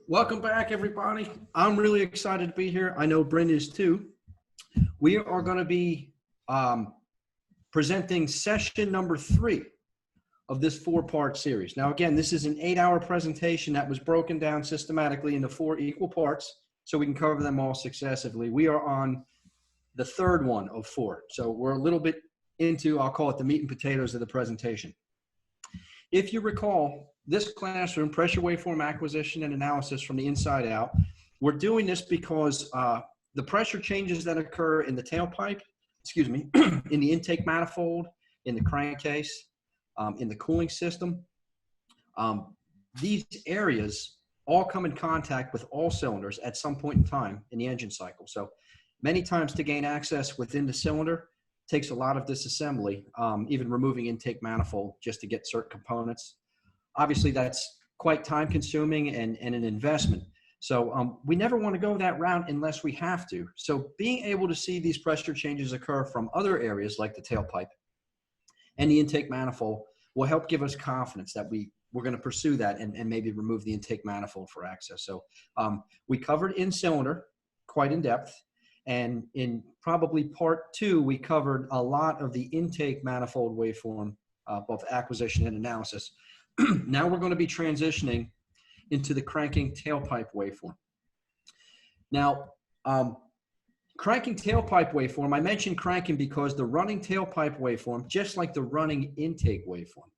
Welcome back, everybody. I'm really excited to be here. I know Bryn is too. We are going to be presenting session number 3 of this 4-part series. Now, again, this is an 8-hour presentation that was broken down systematically into 4 equal parts so we can cover them all successively. We are on the 3rd one of 4. So we're a little bit into, I'll call it the meat and potatoes of the presentation. If you recall, this classroom, pressure waveform acquisition and analysis from the inside out, we're doing this because the pressure changes that occur in the tailpipe, in the intake manifold, in the crankcase, in the cooling system, these areas all come in contact with all cylinders at some point in time in the engine cycle. So many times to gain access within the cylinder takes a lot of disassembly, even removing intake manifold just to get certain components. Obviously, that's quite time consuming and an investment. So we never want to go that route unless we have to. So being able to see these pressure changes occur from other areas like the tailpipe and the intake manifold will help give us confidence that we're going to pursue that and maybe remove the intake manifold for access. So we covered in cylinder quite in depth. And in probably part 2, we covered a lot of the intake manifold waveform, both acquisition and analysis. Now we're going to be transitioning into the cranking tailpipe waveform. Now, cranking tailpipe waveform, I mentioned cranking because the running tailpipe waveform, just like the running intake waveform,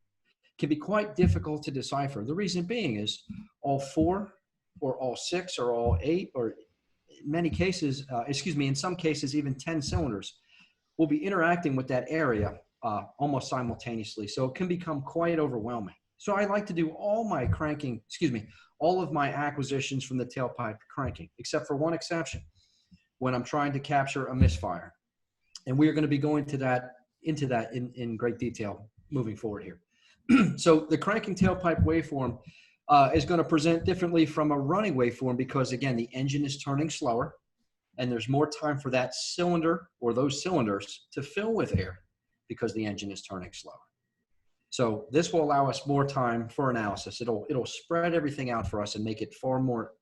can be quite difficult to decipher. The reason being is all 4 or all 6 or all 8 or in many cases, in some cases, even 10 cylinders will be interacting with that area almost simultaneously. So it can become quite overwhelming. So I like to do all of my acquisitions from the tailpipe cranking, except for one exception, when I'm trying to capture a misfire. And we are going to be going into that in great detail moving forward here. So the cranking tailpipe waveform is going to present differently from a running waveform because, again, the engine is turning slower and there's more time for that cylinder or those cylinders to fill with air because the engine is turning slower. So this will allow us more time for analysis. It'll spread everything out for us and make it far more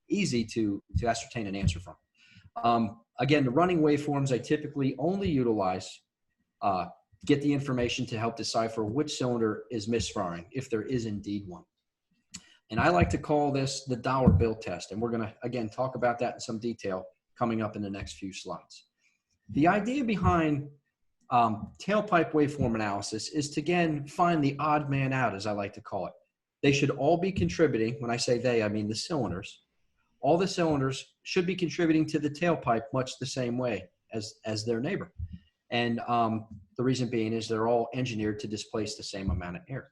easy to ascertain an answer from. Again, the running waveforms I typically only utilize get the information to help decipher which cylinder is misfiring, if there is indeed one. And I like to call this the dollar bill test. And we're going to, again, talk about that in some detail coming up in the next few slides. The idea behind tailpipe waveform analysis is to, again, find the odd man out, as I like to call it. They should all be contributing. When I say they, I mean the cylinders. All the cylinders should be contributing to the tailpipe much the same way as their neighbor. And the reason being is they're all engineered to displace the same amount of air.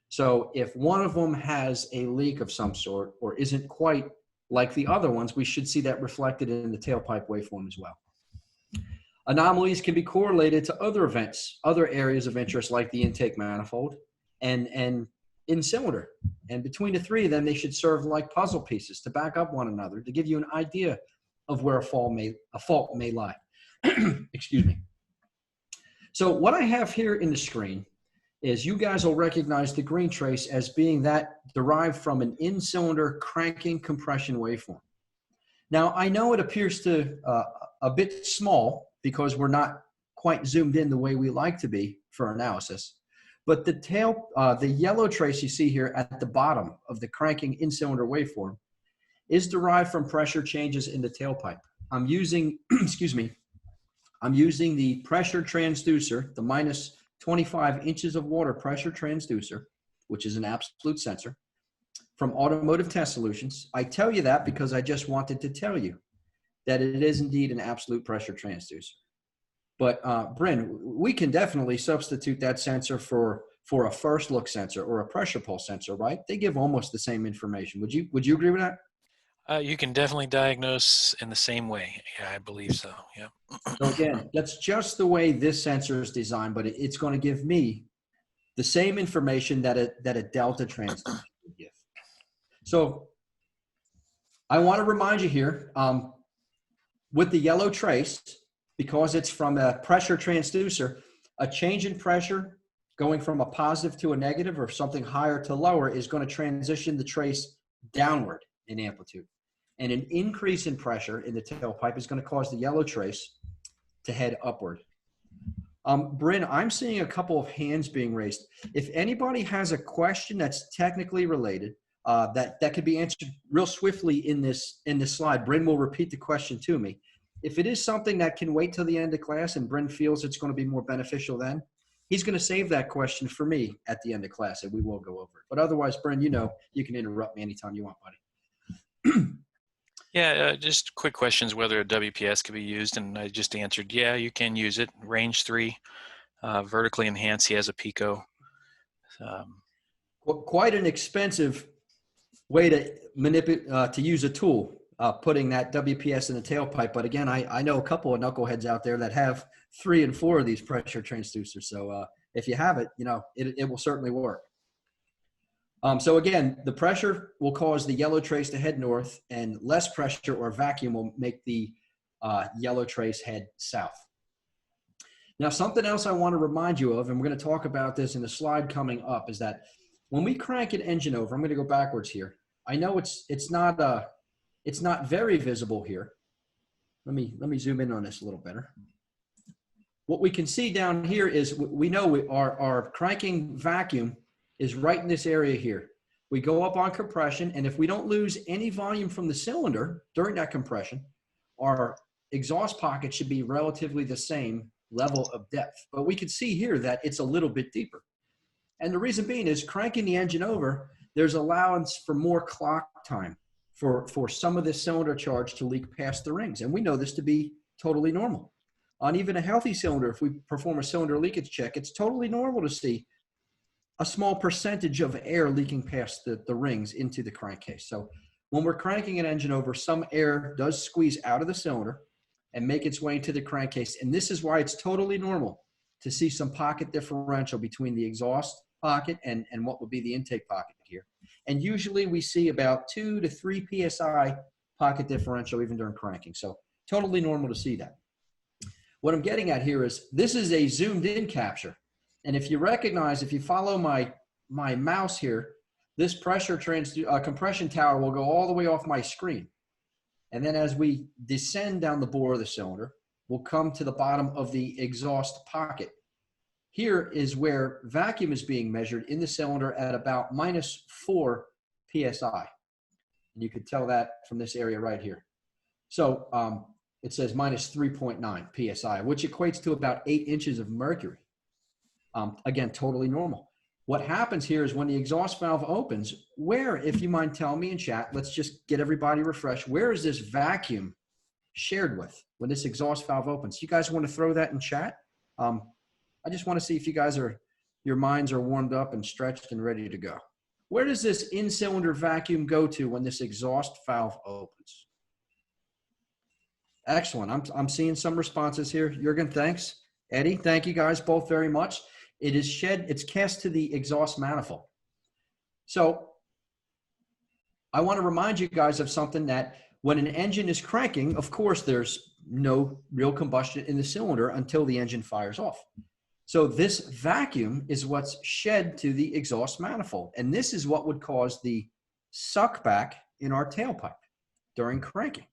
So if one of them has a leak of some sort or isn't quite like the other ones, we should see that reflected in the tailpipe waveform as well. Anomalies can be correlated to other events, other areas of interest like the intake manifold and in cylinder. And between the 3 of them, they should serve like puzzle pieces to back up one another to give you an idea of where a fault may lie. Excuse me. So what I have here in the screen is you guys will recognize the green trace as being that derived from an in-cylinder cranking compression waveform. Now, I know it appears to a bit small because we're not quite zoomed in the way we like to be for analysis, but the yellow trace you see here at the bottom of the cranking in-cylinder waveform is derived from pressure changes in the tailpipe. I'm using, I'm using the pressure transducer, the minus 25 inches of water pressure transducer, which is an absolute sensor, from Automotive Test Solutions. I tell you that because I just wanted to tell you that it is indeed an absolute pressure transducer. But Bryn, we can definitely substitute that sensor for a first look sensor or a pressure pulse sensor, right? They give almost the same information. Would you agree with that? You can definitely diagnose in the same way. Yeah, I believe so. Yeah. So again, that's just the way this sensor is designed, but it's going to give me the same information that a delta transducer would give. So I want to remind you here, with the yellow trace, because it's from a pressure transducer, a change in pressure going from a positive to a negative or something higher to lower is going to transition the trace downward in amplitude. And an increase in pressure in the tailpipe is going to cause the yellow trace to head upward. Bryn, I'm seeing a couple of hands being raised. If anybody has a question that's technically related, that could be answered real swiftly in this slide, Bryn will repeat the question to me. If it is something that can wait till the end of class and Bryn feels it's going to be more beneficial then, he's going to save that question for me at the end of class and we will go over it. But otherwise, Bryn, you know, you can interrupt me anytime you want, buddy. Yeah, just quick questions whether a WPS could be used, and I just answered, yeah, you can use it. Range 3, vertically enhanced, he has a Pico. Well, quite an expensive way to manipulate, to use a tool, putting that WPS in the tailpipe. But again, I know a couple of knuckleheads out there that have 3 and 4 of these pressure transducers. So if you have it, you know, it will certainly work. So again, the pressure will cause the yellow trace to head north, and less pressure or vacuum will make the yellow trace head south. Now, something else I want to remind you of, and we're going to talk about this in the slide coming up, is that when we crank an engine over, I'm going to go backwards here. I know it's not very visible here. Let me zoom in on this a little better. What we can see down here is we know our cranking vacuum is right in this area here. We go up on compression, and if we don't lose any volume from the cylinder during that compression, our exhaust pocket should be relatively the same level of depth. But we can see here that it's a little bit deeper. And the reason being is cranking the engine over, there's allowance for more clock time for some of this cylinder charge to leak past the rings. And we know this to be totally normal. On even a healthy cylinder, if we perform a cylinder leakage check, it's totally normal to see a small percentage of air leaking past the rings into the crankcase. So when we're cranking an engine over, some air does squeeze out of the cylinder and make its way into the crankcase. And this is why it's totally normal to see some pocket differential between the exhaust pocket and what would be the intake pocket here. And usually we see about 2 to 3 PSI pocket differential even during cranking. So totally normal to see that. What I'm getting at here is this is a zoomed in capture. And if you recognize, if you follow my mouse here, this pressure compression tower will go all the way off my screen. And then as we descend down the bore of the cylinder, we'll come to the bottom of the exhaust pocket. Here is where vacuum is being measured in the cylinder at about -4 PSI. And you could tell that from this area right here. So it says -3.9 PSI, which equates to about 8 inches of mercury. Again, totally normal. What happens here is when the exhaust valve opens, where, if you mind telling me in chat, let's just get everybody refreshed, where is this vacuum shared with when this exhaust valve opens? You guys want to throw that in chat? I just want to see if you guys your minds are warmed up and stretched and ready to go. Where does this in-cylinder vacuum go to when this exhaust valve opens? Excellent. I'm seeing some responses here. Jürgen, thanks. Eddie, thank you guys both very much. It is it's cast to the exhaust manifold. So I want to remind you guys of something, that when an engine is cranking, of course, there's no real combustion in the cylinder until the engine fires off. So this vacuum is what's shed to the exhaust manifold. And this is what would cause the suck back in our tailpipe during cranking.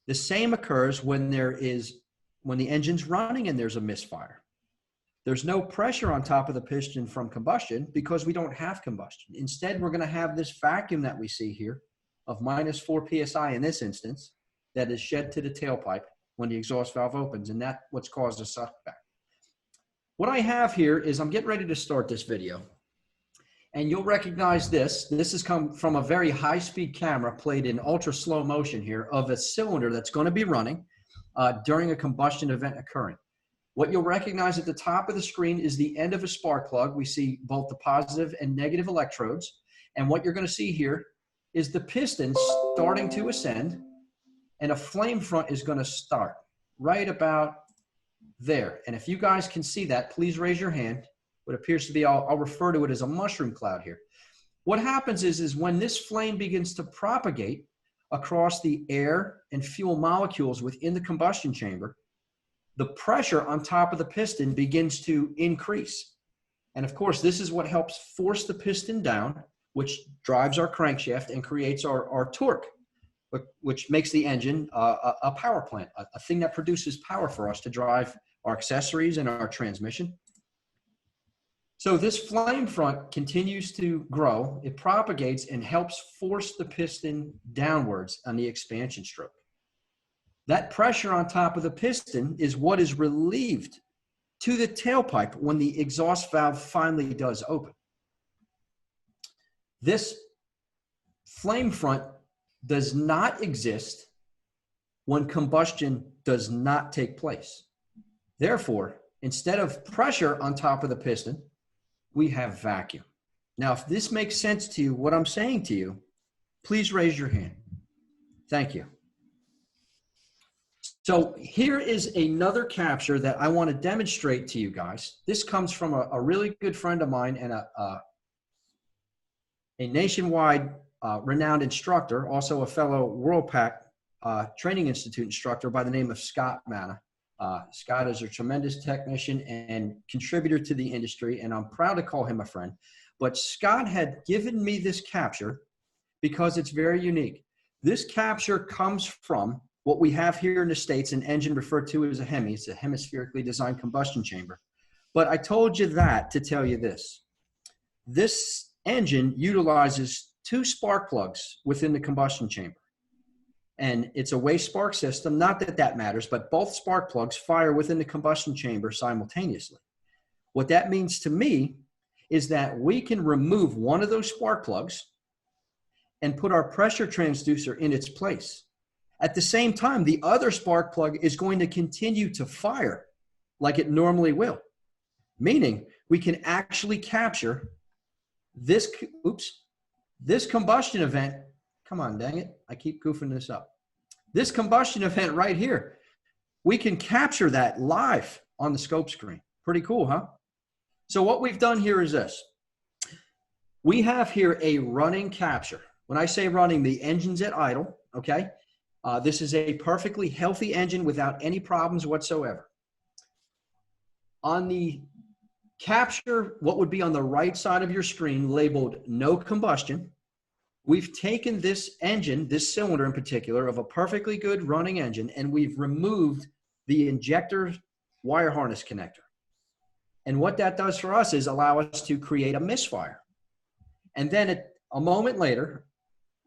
The same occurs when the engine's running and there's a misfire. There's no pressure on top of the piston from combustion because we don't have combustion. Instead, we're going to have this vacuum that we see here of -4 PSI in this instance that is shed to the tailpipe when the exhaust valve opens, and that's what's caused the suckback. What I have here is I'm getting ready to start this video, and you'll recognize this. This has come from a very high-speed camera played in ultra slow motion here of a cylinder that's going to be running during a combustion event occurring. What you'll recognize at the top of the screen is the end of a spark plug. We see both the positive and negative electrodes. And what you're going to see here is the piston starting to ascend, and a flame front is going to start right about there. And if you guys can see that, please raise your hand. What appears to be, I'll refer to it as a mushroom cloud here. What happens is when this flame begins to propagate across the air and fuel molecules within the combustion chamber, the pressure on top of the piston begins to increase. And of course, this is what helps force the piston down which drives our crankshaft and creates our torque, which makes the engine a power plant, a thing that produces power for us to drive our accessories and our transmission. So this flame front continues to grow. It propagates and helps force the piston downwards on the expansion stroke. That pressure on top of the piston is what is relieved to the tailpipe when the exhaust valve finally does open. This flame front does not exist when combustion does not take place. Therefore, instead of pressure on top of the piston, we have vacuum. Now, if this makes sense to you, what I'm saying to you, please raise your hand. Thank you. So here is another capture that I want to demonstrate to you guys. This comes from a really good friend of mine and a nationwide renowned instructor, also a fellow WorldPAC Training Institute instructor by the name of Scott Manna. Scott is a tremendous technician and contributor to the industry, and I'm proud to call him a friend. But Scott had given me this capture because it's very unique. This capture comes from what we have here in the States, an engine referred to as a Hemi. It's a hemispherically designed combustion chamber. But I told you that to tell you this. This engine utilizes 2 spark plugs within the combustion chamber. And it's a waste spark system. Not that that matters, but both spark plugs fire within the combustion chamber simultaneously. What that means to me is that we can remove one of those spark plugs and put our pressure transducer in its place. At the same time, the other spark plug is going to continue to fire like it normally will, meaning we can actually capture this, this combustion event. Come on, dang it. I keep goofing this up. This combustion event right here, we can capture that live on the scope screen. Pretty cool, huh? So what we've done here is this. We have here a running capture. When I say running, the engine's at idle, okay? This is a perfectly healthy engine without any problems whatsoever. On the capture, what would be on the right side of your screen labeled no combustion, we've taken this engine, this cylinder in particular, of a perfectly good running engine, and we've removed the injector wire harness connector. And what that does for us is allow us to create a misfire. And then a moment later,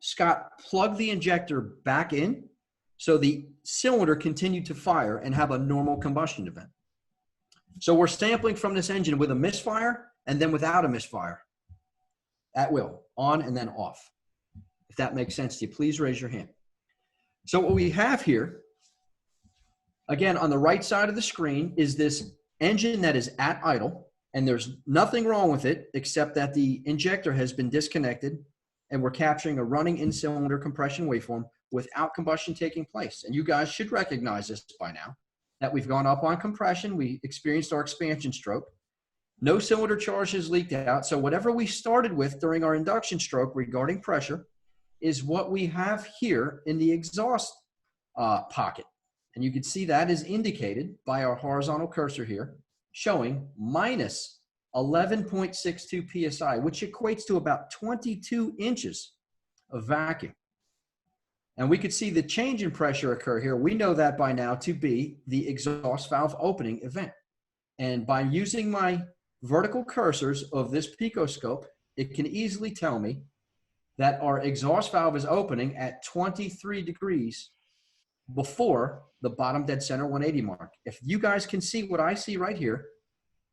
Scott plugged the injector back in so the cylinder continued to fire and have a normal combustion event. So we're sampling from this engine with a misfire and then without a misfire at will, on and then off. If that makes sense to you, please raise your hand. So what we have here, again, on the right side of the screen is this engine that is at idle, and there's nothing wrong with it except that the injector has been disconnected and we're capturing a running in-cylinder compression waveform without combustion taking place. And you guys should recognize this by now, that we've gone up on compression, we experienced our expansion stroke, no cylinder charge has leaked out, so whatever we started with during our induction stroke regarding pressure is what we have here in the exhaust pocket. And you can see that is indicated by our horizontal cursor here, showing minus 11.62 PSI, which equates to about 22 inches of vacuum. And we could see the change in pressure occur here. We know that by now to be the exhaust valve opening event. And by using my vertical cursors of this picoscope, it can easily tell me that our exhaust valve is opening at 23 degrees before the bottom dead center 180 mark. If you guys can see what I see right here,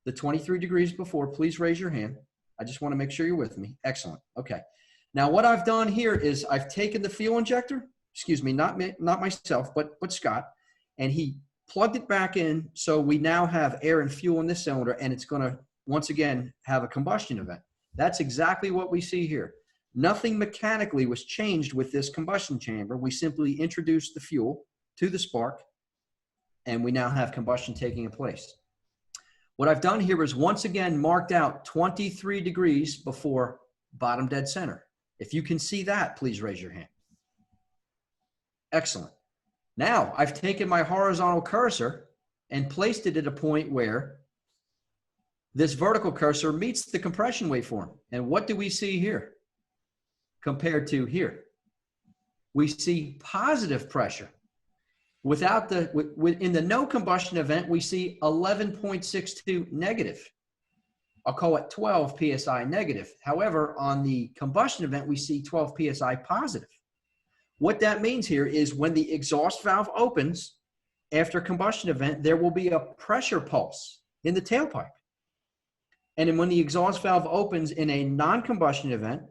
the 23 degrees before, please raise your hand. I just want to make sure you're with me. Excellent. Okay. Now what I've done here is I've taken the fuel injector, excuse me, not myself, but Scott, and he plugged it back in. So we now have air and fuel in this cylinder, and it's going to once again have a combustion event. That's exactly what we see here. Nothing mechanically was changed with this combustion chamber. We simply introduced the fuel to the spark, and we now have combustion taking place. What I've done here is once again marked out 23 degrees before bottom dead center. If you can see that, please raise your hand. Excellent. Now I've taken my horizontal cursor and placed it at a point where this vertical cursor meets the compression waveform. And what do we see here? compared to here. We see positive pressure. Without in the no combustion event, we see 11.62 negative. I'll call it 12 PSI negative. However, on the combustion event, we see 12 PSI positive. What that means here is when the exhaust valve opens after combustion event, there will be a pressure pulse in the tailpipe. And then when the exhaust valve opens in a non-combustion event,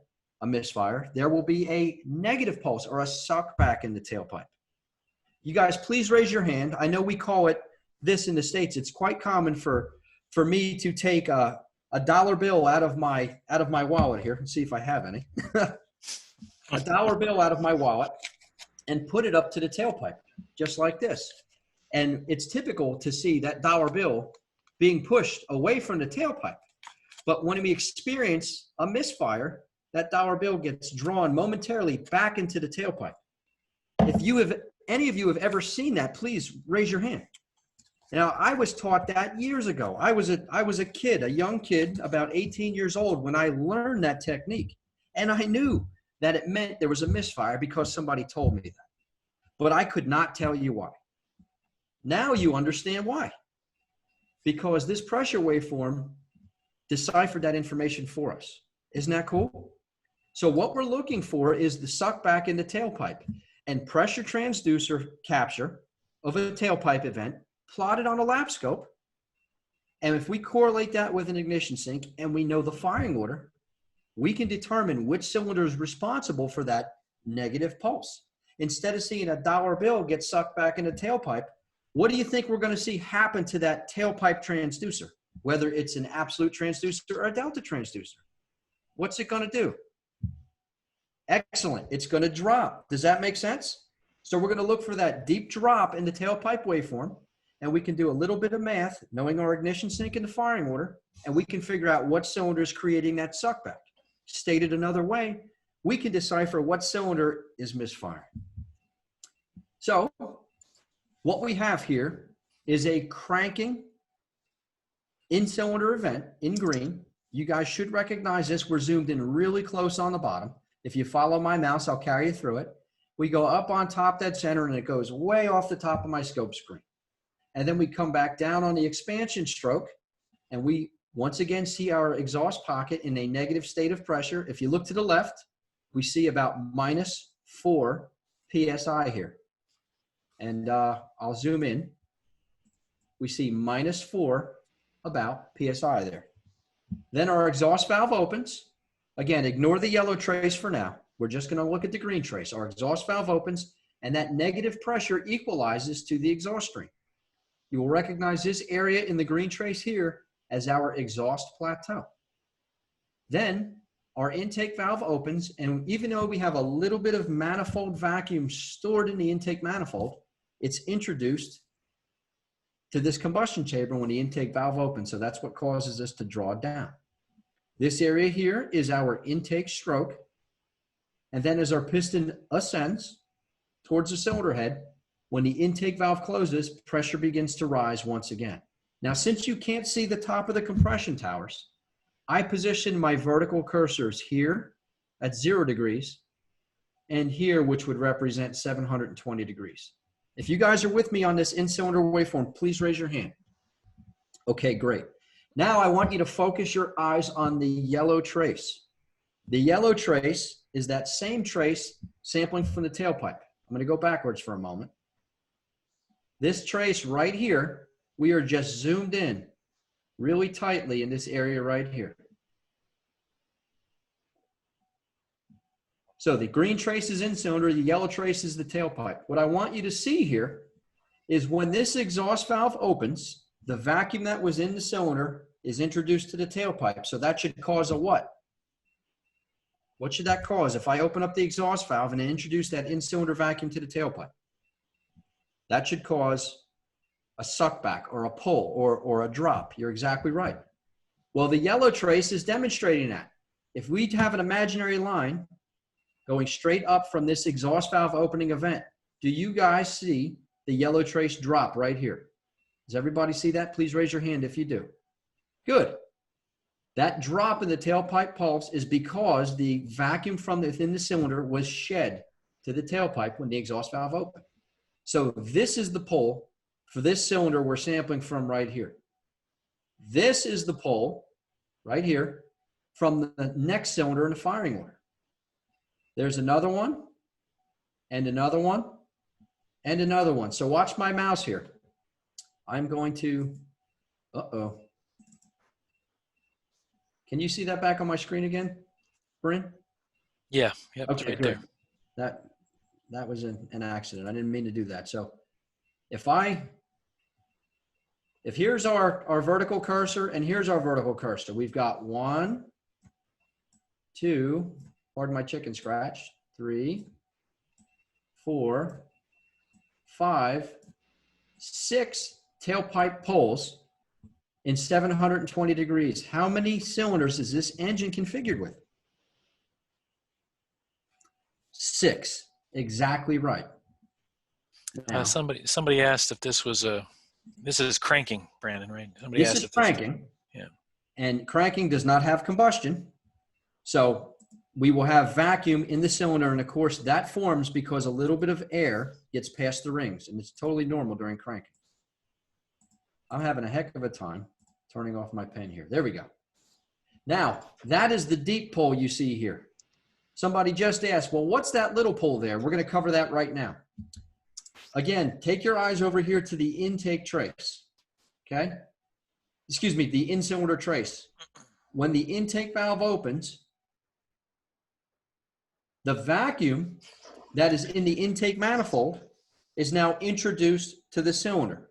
a misfire, there will be a negative pulse or a suck back in the tailpipe. You guys, please raise your hand. I know we call it this in the States. It's quite common for me to take a dollar bill out of my wallet here and see if I have any. A dollar bill out of my wallet and put it up to the tailpipe, just like this. And it's typical to see that dollar bill being pushed away from the tailpipe. But when we experience a misfire, that dollar bill gets drawn momentarily back into the tailpipe. If any of you have ever seen that, please raise your hand. Now, I was taught that years ago. I was a kid, a young kid, about 18 years old when I learned that technique. And I knew that it meant there was a misfire because somebody told me that. But I could not tell you why. Now you understand why. Because this pressure waveform deciphered that information for us. Isn't that cool? So what we're looking for is the suck back in the tailpipe and pressure transducer capture of a tailpipe event plotted on a lap scope. And if we correlate that with an ignition sink and we know the firing order, we can determine which cylinder is responsible for that negative pulse. Instead of seeing a dollar bill get sucked back in the tailpipe, what do you think we're going to see happen to that tailpipe transducer? Whether it's an absolute transducer or a delta transducer. What's it going to do? Excellent. It's going to drop. Does that make sense? So we're going to look for that deep drop in the tailpipe waveform, and we can do a little bit of math, knowing our ignition sink and the firing order, and we can figure out what cylinder is creating that suckback. Stated another way, we can decipher what cylinder is misfiring. So what we have here is a cranking in-cylinder event in green. You guys should recognize this. We're zoomed in really close on the bottom. If you follow my mouse, I'll carry you through it. We go up on top dead center and it goes way off the top of my scope screen. And then we come back down on the expansion stroke and we once again see our exhaust pocket in a negative state of pressure. If you look to the left, we see about -4 PSI here. And I'll zoom in. We see -4 about PSI there. Then our exhaust valve opens. Again, ignore the yellow trace for now. We're just going to look at the green trace. Our exhaust valve opens, and that negative pressure equalizes to the exhaust stream. You will recognize this area in the green trace here as our exhaust plateau. Then our intake valve opens, and even though we have a little bit of manifold vacuum stored in the intake manifold, it's introduced to this combustion chamber when the intake valve opens. So that's what causes us to draw down. This area here is our intake stroke. And then as our piston ascends towards the cylinder head, when the intake valve closes, pressure begins to rise once again. Now, since you can't see the top of the compression towers, I position my vertical cursors here at 0 degrees and here, which would represent 720 degrees. If you guys are with me on this in-cylinder waveform, please raise your hand. Okay, great. Now I want you to focus your eyes on the yellow trace. The yellow trace is that same trace sampling from the tailpipe. I'm going to go backwards for a moment. This trace right here, we are just zoomed in really tightly in this area right here. So the green trace is in cylinder, the yellow trace is the tailpipe. What I want you to see here is when this exhaust valve opens, the vacuum that was in the cylinder is introduced to the tailpipe. So that should cause a what? What should that cause if I open up the exhaust valve and introduce that in-cylinder vacuum to the tailpipe? That should cause a suckback or a pull or a drop. You're exactly right. Well, the yellow trace is demonstrating that. If we have an imaginary line going straight up from this exhaust valve opening event, do you guys see the yellow trace drop right here? Does everybody see that? Please raise your hand if you do. Good. That drop in the tailpipe pulse is because the vacuum from within the cylinder was shed to the tailpipe when the exhaust valve opened. So this is the pole for this cylinder we're sampling from right here. This is the pole right here from the next cylinder in the firing order. There's another one, and another one, and another one. So watch my mouse here. I'm going to, Can you see that back on my screen again, Bryn? Yeah, yep, Okay, it's right good. there. That was an accident. I didn't mean to do that. So if here's our vertical cursor and here's our vertical cursor, we've got 1, 2, pardon my chicken scratch, 3, 4, 5, 6 tailpipe poles in 720 degrees. How many cylinders is this engine configured with? 6. Exactly right. Now, Somebody asked if this was this is cranking, Brandon, right? Somebody this asked is cranking. Yeah. And cranking does not have combustion. So we will have vacuum in the cylinder. And of course that forms because a little bit of air gets past the rings, and it's totally normal during cranking. I'm having a heck of a time turning off my pen here. There we go. Now, that is the deep pole you see here. Somebody just asked, well, what's that little pole there? We're going to cover that right now. Again, take your eyes over here to the intake trace, okay? Excuse me, the in-cylinder trace. When the intake valve opens, the vacuum that is in the intake manifold is now introduced to the cylinder.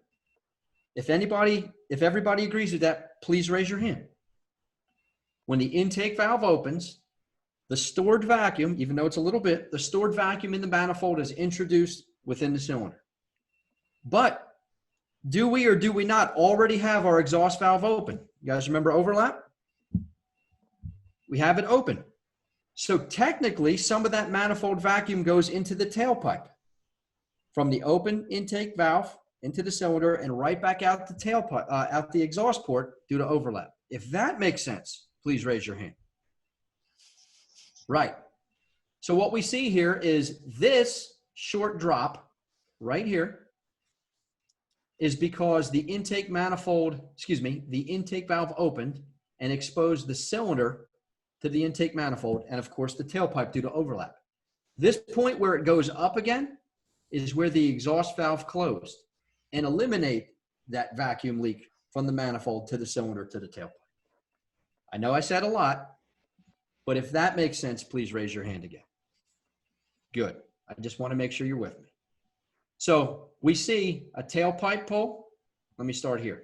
If everybody agrees with that, please raise your hand. When the intake valve opens, the stored vacuum, even though it's a little bit, the stored vacuum in the manifold is introduced within the cylinder. But do we or do we not already have our exhaust valve open? You guys remember overlap? We have it open. So technically, some of that manifold vacuum goes into the tailpipe from the open intake valve into the cylinder and right back out the tailpipe, out the exhaust port due to overlap. If that makes sense, please raise your hand. Right. So what we see here is this short drop right here is because the intake manifold, the intake valve opened and exposed the cylinder to the intake manifold and of course the tailpipe due to overlap. This point where it goes up again is where the exhaust valve closed and eliminate that vacuum leak from the manifold to the cylinder to the tailpipe. I know I said a lot, but if that makes sense, please raise your hand again. Good. I just want to make sure you're with me. So we see a tailpipe pole. Let me start here.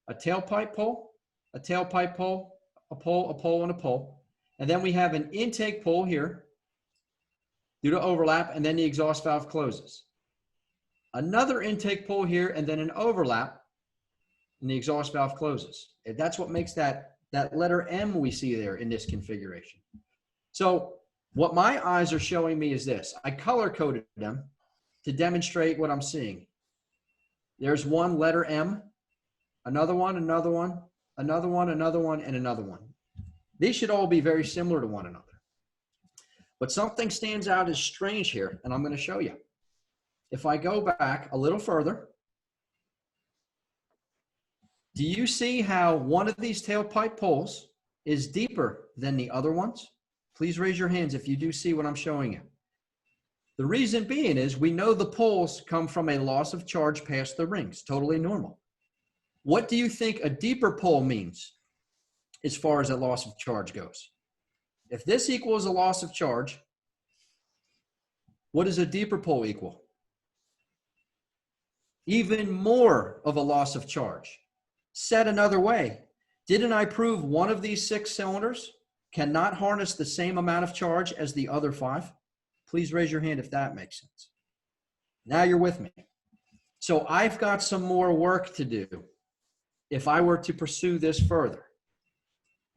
A tailpipe pole, a tailpipe pole, a pole, a pole, and a pole. And then we have an intake pole here due to overlap, and then the exhaust valve closes. Another intake pole here, and then an overlap, and the exhaust valve closes. And that's what makes that letter M we see there in this configuration. So what my eyes are showing me is this. I color-coded them to demonstrate what I'm seeing. There's one letter M, another one, another one, another one, another one, and another one. These should all be very similar to one another. But something stands out as strange here, and I'm going to show you. If I go back a little further, do you see how one of these tailpipe poles is deeper than the other ones? Please raise your hands if you do see what I'm showing you. The reason being is we know the poles come from a loss of charge past the rings, totally normal. What do you think a deeper pole means as far as a loss of charge goes? If this equals a loss of charge, what does a deeper pole equal? Even more of a loss of charge. Said another way, didn't I prove one of these 6 cylinders cannot harness the same amount of charge as the other 5? Please raise your hand if that makes sense. Now you're with me. So I've got some more work to do if I were to pursue this further.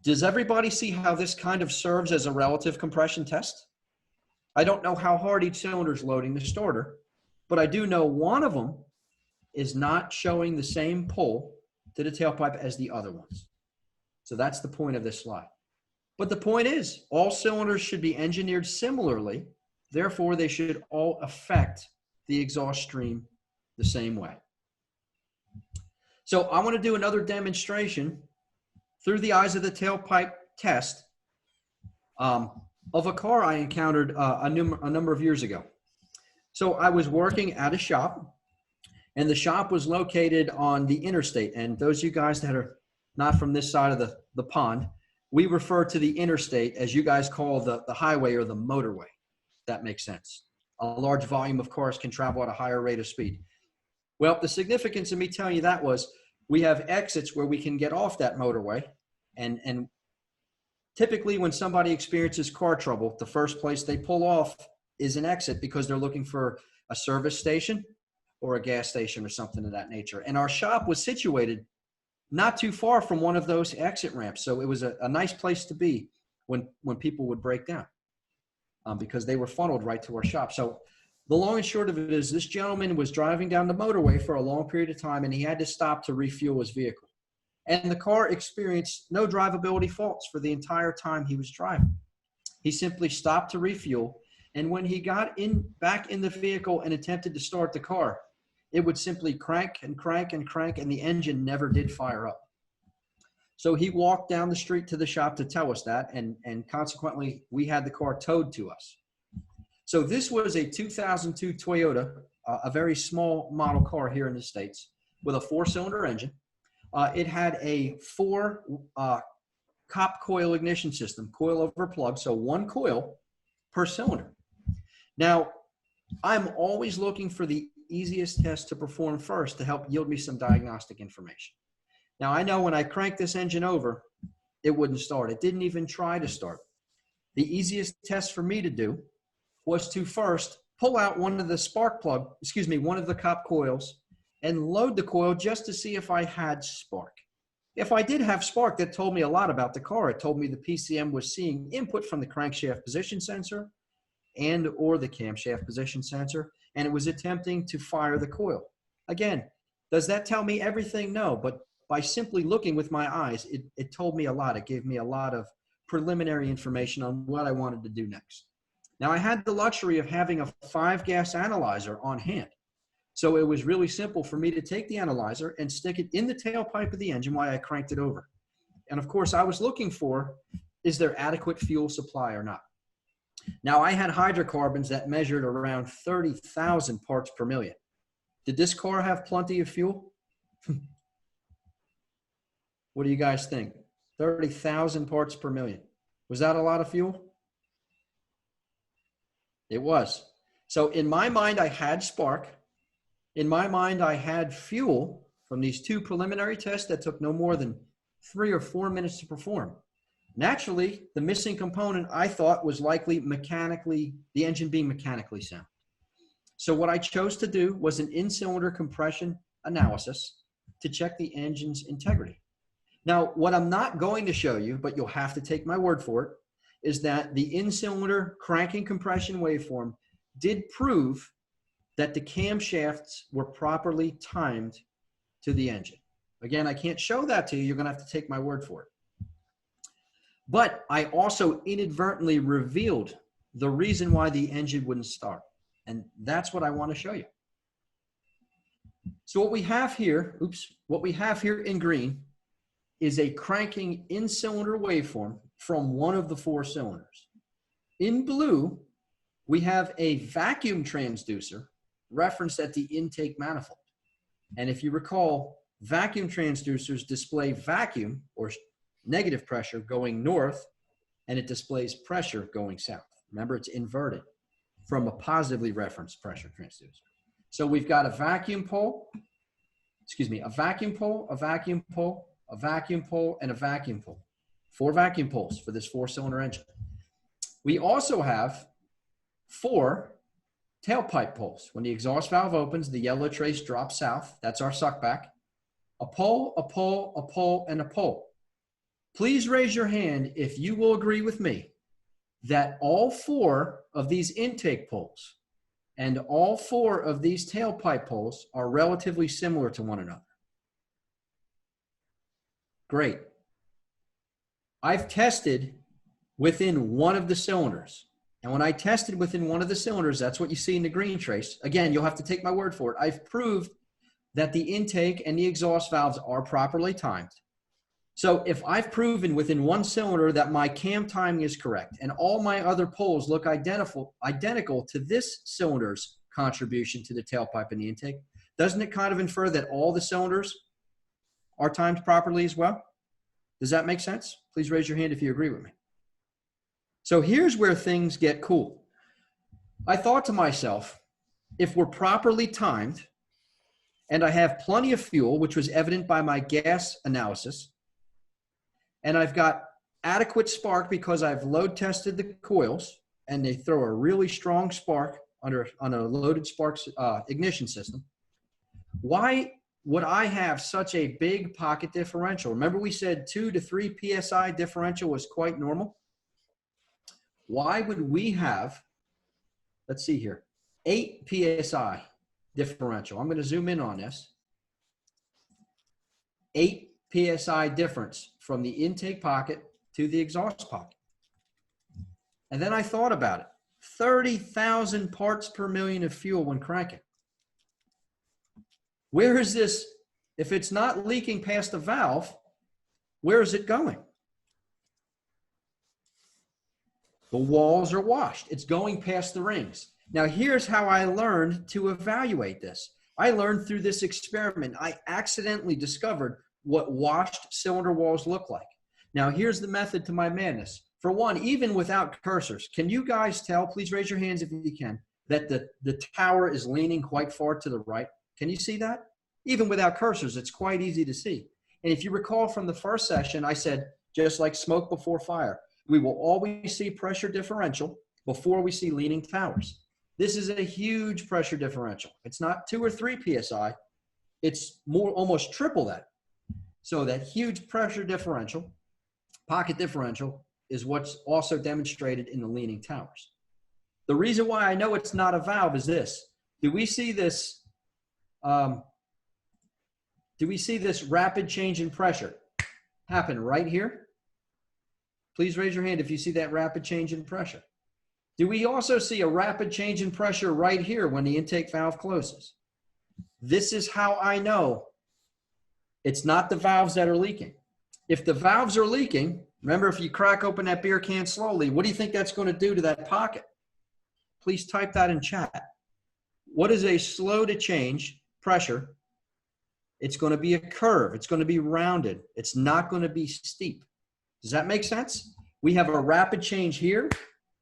Does everybody see how this kind of serves as a relative compression test? I don't know how hard each cylinder is loading the starter, but I do know one of them is not showing the same pull to the tailpipe as the other ones. So that's the point of this slide. But the point is, all cylinders should be engineered similarly. Therefore, they should all affect the exhaust stream the same way. So I want to do another demonstration through the eyes of the tailpipe test of a car I encountered a number of years ago. So I was working at a shop, and the shop was located on the interstate. And those of you guys that are not from this side of the pond, we refer to the interstate as you guys call the highway or the motorway. That makes sense. A large volume of cars can travel at a higher rate of speed. Well, the significance of me telling you that was we have exits where we can get off that motorway. And typically when somebody experiences car trouble, the first place they pull off is an exit because they're looking for a service station or a gas station or something of that nature. And our shop was situated not too far from one of those exit ramps. So it was a nice place to be when people would break down because they were funneled right to our shop. So the long and short of it is this gentleman was driving down the motorway for a long period of time, and he had to stop to refuel his vehicle. And the car experienced no drivability faults for the entire time he was driving. He simply stopped to refuel. And when he got back in the vehicle and attempted to start the car, it would simply crank and crank and crank, and the engine never did fire up. So he walked down the street to the shop to tell us that, and consequently, we had the car towed to us. So this was a 2002 Toyota, a very small model car here in the States with a 4-cylinder engine. It had a 4 cop coil ignition system, coil over plug, so 1 coil per cylinder. Now, I'm always looking for the easiest test to perform first to help yield me some diagnostic information. Now, I know when I cranked this engine over, it wouldn't start. It didn't even try to start. The easiest test for me to do was to first pull out one of the one of the cop coils and load the coil just to see if I had spark. If I did have spark, that told me a lot about the car. It told me the PCM was seeing input from the crankshaft position sensor and or the camshaft position sensor, and it was attempting to fire the coil. Again, does that tell me everything? No, but by simply looking with my eyes, it told me a lot. It gave me a lot of preliminary information on what I wanted to do next. Now, I had the luxury of having a 5-gas analyzer on hand. So it was really simple for me to take the analyzer and stick it in the tailpipe of the engine while I cranked it over. And of course, I was looking for, is there adequate fuel supply or not? Now, I had hydrocarbons that measured around 30,000 parts per million. Did this car have plenty of fuel? What do you guys think? 30,000 parts per million. Was that a lot of fuel? It was. So in my mind, I had spark. In my mind, I had fuel from these 2 preliminary tests that took no more than 3 or 4 minutes to perform. Naturally, the missing component I thought was likely the engine being mechanically sound. So what I chose to do was an in-cylinder compression analysis to check the engine's integrity. Now, what I'm not going to show you, but you'll have to take my word for it, is that the in-cylinder cranking compression waveform did prove that the camshafts were properly timed to the engine. Again, I can't show that to you. You're going to have to take my word for it. But I also inadvertently revealed the reason why the engine wouldn't start. And that's what I want to show you. So what we have here, what we have here in green is a cranking in-cylinder waveform from one of the 4 cylinders. In blue, we have a vacuum transducer referenced at the intake manifold. And if you recall, vacuum transducers display vacuum or negative pressure going north, and it displays pressure going south. Remember, it's inverted from a positively referenced pressure transducer. So we've got a vacuum pole, a vacuum pole, a vacuum pole, a vacuum pole, and a vacuum pole. 4 vacuum poles for this 4-cylinder engine. We also have 4 tailpipe poles. When the exhaust valve opens, the yellow trace drops south. That's our suckback. A pole, a pole, a pole, and a pole. Please raise your hand if you will agree with me that all 4 of these intake poles and all 4 of these tailpipe poles are relatively similar to one another. Great. I've tested within one of the cylinders. And when I tested within one of the cylinders, that's what you see in the green trace. Again, you'll have to take my word for it. I've proved that the intake and the exhaust valves are properly timed. So if I've proven within one cylinder that my cam timing is correct and all my other poles look identical to this cylinder's contribution to the tailpipe and the intake, doesn't it kind of infer that all the cylinders are timed properly as well? Does that make sense? Please raise your hand if you agree with me. So here's where things get cool. I thought to myself, if we're properly timed and I have plenty of fuel, which was evident by my gas analysis, and I've got adequate spark because I've load tested the coils and they throw a really strong spark on a loaded spark ignition system, why would I have such a big pocket differential? Remember we said 2 to 3 PSI differential was quite normal? Why would we have, let's see here, 8 PSI differential? I'm going to zoom in on this. 8 PSI difference from the intake pocket to the exhaust pocket. And then I thought about it. 30,000 parts per million of fuel when cranking. Where is this? If it's not leaking past the valve, where is it going? The walls are washed. It's going past the rings. Now, here's how I learned to evaluate this. I learned through this experiment. I accidentally discovered what washed cylinder walls look like. Now, here's the method to my madness. For one, even without cursors, can you guys tell, please raise your hands if you can, that the tower is leaning quite far to the right? Can you see that? Even without cursors, it's quite easy to see. And if you recall from the first session, I said, just like smoke before fire, we will always see pressure differential before we see leaning towers. This is a huge pressure differential. It's not 2 or 3 PSI. It's more, almost triple that. So that huge pressure differential, pocket differential, is what's also demonstrated in the leaning towers. The reason why I know it's not a valve is this. Do we see this rapid change in pressure happen right here? Please raise your hand if you see that rapid change in pressure. Do we also see a rapid change in pressure right here when the intake valve closes? This is how I know it's not the valves that are leaking. If the valves are leaking, remember, if you crack open that beer can slowly, what do you think that's going to do to that pocket? Please type that in chat. What is a slow to change pressure? It's going to be a curve. It's going to be rounded. It's not going to be steep. Does that make sense? We have a rapid change here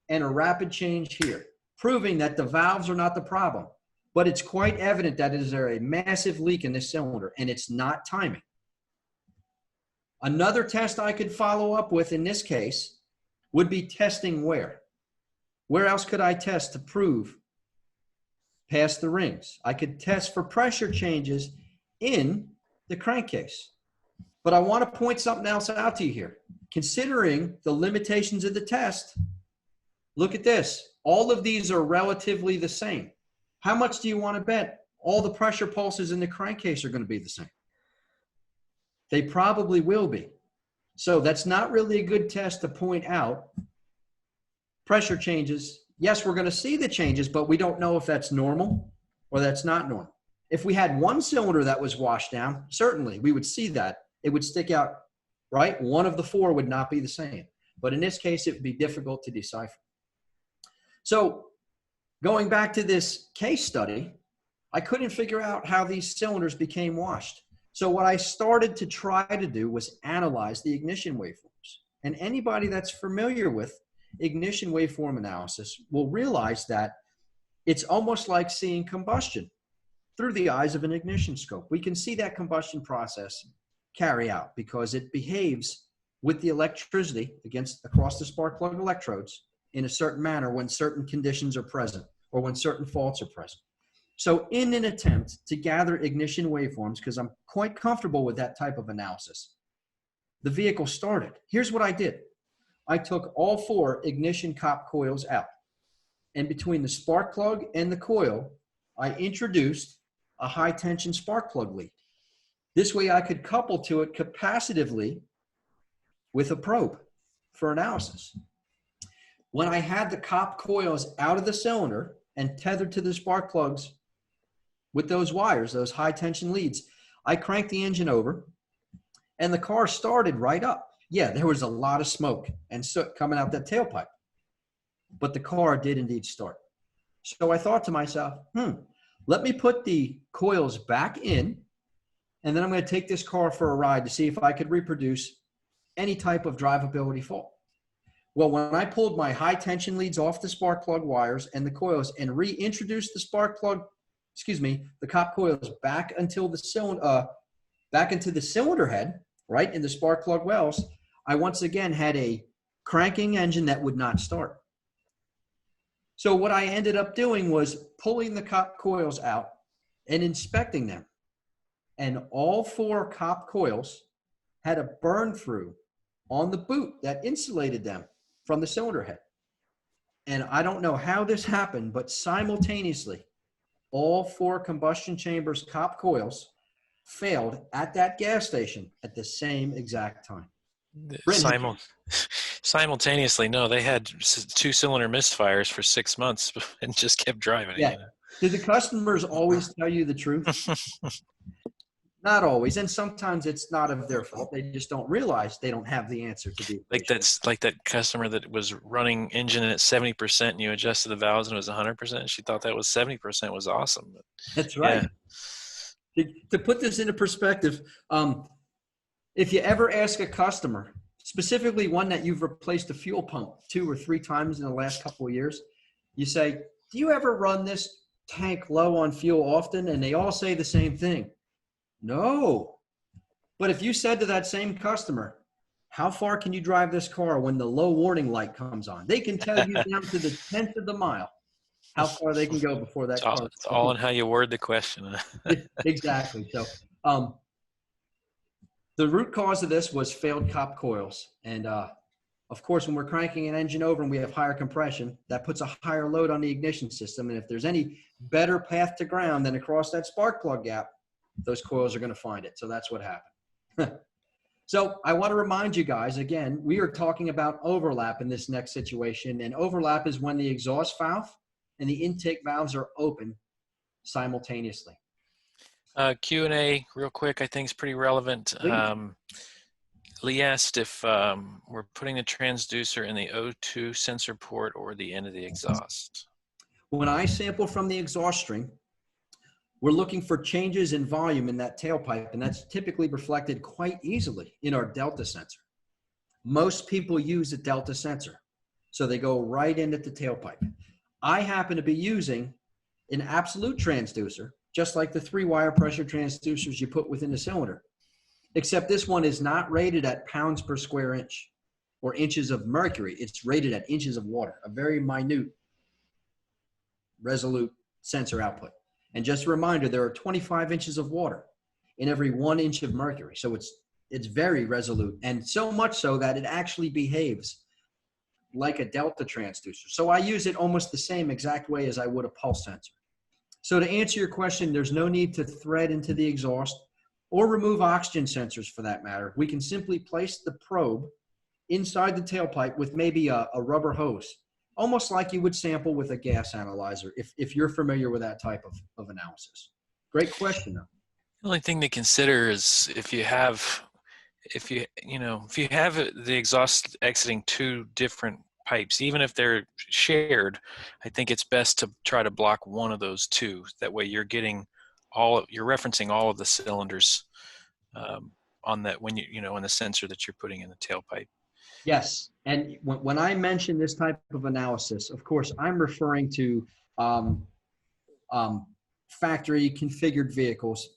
and a rapid change here, proving that the valves are not the problem. But it's quite evident that is there a massive leak in this cylinder, and it's not timing. Another test I could follow up with in this case would be testing where? Where else could I test to prove past the rings? I could test for pressure changes in the crankcase. But I want to point something else out to you here. Considering the limitations of the test, look at this. All of these are relatively the same. How much do you want to bet all the pressure pulses in the crankcase are going to be the same? They probably will be. So that's not really a good test to point out pressure changes. Yes, we're going to see the changes, but we don't know if that's normal or that's not normal. If we had one cylinder that was washed down, certainly we would see that. It would stick out, right? One of the 4 would not be the same. But in this case, it would be difficult to decipher. So going back to this case study, I couldn't figure out how these cylinders became washed. So what I started to try to do was analyze the ignition waveforms. And anybody that's familiar with ignition waveform analysis will realize that it's almost like seeing combustion through the eyes of an ignition scope. We can see that combustion process carry out because it behaves with the electricity across the spark plug electrodes in a certain manner when certain conditions are present or when certain faults are present. So in an attempt to gather ignition waveforms, because I'm quite comfortable with that type of analysis, the vehicle started. Here's what I did. I took all 4 ignition cop coils out. And between the spark plug and the coil, I introduced a high tension spark plug lead. This way I could couple to it capacitively with a probe. for analysis. When I had the cop coils out of the cylinder and tethered to the spark plugs with those wires, those high tension leads, I cranked the engine over and the car started right up. Yeah, there was a lot of smoke and soot coming out that tailpipe, but the car did indeed start. So I thought to myself, let me put the coils back in, and then I'm going to take this car for a ride to see if I could reproduce any type of drivability fault. Well, when I pulled my high tension leads off the spark plug wires and the coils and reintroduced the the cop coils back into the cylinder head, right, in the spark plug wells, I once again had a cranking engine that would not start. So what I ended up doing was pulling the cop coils out and inspecting them. And all 4 cop coils had a burn through on the boot that insulated them from the cylinder head. And I don't know how this happened, but simultaneously, all 4 combustion chambers cop coils failed at that gas station at the same exact time. Simultaneously, no, they had 2-cylinder misfires for 6 months and just kept driving. Yeah. You know? Do the customers always tell you the truth? Not always, and sometimes it's not of their fault. They just don't realize they don't have the answer to the like that customer that was running engine at 70% and you adjusted the valves and it was 100%. She thought that was 70% was awesome. But, that's right. Yeah. To put this into perspective, if you ever ask a customer, specifically one that you've replaced a fuel pump 2 or 3 times in the last couple of years, you say, do you ever run this tank low on fuel often? And they all say the same thing. No. But if you said to that same customer, how far can you drive this car when the low warning light comes on? They can tell you down to the 10th of the mile how far they can go before that car. It's all in how you word the question. Exactly. So the root cause of this was failed cop coils. And of course, when we're cranking an engine over and we have higher compression, that puts a higher load on the ignition system. And if there's any better path to ground than across that spark plug gap, those coils are going to find it. So that's what happened. So I want to remind you guys, again, we are talking about overlap in this next situation. And overlap is when the exhaust valve and the intake valves are open simultaneously. Q&A real quick, I think is pretty relevant. Lee asked if we're putting the transducer in the O2 sensor port or the end of the exhaust. When I sample from the exhaust stream, we're looking for changes in volume in that tailpipe, and that's typically reflected quite easily in our delta sensor. Most people use a delta sensor, so they go right in at the tailpipe. I happen to be using an absolute transducer, just like the 3-wire pressure transducers you put within the cylinder, except this one is not rated at pounds per square inch or inches of mercury. It's rated at inches of water, a very minute, resolute sensor output. And just a reminder, there are 25 inches of water in every 1 inch of mercury. So it's very resolute, and so much so that it actually behaves like a delta transducer. So I use it almost the same exact way as I would a pulse sensor. So to answer your question, there's no need to thread into the exhaust or remove oxygen sensors for that matter. We can simply place the probe inside the tailpipe with maybe a rubber hose, almost like you would sample with a gas analyzer, if you're familiar with that type of analysis. Great question, though. The only thing to consider is if you have the exhaust exiting 2 different pipes, even if they're shared, I think it's best to try to block one of those 2. That way you're getting you're referencing all of the cylinders on that when in the sensor that you're putting in the tailpipe. Yes, and when I mention this type of analysis, of course, I'm referring to factory configured vehicles.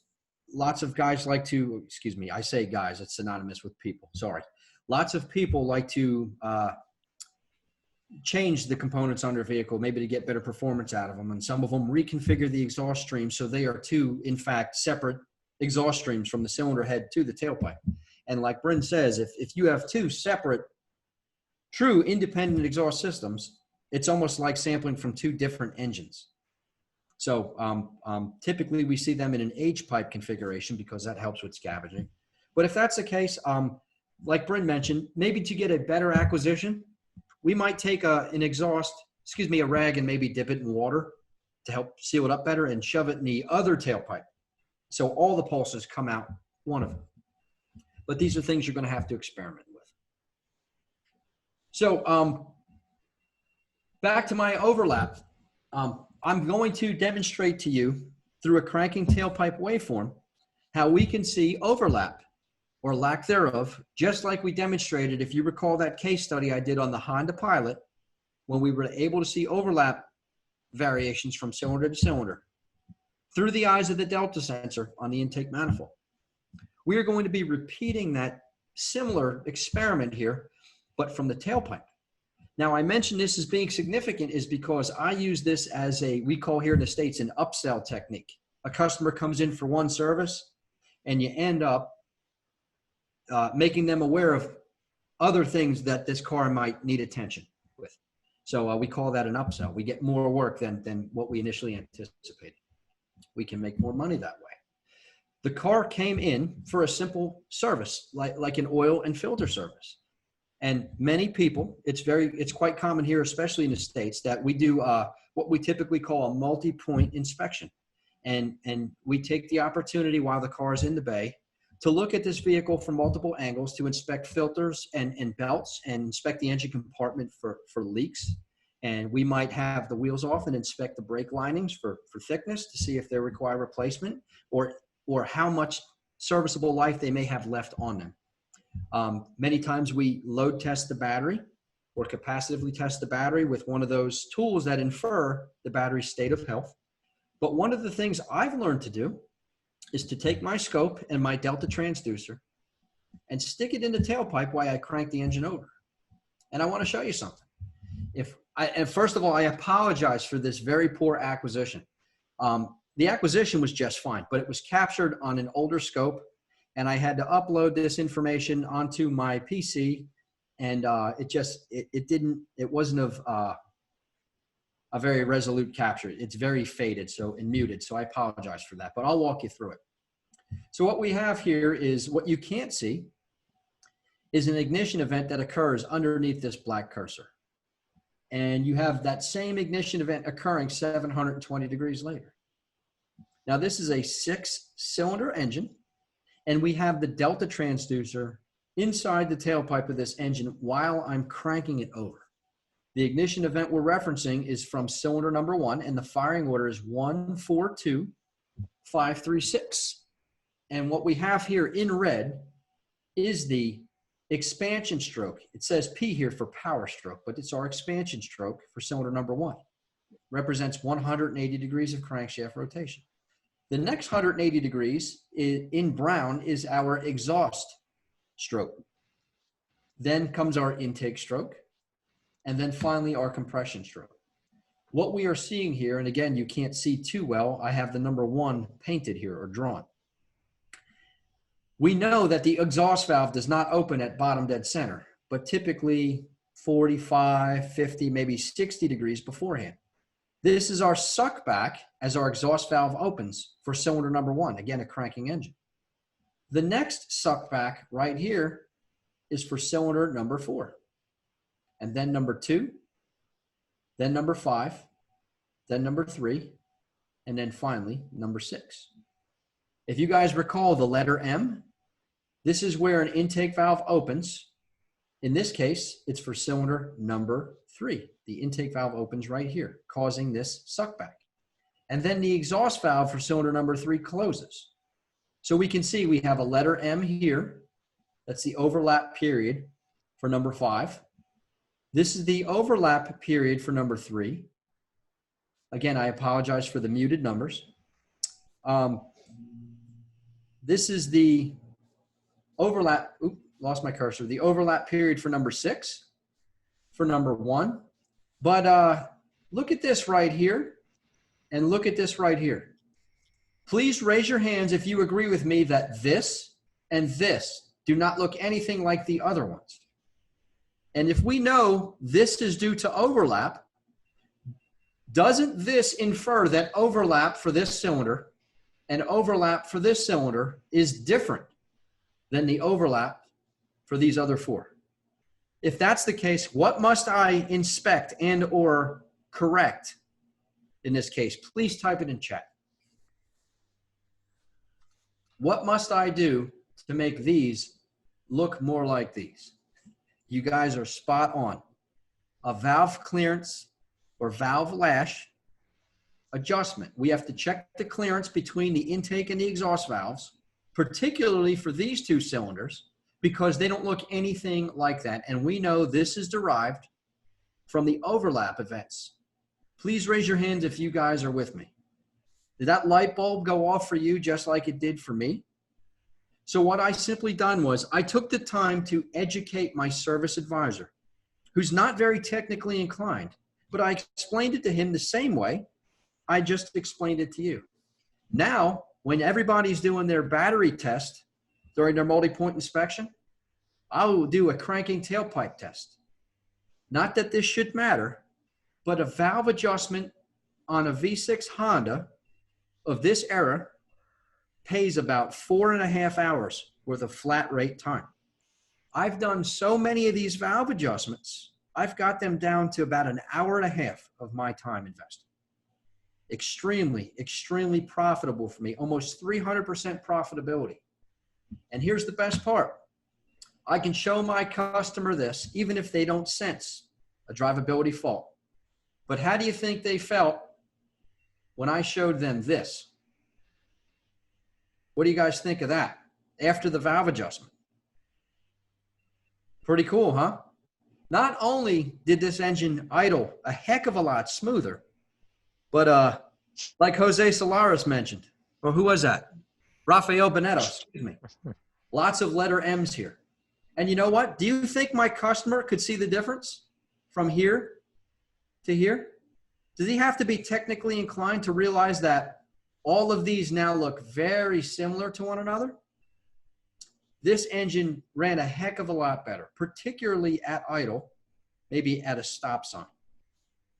Lots of guys like to, excuse me, I say guys, it's synonymous with people, sorry. Lots of people like to change the components on their vehicle, maybe to get better performance out of them. And some of them reconfigure the exhaust stream so they are 2, in fact, separate exhaust streams from the cylinder head to the tailpipe. And like Bryn says, if you have 2 separate, true independent exhaust systems, it's almost like sampling from 2 different engines. So typically we see them in an H-pipe configuration because that helps with scavenging. But if that's the case, like Bryn mentioned, maybe to get a better acquisition, we might take a rag and maybe dip it in water to help seal it up better and shove it in the other tailpipe. So all the pulses come out one of them. But these are things you're going to have to experiment with. So back to my overlap. I'm going to demonstrate to you through a cranking tailpipe waveform how we can see overlap or lack thereof, just like we demonstrated, if you recall that case study I did on the Honda Pilot, when we were able to see overlap variations from cylinder to cylinder through the eyes of the delta sensor on the intake manifold. We are going to be repeating that similar experiment here, but from the tailpipe. Now, I mentioned this as being significant is because I use this as we call here in the States, an upsell technique. A customer comes in for one service and you end up making them aware of other things that this car might need attention with. So we call that an upsell. We get more work than what we initially anticipated. We can make more money that way. The car came in for a simple service, like an oil and filter service. And many people, it's quite common here, especially in the States, that we do what we typically call a multi-point inspection. And we take the opportunity while the car is in the bay to look at this vehicle from multiple angles, to inspect filters and belts, and inspect the engine compartment for leaks. And we might have the wheels off and inspect the brake linings for thickness to see if they require replacement, or how much serviceable life they may have left on them. Many times we load test the battery or capacitively test the battery with one of those tools that infer the battery's state of health. But one of the things I've learned to do is to take my scope and my delta transducer and stick it in the tailpipe while I crank the engine over. And I want to show you something. And first of all, I apologize for this very poor acquisition. The acquisition was just fine, but it was captured on an older scope, and I had to upload this information onto my PC, and it wasn't of a very resolute capture. It's very faded and muted, so I apologize for that, but I'll walk you through it. So what we have here is, what you can't see is an ignition event that occurs underneath this black cursor. And you have that same ignition event occurring 720 degrees later. Now, this is a 6-cylinder engine, and we have the delta transducer inside the tailpipe of this engine while I'm cranking it over. The ignition event we're referencing is from cylinder number 1, and the firing order is 142536. And what we have here in red is the expansion stroke. It says P here for power stroke, but it's our expansion stroke for cylinder number 1. Represents 180 degrees of crankshaft rotation. The next 180 degrees in brown is our exhaust stroke. Then comes our intake stroke, and then finally our compression stroke. What we are seeing here, and again, you can't see too well, I have the number 1 painted here or drawn. We know that the exhaust valve does not open at bottom dead center, but typically 45, 50, maybe 60 degrees beforehand. This is our suck back as our exhaust valve opens for cylinder number 1, again, a cranking engine. The next suck back right here is for cylinder number 4, and then number 2, then number 5, then number 3, and then finally number 6. If you guys recall the letter M, this is where an intake valve opens. In this case, it's for cylinder number 3. The intake valve opens right here, causing this suckback. And then the exhaust valve for cylinder number 3 closes. So we can see we have a letter M here. That's the overlap period for number 5. This is the overlap period for number 3. Again, I apologize for the muted numbers. This is the overlap, lost my cursor, the overlap period for number 6, for number 1. But look at this right here, and look at this right here. Please raise your hands if you agree with me that this and this do not look anything like the other ones. And if we know this is due to overlap, doesn't this infer that overlap for this cylinder and overlap for this cylinder is different than the overlap for these other 4? If that's the case, what must I inspect and or correct in this case? Please type it in chat. What must I do to make these look more like these? You guys are spot on. A valve clearance or valve lash adjustment. We have to check the clearance between the intake and the exhaust valves, particularly for these 2 cylinders, because they don't look anything like that. And we know this is derived from the overlap events. Please raise your hands if you guys are with me. Did that light bulb go off for you just like it did for me? So what I simply done was I took the time to educate my service advisor, who's not very technically inclined, but I explained it to him the same way I just explained it to you. Now, when everybody's doing their battery test during their multi-point inspection, I will do a cranking tailpipe test. Not that this should matter, but a valve adjustment on a V6 Honda of this era pays about 4.5 hours worth of flat rate time. I've done so many of these valve adjustments, I've got them down to about 1.5 hours of my time invested. Extremely, extremely profitable for me, almost 300% profitability. And here's the best part. I can show my customer this, even if they don't sense a drivability fault. But how do you think they felt when I showed them this? What do you guys think of that after the valve adjustment? Pretty cool, huh? Not only did this engine idle a heck of a lot smoother, but like Jose Solares mentioned, or who was that? Rafael Bonetto, excuse me. Lots of letter M's here. And you know what? Do you think my customer could see the difference from here to here? Does he have to be technically inclined to realize that all of these now look very similar to one another? This engine ran a heck of a lot better, particularly at idle, maybe at a stop sign.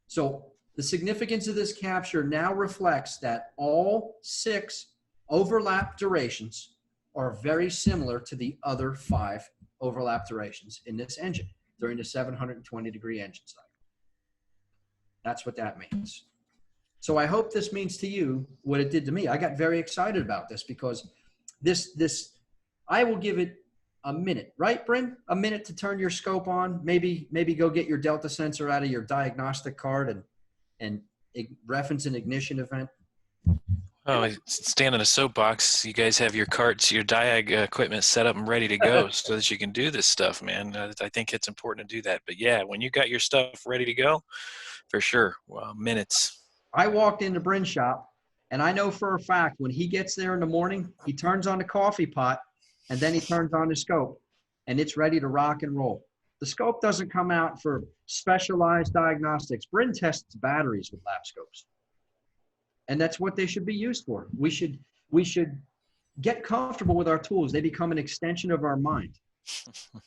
So the significance of this capture now reflects that all 6 overlap durations are very similar to the other 5 overlap durations in this engine during the 720-degree engine cycle. That's what that means. So I hope this means to you what it did to me. I got very excited about this because I will give it a minute, right, Bryn? A minute to turn your scope on, maybe go get your Delta sensor out of your diagnostic card and reference an ignition event. Oh, stand in a soapbox. You guys have your carts, your diag equipment set up and ready to go so that you can do this stuff, man. I think it's important to do that. But yeah, when you got your stuff ready to go, for sure, well, minutes. I walked into Bryn's shop, and I know for a fact when he gets there in the morning, he turns on the coffee pot, and then he turns on the scope, and it's ready to rock and roll. The scope doesn't come out for specialized diagnostics. Bryn tests batteries with lap scopes. And that's what they should be used for. We should get comfortable with our tools. They become an extension of our mind.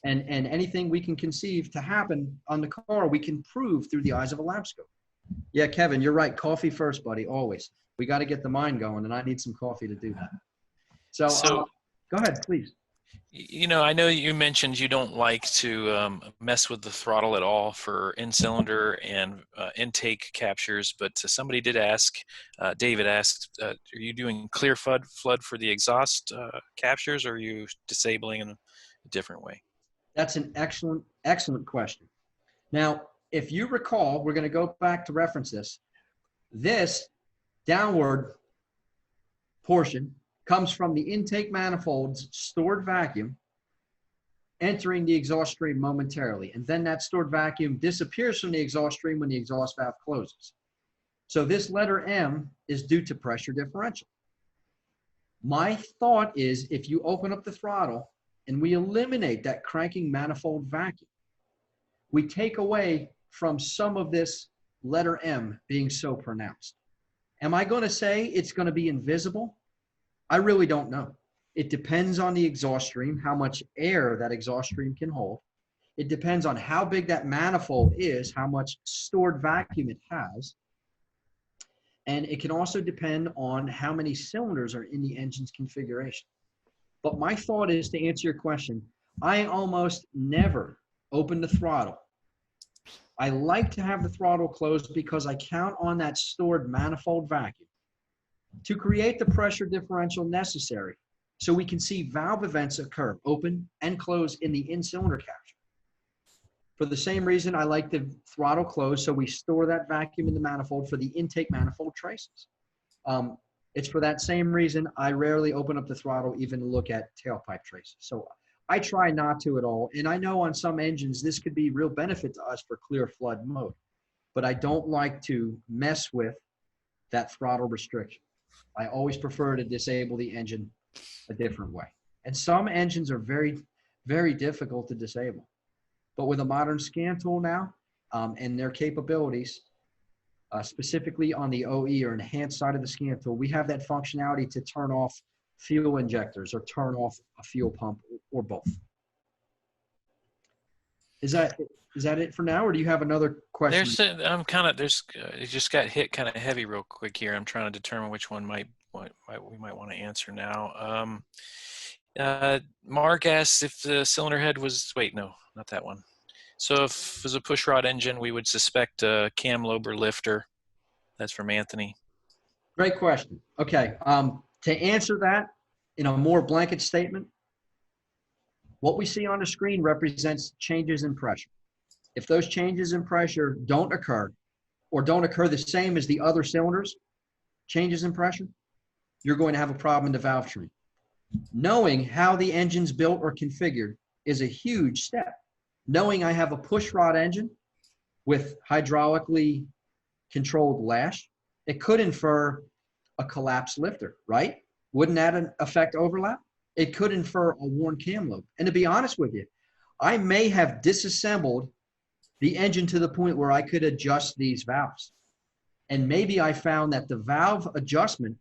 And anything we can conceive to happen on the car, we can prove through the eyes of a lap scope. Yeah, Kevin, you're right. Coffee first, buddy, always. We got to get the mind going, and I need some coffee to do that. So go ahead, please. You know, I know you mentioned you don't like to mess with the throttle at all for in-cylinder and intake captures, but somebody did ask, David asked, are you doing clear flood for the exhaust captures, or are you disabling in a different way? That's an excellent, excellent question. Now, if you recall, we're going to go back to reference this. This downward portion comes from the intake manifold's stored vacuum entering the exhaust stream momentarily. And then that stored vacuum disappears from the exhaust stream when the exhaust valve closes. So this letter M is due to pressure differential. My thought is if you open up the throttle and we eliminate that cranking manifold vacuum, we take away from some of this letter M being so pronounced. Am I going to say it's going to be invisible? I really don't know. It depends on the exhaust stream, how much air that exhaust stream can hold. It depends on how big that manifold is, how much stored vacuum it has. And it can also depend on how many cylinders are in the engine's configuration. But my thought is, to answer your question, I almost never open the throttle. I like to have the throttle closed because I count on that stored manifold vacuum to create the pressure differential necessary so we can see valve events occur, open and close in the in-cylinder capture. For the same reason, I like the throttle closed so we store that vacuum in the manifold for the intake manifold traces. It's for that same reason I rarely open up the throttle even to look at tailpipe traces. So I try not to at all. And I know on some engines, this could be real benefit to us for clear flood mode, but I don't like to mess with that throttle restriction. I always prefer to disable the engine a different way. And some engines are very, very difficult to disable. But with a modern scan tool now and their capabilities, specifically on the OE or enhanced side of the scan tool, we have that functionality to turn off fuel injectors or turn off a fuel pump or both. Is that it for now, or do you have another question? It just got hit kind of heavy real quick here. I'm trying to determine which one we might want to answer now. Mark asks if the cylinder head was, wait, no, not that one. So if it was a push rod engine, we would suspect a cam lobe or lifter. That's from Anthony. Great question. Okay, to answer that in a more blanket statement, what we see on the screen represents changes in pressure. If those changes in pressure don't occur or don't occur the same as the other cylinders, changes in pressure, you're going to have a problem in the valve tree. Knowing how the engine's built or configured is a huge step. Knowing I have a push rod engine with hydraulically controlled lash, it could infer a collapsed lifter, right? Wouldn't that affect overlap? It could infer a worn cam lobe. And to be honest with you, I may have disassembled the engine to the point where I could adjust these valves. And maybe I found that the valve adjustment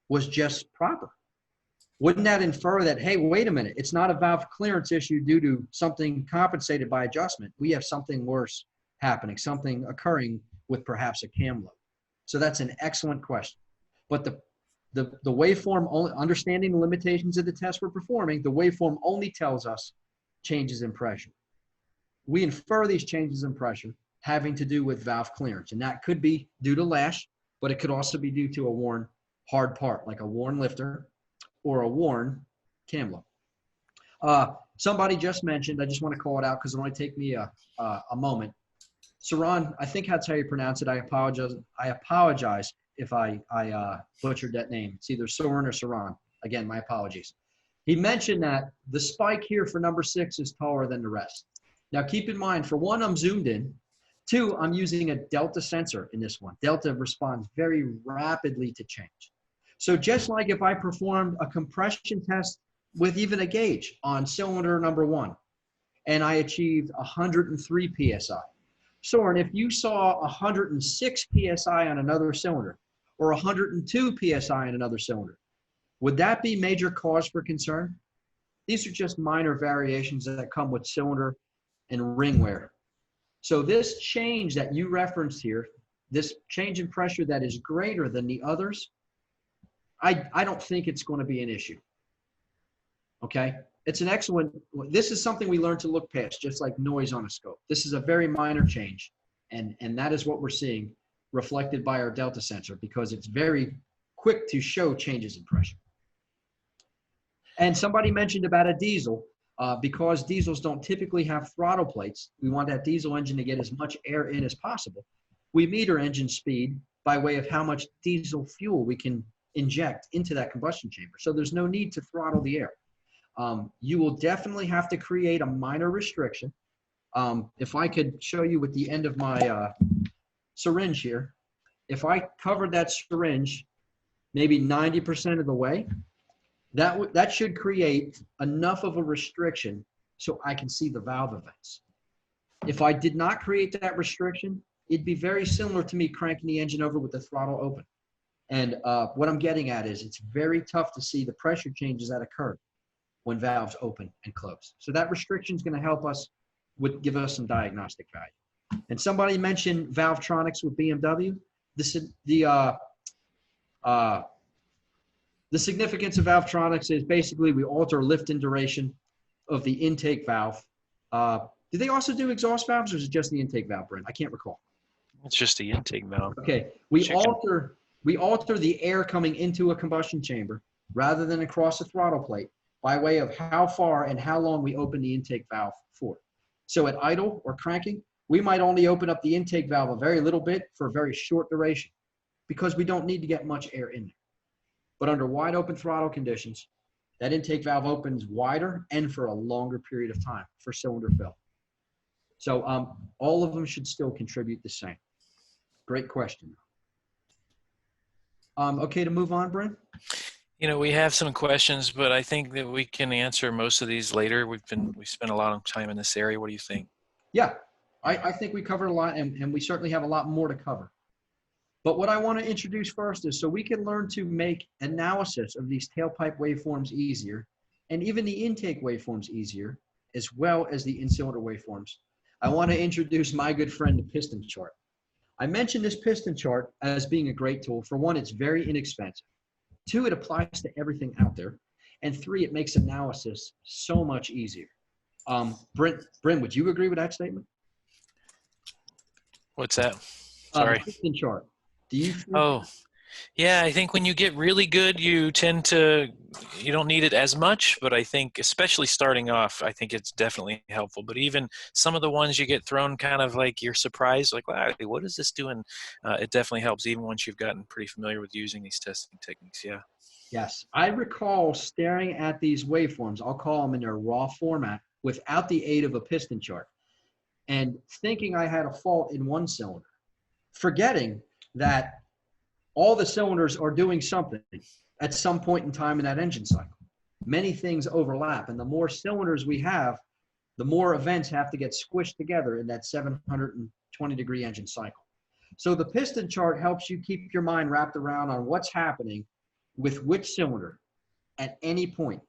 was just proper. Wouldn't that infer that, hey, wait a minute, it's not a valve clearance issue due to something compensated by adjustment. We have something worse happening, something occurring with perhaps a cam lobe. So that's an excellent question. But the waveform, only understanding the limitations of the test we're performing, the waveform only tells us changes in pressure. We infer these changes in pressure having to do with valve clearance, and that could be due to lash, but it could also be due to a worn hard part, like a worn lifter or a worn cam lobe. Somebody just mentioned, I just want to call it out because it'll only take me a moment. Saran, I think that's how you pronounce it. I apologize if I butchered that name. It's either Soren or Saran. Again, my apologies. He mentioned that the spike here for number 6 is taller than the rest. Now keep in mind, for one, I'm zoomed in. 2, I'm using a delta sensor in this one. Delta responds very rapidly to change. So just like if I performed a compression test with even a gauge on cylinder number 1, and I achieved 103 PSI. Soren, if you saw 106 PSI on another cylinder or 102 PSI on another cylinder, would that be major cause for concern? These are just minor variations that come with cylinder and ring wear. So this change that you referenced here, this change in pressure that is greater than the others, I don't think it's going to be an issue. Okay? It's an excellent, this is something we learned to look past, just like noise on a scope. This is a very minor change, and that is what we're seeing reflected by our delta sensor because it's very quick to show changes in pressure. And somebody mentioned about a diesel. Because diesels don't typically have throttle plates, we want that diesel engine to get as much air in as possible. We meter engine speed by way of how much diesel fuel we can inject into that combustion chamber. So there's no need to throttle the air. You will definitely have to create a minor restriction. If I could show you with the end of my syringe here, if I covered that syringe maybe 90% of the way, that should create enough of a restriction so I can see the valve events. If I did not create that restriction, it'd be very similar to me cranking the engine over with the throttle open. And what I'm getting at is it's very tough to see the pressure changes that occur when valves open and close. So that restriction is going to help us give us some diagnostic value. And somebody mentioned Valvetronics with BMW. The significance of Valvetronics is basically we alter lift and duration of the intake valve. Do they also do exhaust valves, or is it just the intake valve, Brent? I can't recall. It's just the intake valve. Okay, we alter the air coming into a combustion chamber rather than across the throttle plate by way of how far and how long we open the intake valve for. So at idle or cranking, we might only open up the intake valve a very little bit for a very short duration because we don't need to get much air in there. But under wide open throttle conditions, that intake valve opens wider and for a longer period of time for cylinder fill. So all of them should still contribute the same. Great question. Okay to move on, Brent? You know, we have some questions, but I think that we can answer most of these later. We spent a lot of time in this area. What do you think? Yeah, I think we covered a lot, and we certainly have a lot more to cover. But what I want to introduce first is so we can learn to make analysis of these tailpipe waveforms easier, and even the intake waveforms easier, as well as the in-cylinder waveforms. I want to introduce my good friend, the piston chart. I mentioned this piston chart as being a great tool. For one, it's very inexpensive. Two, it applies to everything out there. And three, it makes analysis so much easier. Brent, would you agree with that statement? What's that? Sorry. Piston chart. Do you? Oh, yeah. I think when you get really good, you don't need it as much. But I think, especially starting off, I think it's definitely helpful. But even some of the ones you get thrown kind of like you're surprised, like, wow, what is this doing? It definitely helps even once you've gotten pretty familiar with using these testing techniques. Yeah. Yes. I recall staring at these waveforms, I'll call them in their raw format, without the aid of a piston chart, and thinking I had a fault in one cylinder, forgetting that all the cylinders are doing something at some point in time in that engine cycle. Many things overlap, and the more cylinders we have, the more events have to get squished together in that 720-degree engine cycle. So the piston chart helps you keep your mind wrapped around on what's happening with which cylinder at any point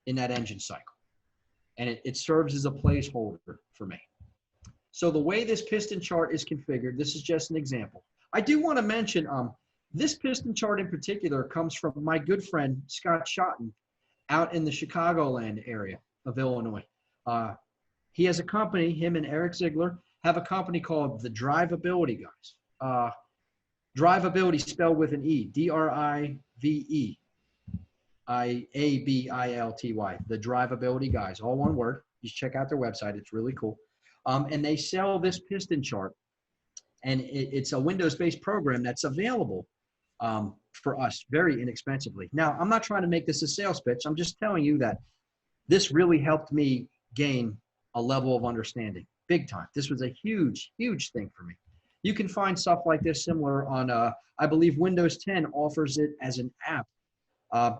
in that engine cycle. And it serves as a placeholder for me. So the way this piston chart is configured, this is just an example. I do want to mention this piston chart in particular comes from my good friend, Scott Schotten, out in the Chicagoland area of Illinois. He has a company, him and Eric Ziegler, have a company called the Drivability Guys. Drivability spelled with an E, D-R-I-V-E. I-A-B-I-L-T-Y, the Drivability Guys, all one word. You should check out their website. It's really cool. And they sell this piston chart, and it's a Windows-based program that's available for us very inexpensively. Now, I'm not trying to make this a sales pitch. I'm just telling you that this really helped me gain a level of understanding, big time. This was a huge, huge thing for me. You can find stuff like this similar on, I believe Windows 10 offers it as an app.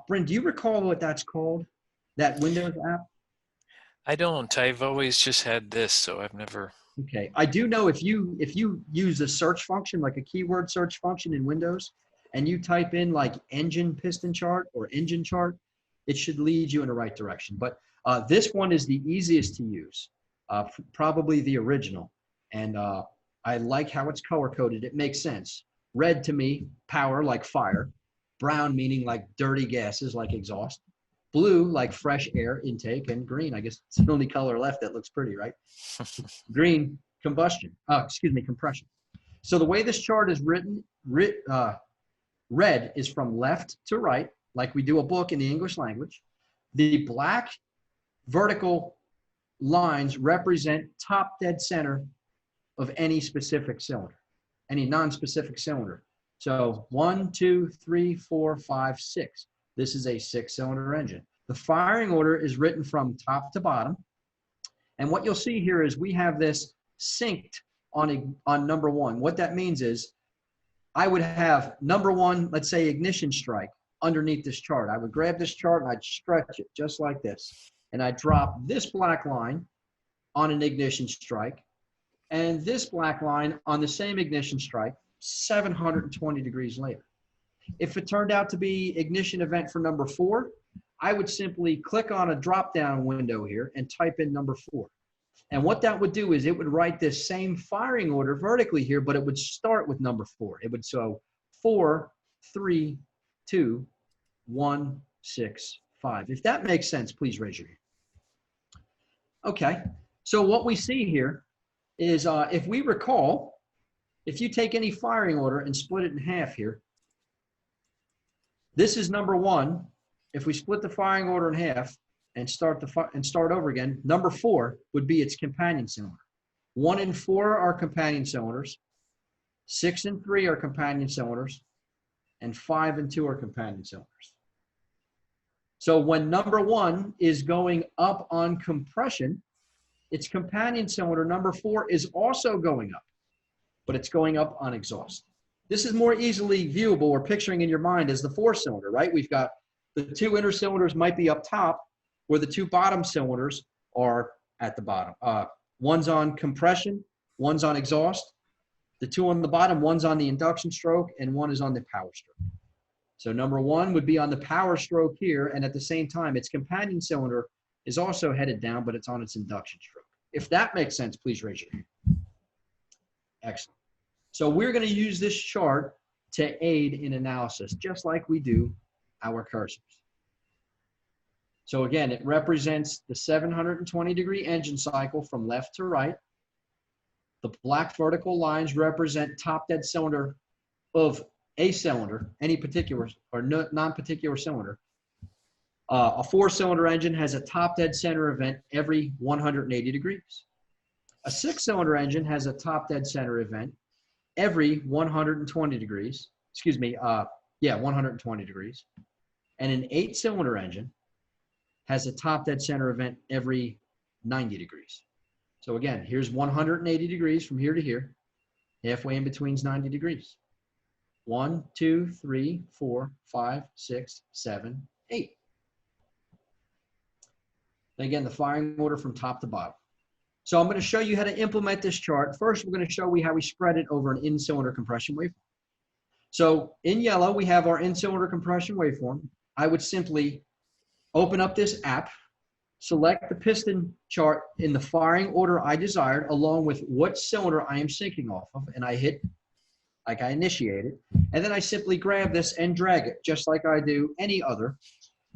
Bryn, do you recall what that's called, that Windows app? I don't. I've always just had this, so I've never. Okay. I do know if you use a search function, like a keyword search function in Windows, and you type in like engine piston chart or engine chart, it should lead you in the right direction. But this one is the easiest to use, probably the original. And I like how it's color coded. It makes sense. Red to me, power like fire. Brown meaning like dirty gases like exhaust. Blue like fresh air intake, and green, I guess it's the only color left that looks pretty, right? Green, compression. So the way this chart is written, red is from left to right, like we do a book in the English language. The black vertical lines represent top dead center of any specific cylinder, any non-specific cylinder. So 1, 2, 3, 4, 5, 6. This is a 6-cylinder engine. The firing order is written from top to bottom. And what you'll see here is we have this synced on number 1. What that means is I would have number 1, let's say ignition strike, underneath this chart. I would grab this chart and I'd stretch it just like this. And I'd drop this black line on an ignition strike and this black line on the same ignition strike 720 degrees later. If it turned out to be ignition event for number 4, I would simply click on a drop-down window here and type in number 4. And what that would do is it would write this same firing order vertically here, but it would start with number 4. It would so 4, 3, 2, 1, 6, 5. If that makes sense, please raise your hand. Okay, so what we see here is if we recall, if you take any firing order and split it in half here, this is number one. If we split the firing order in half and start over again, number 4 would be its companion cylinder. 1 and 4 are companion cylinders. 6 and 3 are companion cylinders, and 5 and 2 are companion cylinders. So when number 1 is going up on compression, its companion cylinder, number 4, is also going up, but it's going up on exhaust. This is more easily viewable or picturing in your mind as the 4-cylinder, right? We've got the 2 inner cylinders might be up top, where the 2 bottom cylinders are at the bottom. One's on compression, one's on exhaust. The 2 on the bottom, one's on the induction stroke, and one is on the power stroke. So number 1 would be on the power stroke here, and at the same time, its companion cylinder is also headed down, but it's on its induction stroke. If that makes sense, please raise your hand. Excellent. So we're going to use this chart to aid in analysis, just like we do our cursors. So again, it represents the 720-degree engine cycle from left to right. The black vertical lines represent top dead cylinder of a cylinder, any particular or non-particular cylinder. A 4-cylinder engine has a top dead center event every 180 degrees. A 6-cylinder engine has a top dead center event every 120 degrees. Excuse me, 120 degrees. And an 8-cylinder engine has a top dead center event every 90 degrees. So again, here's 180 degrees from here to here. Halfway in between is 90 degrees. 1, 2, 3, 4, 5, 6, 7, 8. And again, the firing order from top to bottom. So I'm going to show you how to implement this chart. First, we're going to show you how we spread it over an in-cylinder compression waveform. So in yellow, we have our in-cylinder compression waveform. I would simply open up this app, select the piston chart in the firing order I desired, along with what cylinder I am syncing off of, and I hit, like I initiated, and then I simply grab this and drag it, just like I do any other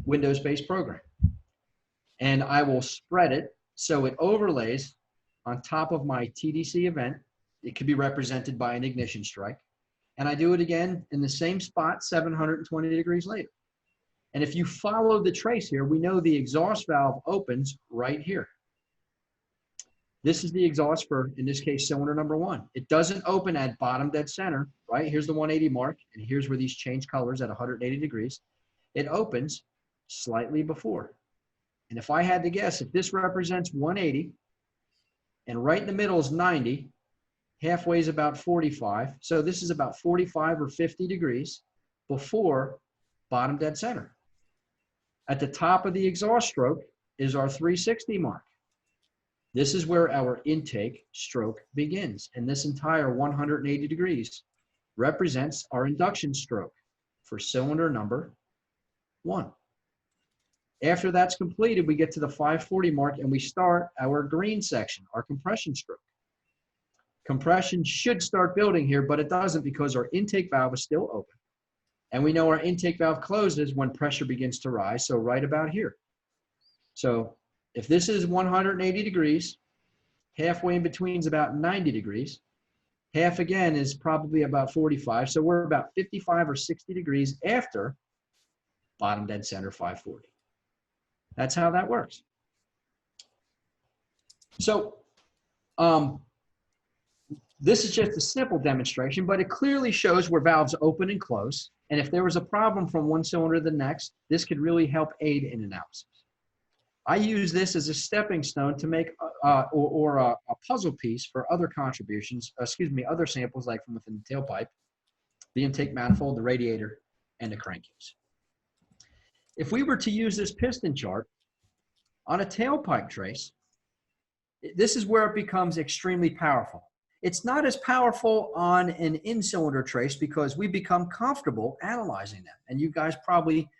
Windows-based program. And I will spread it so it overlays on top of my TDC event. It could be represented by an ignition strike. And I do it again in the same spot 720 degrees later. And if you follow the trace here, we know the exhaust valve opens right here. This is the exhaust for, in this case, cylinder number 1. It doesn't open at bottom dead center, right? Here's the 180 mark, and here's where these change colors at 180 degrees. It opens slightly before. And if I had to guess, if this represents 180, and right in the middle is 90, halfway is about 45. So this is about 45 or 50 degrees before bottom dead center. At the top of the exhaust stroke is our 360 mark. This is where our intake stroke begins. And this entire 180 degrees represents our induction stroke for cylinder number 1. After that's completed, we get to the 540 mark and we start our green section, our compression stroke. Compression should start building here, but it doesn't because our intake valve is still open. And we know our intake valve closes when pressure begins to rise, so right about here. So if this is 180 degrees, halfway in between is about 90 degrees. Half again is probably about 45, so we're about 55 or 60 degrees after bottom dead center 540. That's how that works. So this is just a simple demonstration, but it clearly shows where valves open and close. And if there was a problem from one cylinder to the next, this could really help aid in analysis. I use this as a stepping stone to make a puzzle piece for other contributions, other samples like from within the tailpipe, the intake manifold, the radiator, and the crankcase. If we were to use this piston chart on a tailpipe trace, this is where it becomes extremely powerful. It's not as powerful on an in-cylinder trace because we become comfortable analyzing them. And you guys probably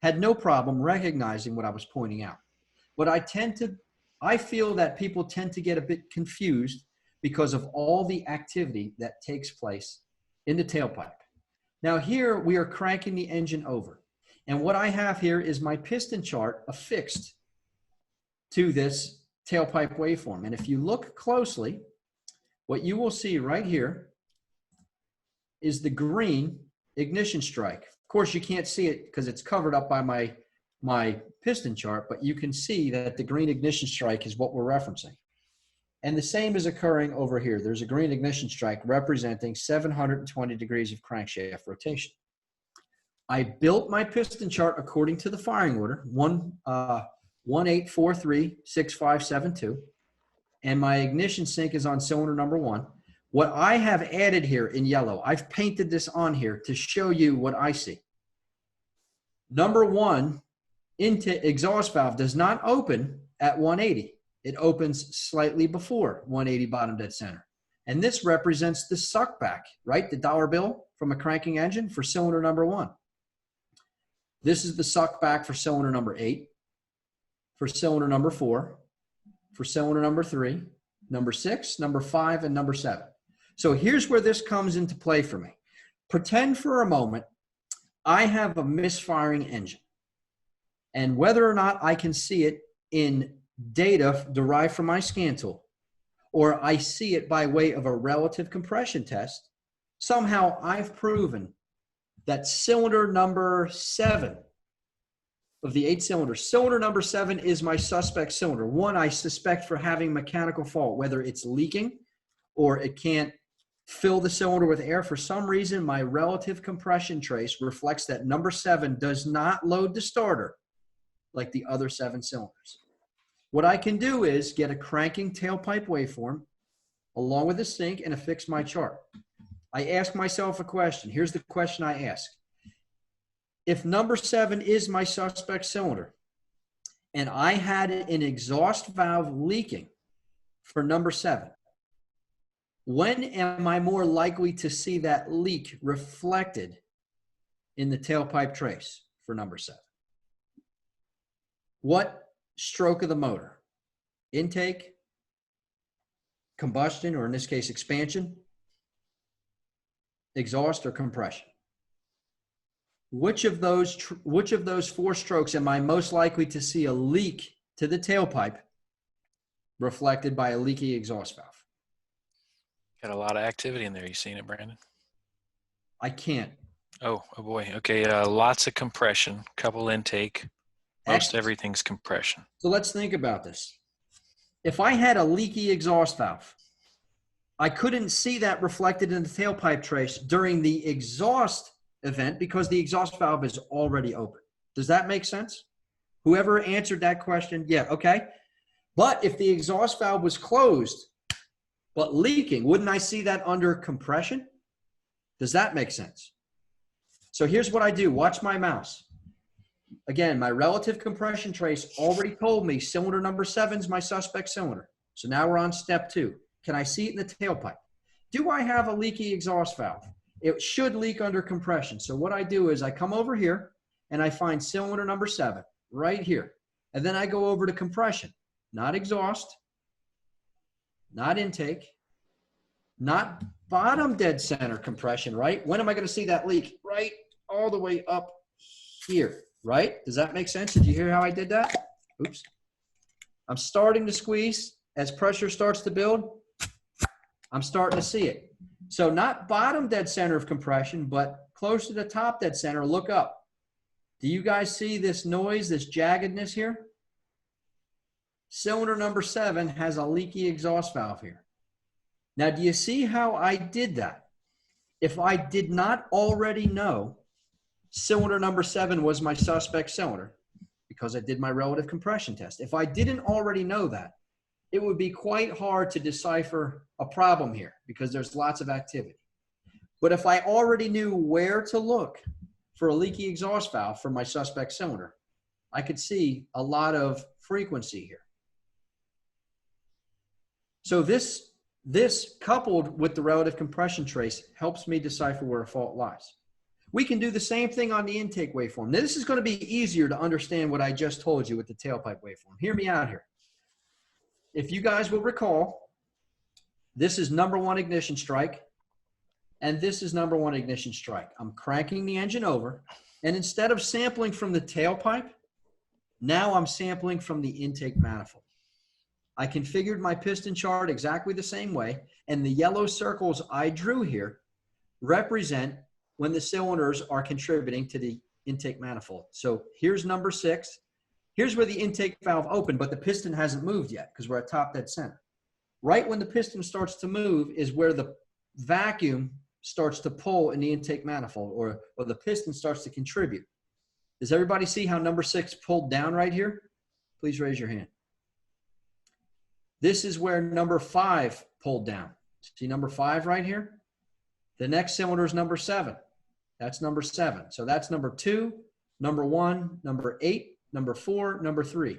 had no problem recognizing what I was pointing out. But I feel that people tend to get a bit confused because of all the activity that takes place in the tailpipe. Now here we are cranking the engine over. And what I have here is my piston chart affixed to this tailpipe waveform. And if you look closely, what you will see right here is the green ignition strike. Of course, you can't see it because it's covered up by my piston chart, but you can see that the green ignition strike is what we're referencing. And the same is occurring over here. There's a green ignition strike representing 720 degrees of crankshaft rotation. I built my piston chart according to the firing order, 18436572, and my ignition sync is on cylinder number 1. What I have added here in yellow, I've painted this on here to show you what I see. Number 1, into exhaust valve does not open at 180. It opens slightly before 180 bottom dead center. And this represents the suck back, right? The dollar bill from a cranking engine for cylinder number 1. This is the suck back for cylinder number 8, for cylinder number 4, for cylinder number 3, number 6, number 5, and number 7. So here's where this comes into play for me. Pretend for a moment I have a misfiring engine. And whether or not I can see it in data derived from my scan tool, or I see it by way of a relative compression test, somehow I've proven that cylinder number 7 of the 8 cylinders, cylinder number 7 is my suspect cylinder. One I suspect for having mechanical fault, whether it's leaking or it can't fill the cylinder with air. For some reason, my relative compression trace reflects that number 7 does not load the starter like the other 7 cylinders. What I can do is get a cranking tailpipe waveform along with a sync and affix my chart. I ask myself a question. Here's the question I ask. If number 7 is my suspect cylinder and I had an exhaust valve leaking for number 7, when am I more likely to see that leak reflected in the tailpipe trace for number 7? What stroke of the motor? Intake, combustion, or in this case, expansion, exhaust, or compression? Which of those 4 strokes am I most likely to see a leak to the tailpipe reflected by a leaky exhaust valve? Got a lot of activity in there. You seen it, Brandon? I can't. Oh boy. Okay. Lots of compression, couple intake. Most everything's compression. So let's think about this. If I had a leaky exhaust valve, I couldn't see that reflected in the tailpipe trace during the exhaust event because the exhaust valve is already open. Does that make sense? Whoever answered that question, yeah, okay. But if the exhaust valve was closed but leaking, wouldn't I see that under compression? Does that make sense? So here's what I do. Watch my mouse. Again, my relative compression trace already told me cylinder number 7 is my suspect cylinder. So now we're on step 2. Can I see it in the tailpipe? Do I have a leaky exhaust valve? It should leak under compression. So what I do is I come over here and I find cylinder number 7 right here. And then I go over to compression, not exhaust, not intake, not bottom dead center compression, right? When am I going to see that leak? Right all the way up here, right? Does that make sense? Did you hear how I did that? Oops. I'm starting to squeeze. As pressure starts to build, I'm starting to see it. So not bottom dead center of compression, but close to the top dead center. Look up. Do you guys see this noise, this jaggedness here? Cylinder number 7 has a leaky exhaust valve here. Now, do you see how I did that? If I did not already know cylinder number 7 was my suspect cylinder, because I did my relative compression test, if I didn't already know that, it would be quite hard to decipher a problem here because there's lots of activity. But if I already knew where to look for a leaky exhaust valve for my suspect cylinder, I could see a lot of frequency here. So this coupled with the relative compression trace helps me decipher where a fault lies. We can do the same thing on the intake waveform. Now, this is going to be easier to understand what I just told you with the tailpipe waveform. Hear me out here. If you guys will recall, this is number 1 ignition strike, and this is number 1 ignition strike. I'm cranking the engine over, and instead of sampling from the tailpipe, now I'm sampling from the intake manifold. I configured my piston chart exactly the same way, and the yellow circles I drew here represent when the cylinders are contributing to the intake manifold. So here's number 6. Here's where the intake valve opened, but the piston hasn't moved yet because we're at top dead center. Right when the piston starts to move is where the vacuum starts to pull in the intake manifold, or the piston starts to contribute. Does everybody see how number 6 pulled down right here? Please raise your hand. This is where number 5 pulled down. See number 5 right here? The next cylinder is number 7. That's number 7. So that's number 2, number 1, number 8, number 4, number 3.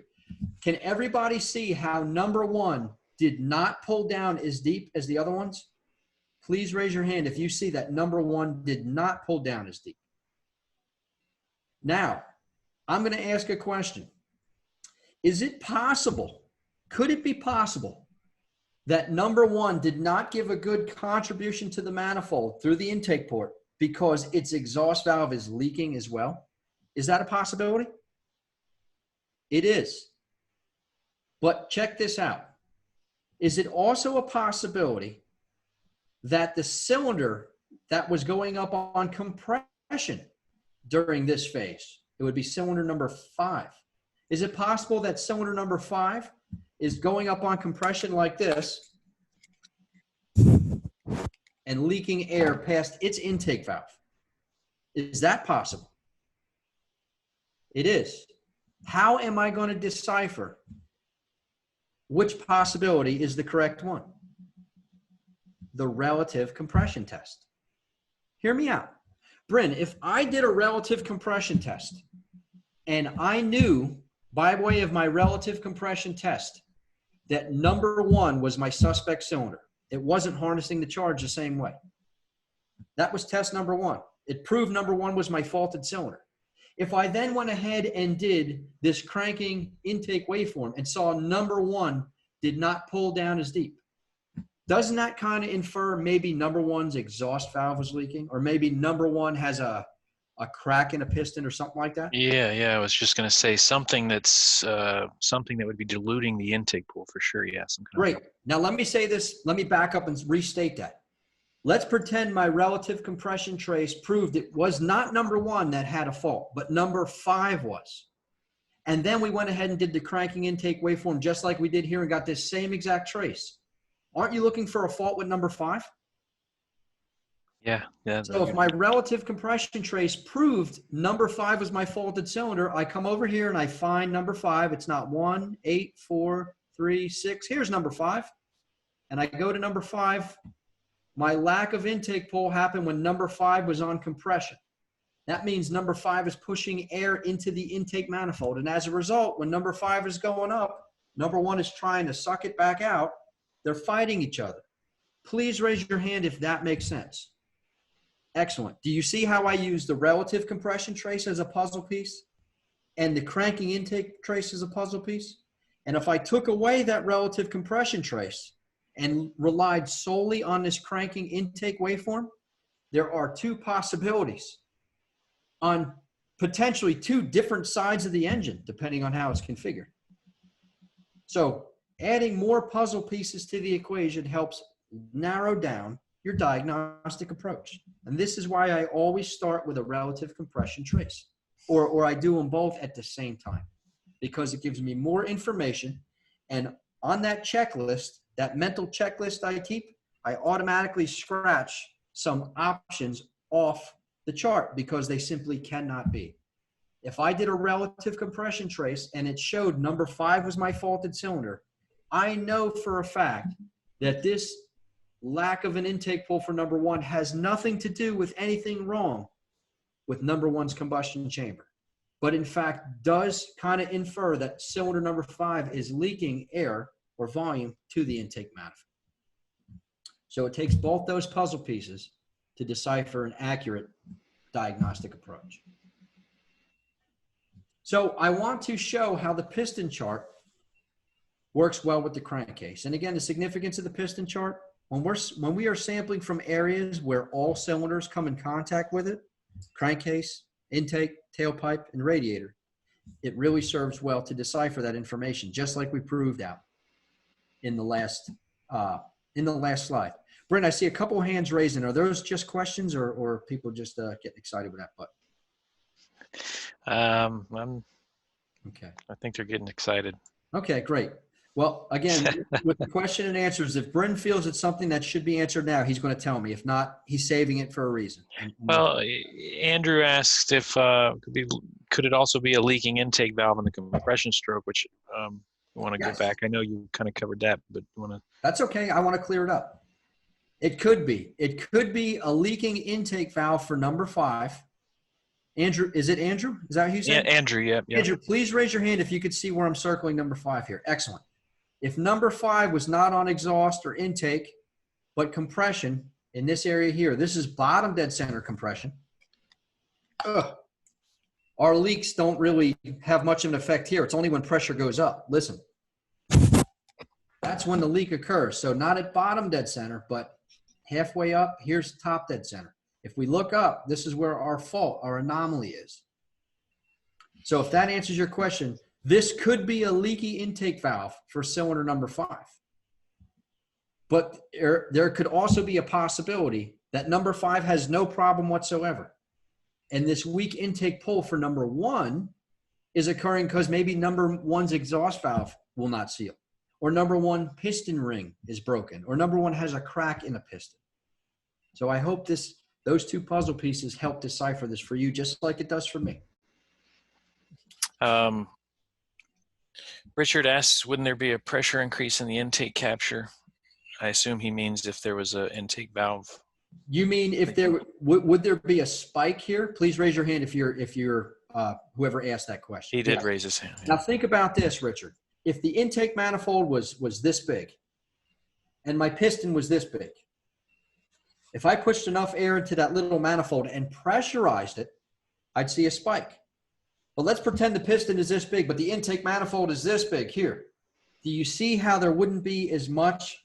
Can everybody see how number 1 did not pull down as deep as the other ones? Please raise your hand if you see that number 1 did not pull down as deep. Now, I'm going to ask a question. Is it possible, could it be possible that number 1 did not give a good contribution to the manifold through the intake port because its exhaust valve is leaking as well? Is that a possibility? It is. But check this out. Is it also a possibility that the cylinder that was going up on compression during this phase, it would be cylinder number 5. Is it possible that cylinder number 5 is going up on compression like this and leaking air past its intake valve? Is that possible? It is. How am I going to decipher which possibility is the correct one? The relative compression test. Hear me out. Bryn, if I did a relative compression test and I knew by way of my relative compression test that number 1 was my suspect cylinder, it wasn't harnessing the charge the same way. That was test number 1. It proved number 1 was my faulted cylinder. If I then went ahead and did this cranking intake waveform and saw number 1 did not pull down as deep, doesn't that kind of infer maybe number 1's exhaust valve was leaking, or maybe number 1 has a crack in a piston or something like that? Yeah. I was just going to say something that's something that would be diluting the intake pool for sure. Yeah. Great. Now let me say this. Let me back up and restate that. Let's pretend my relative compression trace proved it was not number 1 that had a fault, but number 5 was. And then we went ahead and did the cranking intake waveform just like we did here and got this same exact trace. Aren't you looking for a fault with number 5? Yeah. So if my relative compression trace proved number 5 was my faulted cylinder, I come over here and I find number 5. It's not 1, 8, 4, 3, 6. Here's number 5. And I go to number 5. My lack of intake pull happened when number 5 was on compression. That means number 5 is pushing air into the intake manifold. And as a result, when number 5 is going up, number 1 is trying to suck it back out. They're fighting each other. Please raise your hand if that makes sense. Excellent. Do you see how I use the relative compression trace as a puzzle piece and the cranking intake trace as a puzzle piece? And if I took away that relative compression trace and relied solely on this cranking intake waveform, there are 2 possibilities on potentially 2 different sides of the engine, depending on how it's configured. So adding more puzzle pieces to the equation helps narrow down your diagnostic approach. And this is why I always start with a relative compression trace, or I do them both at the same time, because it gives me more information. And on that checklist, that mental checklist I keep, I automatically scratch some options off the chart because they simply cannot be. If I did a relative compression trace and it showed number 5 was my faulted cylinder, I know for a fact that this lack of an intake pull for number 1 has nothing to do with anything wrong with number 1's combustion chamber, but in fact does kind of infer that cylinder number 5 is leaking air or volume to the intake manifold. So it takes both those puzzle pieces to decipher an accurate diagnostic approach. So I want to show how the piston chart works well with the crankcase. And again, the significance of the piston chart, when we are sampling from areas where all cylinders come in contact with it, crankcase, intake, tailpipe, and radiator, it really serves well to decipher that information, just like we proved out. in the last slide. Brent, I see a couple hands raising. Are those just questions or people just getting excited with that button? Okay. I think they're getting excited. Okay, great. Well, again, with the question and answers, if Bryn feels it's something that should be answered now, he's going to tell me. If not, he's saving it for a reason. Well, Andrew asked if could it also be a leaking intake valve in the compression stroke, which you want to go back. I know you kind of covered that, but you want to. That's okay. I want to clear it up. It could be. It could be a leaking intake valve for number 5. Andrew, is it Andrew? Is that who you said? Yeah, Andrew, yeah. Andrew, please raise your hand if you could see where I'm circling number 5 here. Excellent. If number 5 was not on exhaust or intake, but compression in this area here, this is bottom dead center compression. Our leaks don't really have much of an effect here. It's only when pressure goes up. Listen, that's when the leak occurs. So not at bottom dead center, but halfway up, here's top dead center. If we look up, this is where our fault, our anomaly is. So if that answers your question, this could be a leaky intake valve for cylinder number 5. But there could also be a possibility that number 5 has no problem whatsoever. And this weak intake pull for number 1 is occurring because maybe number 1's exhaust valve will not seal, or number 1 piston ring is broken, or number 1 has a crack in a piston. So I hope those 2 puzzle pieces help decipher this for you, just like it does for me. Richard asks, wouldn't there be a pressure increase in the intake capture? I assume he means if there was an intake valve. You mean if there would there be a spike here? Please raise your hand if you're whoever asked that question. He did raise his hand. Now think about this, Richard. If the intake manifold was this big and my piston was this big, if I pushed enough air into that little manifold and pressurized it, I'd see a spike. But let's pretend the piston is this big, but the intake manifold is this big here. Do you see how there wouldn't be as much?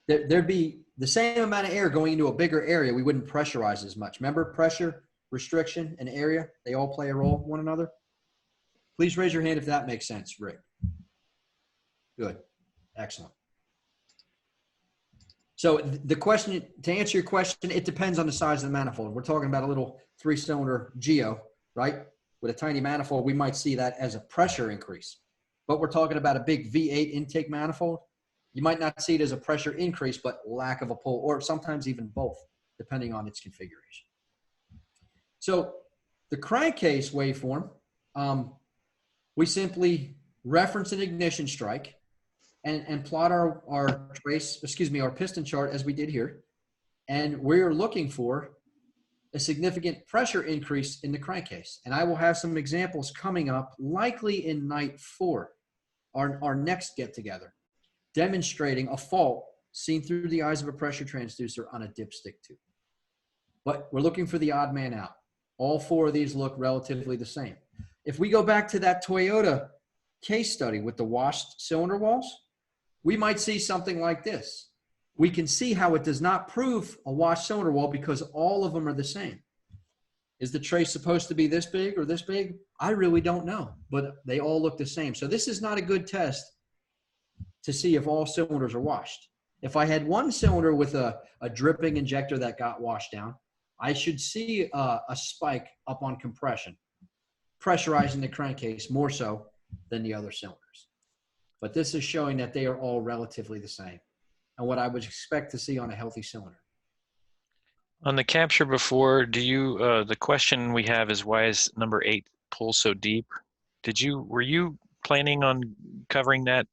There'd be the same amount of air going into a bigger area. We wouldn't pressurize as much. Remember, pressure, restriction, and area, they all play a role with one another. Please raise your hand if that makes sense, Rick. Good. Excellent. So the question, to answer your question, it depends on the size of the manifold. We're talking about a little 3-cylinder Geo, right? With a tiny manifold, we might see that as a pressure increase. But we're talking about a big V8 intake manifold. You might not see it as a pressure increase, but lack of a pull, or sometimes even both, depending on its configuration. So the crankcase waveform, we simply reference an ignition strike and plot our piston chart as we did here. And we're looking for a significant pressure increase in the crankcase. And I will have some examples coming up, likely in night 4, our next get together, demonstrating a fault seen through the eyes of a pressure transducer on a dipstick tube. But we're looking for the odd man out. All 4 of these look relatively the same. If we go back to that Toyota case study with the washed cylinder walls, we might see something like this. We can see how it does not prove a washed cylinder wall because all of them are the same. Is the trace supposed to be this big or this big? I really don't know, but they all look the same. So this is not a good test to see if all cylinders are washed. If I had one cylinder with a dripping injector that got washed down, I should see a spike up on compression, pressurizing the crankcase more so than the other cylinders. But this is showing that they are all relatively the same, and what I would expect to see on a healthy cylinder. On the capture before, the question we have is, why is number 8 pull so deep? Were you planning on covering that?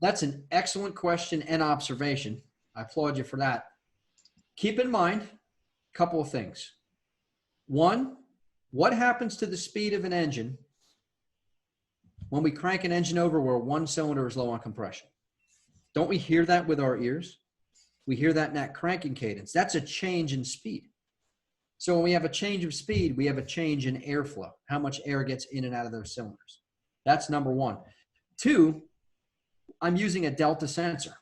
That's an excellent question and observation. I applaud you for that. Keep in mind a couple of things. One, what happens to the speed of an engine when we crank an engine over where one cylinder is low on compression? Don't we hear that with our ears? We hear that in that cranking cadence. That's a change in speed. So when we have a change of speed, we have a change in airflow, how much air gets in and out of those cylinders. That's number 1. 2, I'm using a delta sensor.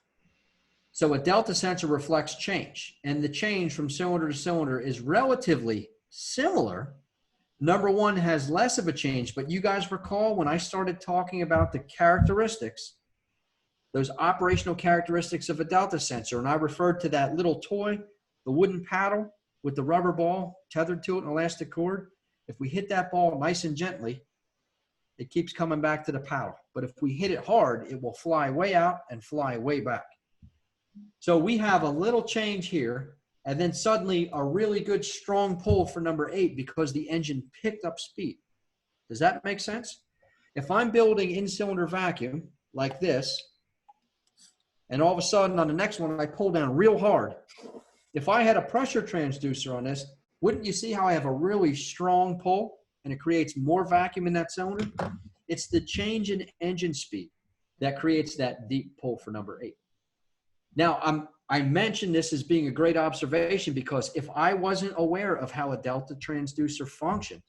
So a delta sensor reflects change, and the change from cylinder to cylinder is relatively similar. Number 1 has less of a change, but you guys recall when I started talking about the characteristics those operational characteristics of a delta sensor. And I referred to that little toy, the wooden paddle with the rubber ball tethered to it, an elastic cord. If we hit that ball nice and gently, it keeps coming back to the paddle. But if we hit it hard, it will fly way out and fly way back. So we have a little change here, and then suddenly a really good strong pull for number 8 because the engine picked up speed. Does that make sense? If I'm building in-cylinder vacuum like this, and all of a sudden on the next one, I pull down real hard. If I had a pressure transducer on this, wouldn't you see how I have a really strong pull and it creates more vacuum in that cylinder? It's the change in engine speed that creates that deep pull for number 8. Now, I mentioned this as being a great observation because if I wasn't aware of how a delta transducer functioned,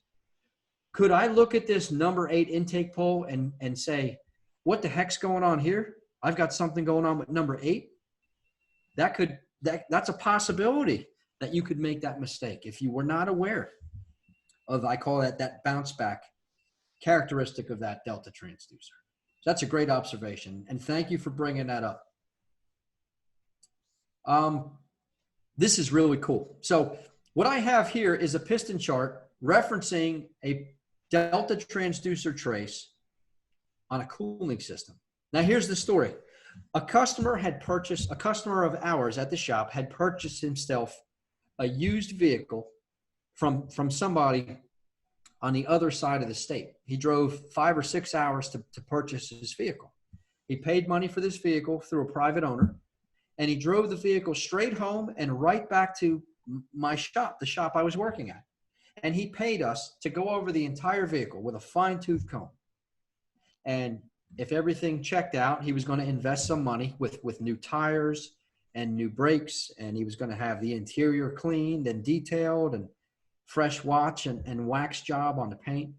could I look at this number 8 intake pull and say, what the heck's going on here? I've got something going on with number 8. That's a possibility that you could make that mistake if you were not aware of, I call that bounce back characteristic of that delta transducer. That's a great observation, and thank you for bringing that up. This is really cool. So what I have here is a piston chart referencing a delta transducer trace on a cooling system. Now here's the story. A customer of ours at the shop had purchased himself a used vehicle from somebody on the other side of the state. He drove 5 or 6 hours to purchase his vehicle. He paid money for this vehicle through a private owner, and he drove the vehicle straight home and right back to my shop, the shop I was working at. And he paid us to go over the entire vehicle with a fine-tooth comb. And if everything checked out, he was going to invest some money with new tires and new brakes, and he was going to have the interior cleaned and detailed and fresh watch and wax job on the paint.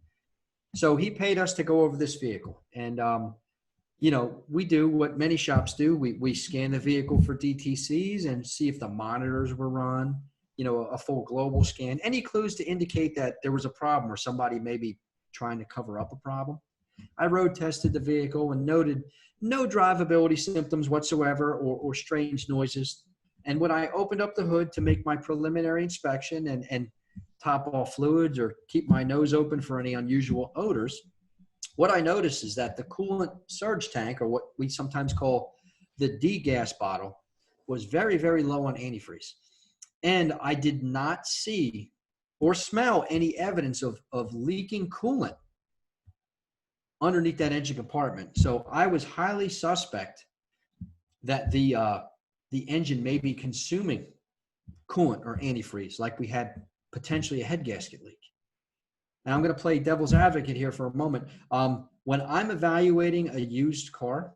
So he paid us to go over this vehicle. And, you know, we do what many shops do. We scan the vehicle for DTCs and see if the monitors were run, you know, a full global scan. Any clues to indicate that there was a problem or somebody may be trying to cover up a problem. I road tested the vehicle and noted no drivability symptoms whatsoever or strange noises. And when I opened up the hood to make my preliminary inspection and top off fluids or keep my nose open for any unusual odors, what I noticed is that the coolant surge tank, or what we sometimes call the D-gas bottle, was very, very low on antifreeze. And I did not see or smell any evidence of leaking coolant underneath that engine compartment. So I was highly suspect that the engine may be consuming coolant or antifreeze, like we had potentially a head gasket leak. Now I'm going to play devil's advocate here for a moment. When I'm evaluating a used car,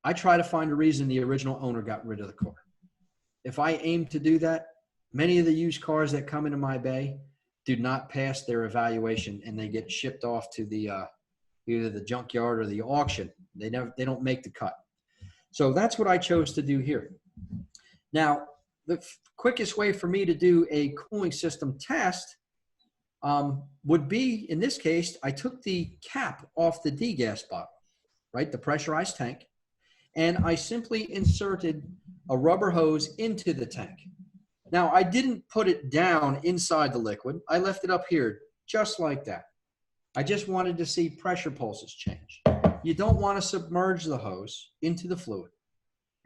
I try to find a reason the original owner got rid of the car. If I aim to do that, many of the used cars that come into my bay do not pass their evaluation, and they get shipped off to the either the junkyard or the auction. They don't make the cut. So that's what I chose to do here. Now, the quickest way for me to do a cooling system test would be, in this case, I took the cap off the D-gas bottle, right, the pressurized tank, and I simply inserted a rubber hose into the tank. Now, I didn't put it down inside the liquid. I left it up here just like that. I just wanted to see pressure pulses change. You don't want to submerge the hose into the fluid.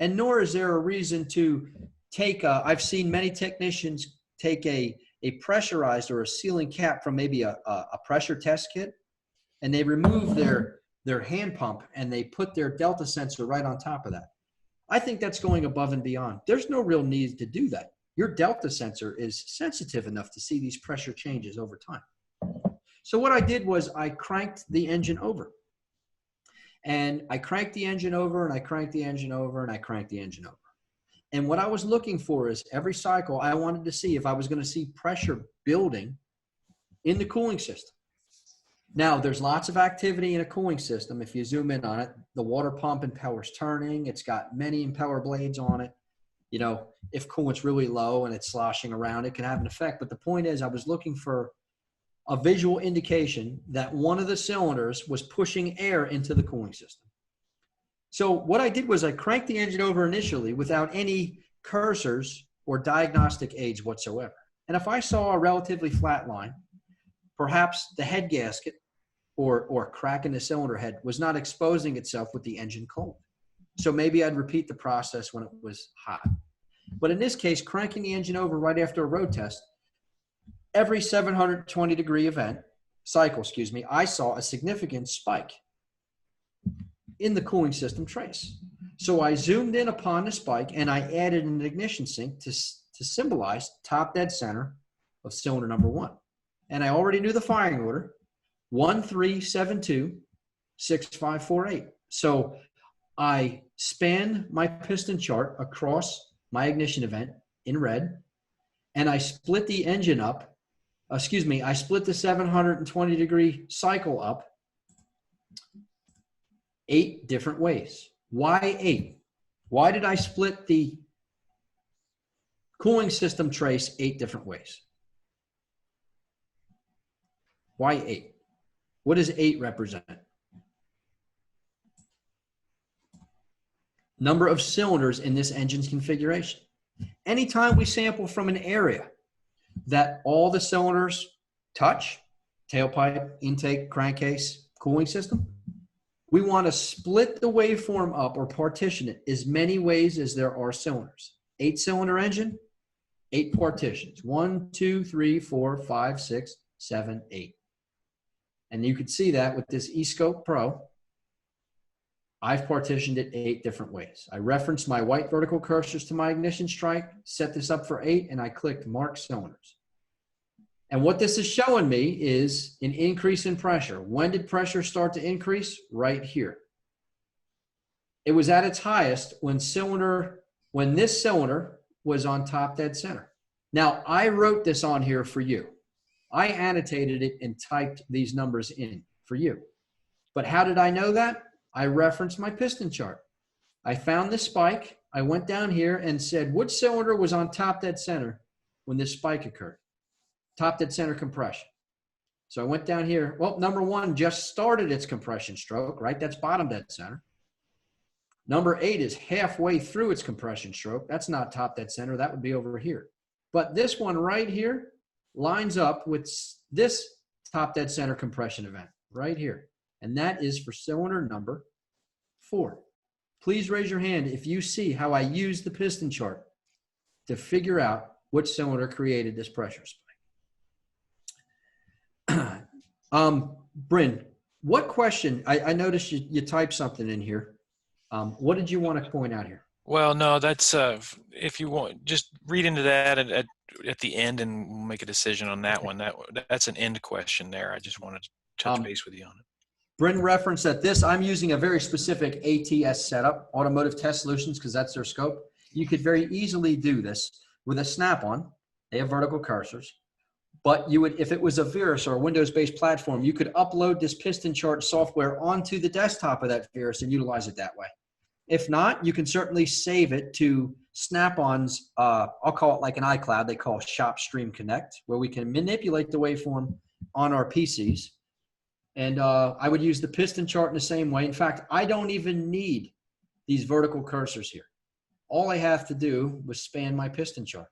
And nor is there a reason to take I've seen many technicians take a pressurized or a sealing cap from maybe a pressure test kit, and they remove their hand pump and they put their delta sensor right on top of that. I think that's going above and beyond. There's no real need to do that. Your delta sensor is sensitive enough to see these pressure changes over time. So what I did was I cranked the engine over. And I cranked the engine over, and I cranked the engine over, and I cranked the engine over. And what I was looking for is every cycle, I wanted to see if I was going to see pressure building in the cooling system. Now, there's lots of activity in a cooling system. If you zoom in on it, the water pump impeller's turning. It's got many impeller blades on it. You know, if coolant's really low and it's sloshing around, it can have an effect. But the point is, I was looking for a visual indication that one of the cylinders was pushing air into the cooling system. So what I did was I cranked the engine over initially without any cursors or diagnostic aids whatsoever. And if I saw a relatively flat line, perhaps the head gasket or crack in the cylinder head was not exposing itself with the engine cold. So maybe I'd repeat the process when it was hot. But in this case, cranking the engine over right after a road test, every 720-degree cycle, I saw a significant spike in the cooling system trace. So I zoomed in upon the spike and I added an ignition sink to symbolize top dead center of cylinder number 1. And I already knew the firing order, 13726548. So I spanned my piston chart across my ignition event in red, and I split the engine up. I split the 720-degree cycle up 8 different ways. Why 8? Why did I split the cooling system trace 8 different ways? Why 8? What does 8 represent? Number of cylinders in this engine's configuration. Anytime we sample from an area that all the cylinders touch, tailpipe, intake, crankcase, cooling system, we want to split the waveform up or partition it as many ways as there are cylinders. 8-cylinder engine, 8 partitions. 1, 2, 3, 4, 5, 6, 7, 8. And you could see that with this eScope Pro. I've partitioned it 8 different ways. I referenced my white vertical cursors to my ignition strike, set this up for 8, and I clicked mark cylinders. And what this is showing me is an increase in pressure. When did pressure start to increase? Right here. It was at its highest when this cylinder was on top dead center. Now, I wrote this on here for you. I annotated it and typed these numbers in for you. But how did I know that? I referenced my piston chart. I found this spike. I went down here and said, which cylinder was on top dead center when this spike occurred? Top dead center compression. So I went down here. Well, number 1 just started its compression stroke, right? That's bottom dead center. Number 8 is halfway through its compression stroke. That's not top dead center. That would be over here. But this one right here lines up with this top dead center compression event right here. And that is for cylinder number 4. Please raise your hand if you see how I use the piston chart to figure out which cylinder created this pressure spike. Bryn, what question, I noticed you typed something in here. What did you want to point out here? Well, no, that's if you want, just read into that at the end, and we'll make a decision on that one. That's an end question there. I just wanted to touch base with you on it. Bryn referenced that I'm using a very specific ATS setup, Automotive Test Solutions, because that's their scope. You could very easily do this with a snap-on. They have vertical cursors. But you would, if it was a Virus or a Windows-based platform, you could upload this piston chart software onto the desktop of that Virus and utilize it that way. If not, you can certainly save it to Snap-on's, I'll call it like an iCloud, they call Shop Stream Connect, where we can manipulate the waveform on our PCs. And I would use the piston chart in the same way. In fact, I don't even need these vertical cursors here. All I have to do was span my piston chart.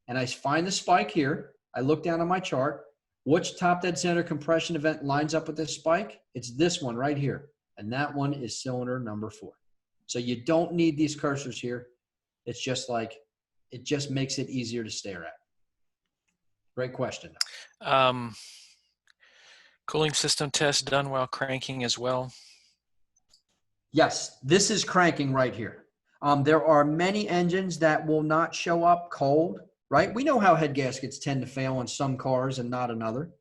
And I find the spike here. I look down on my chart. Which top dead center compression event lines up with this spike? It's this one right here. And that one is cylinder number 4. So you don't need these cursors here. It's just like, it just makes it easier to stare at. Great question. Cooling system test done while cranking as well? Yes, this is cranking right here. There are many engines that will not show up cold, right? We know how head gaskets tend to fail on some cars and not another.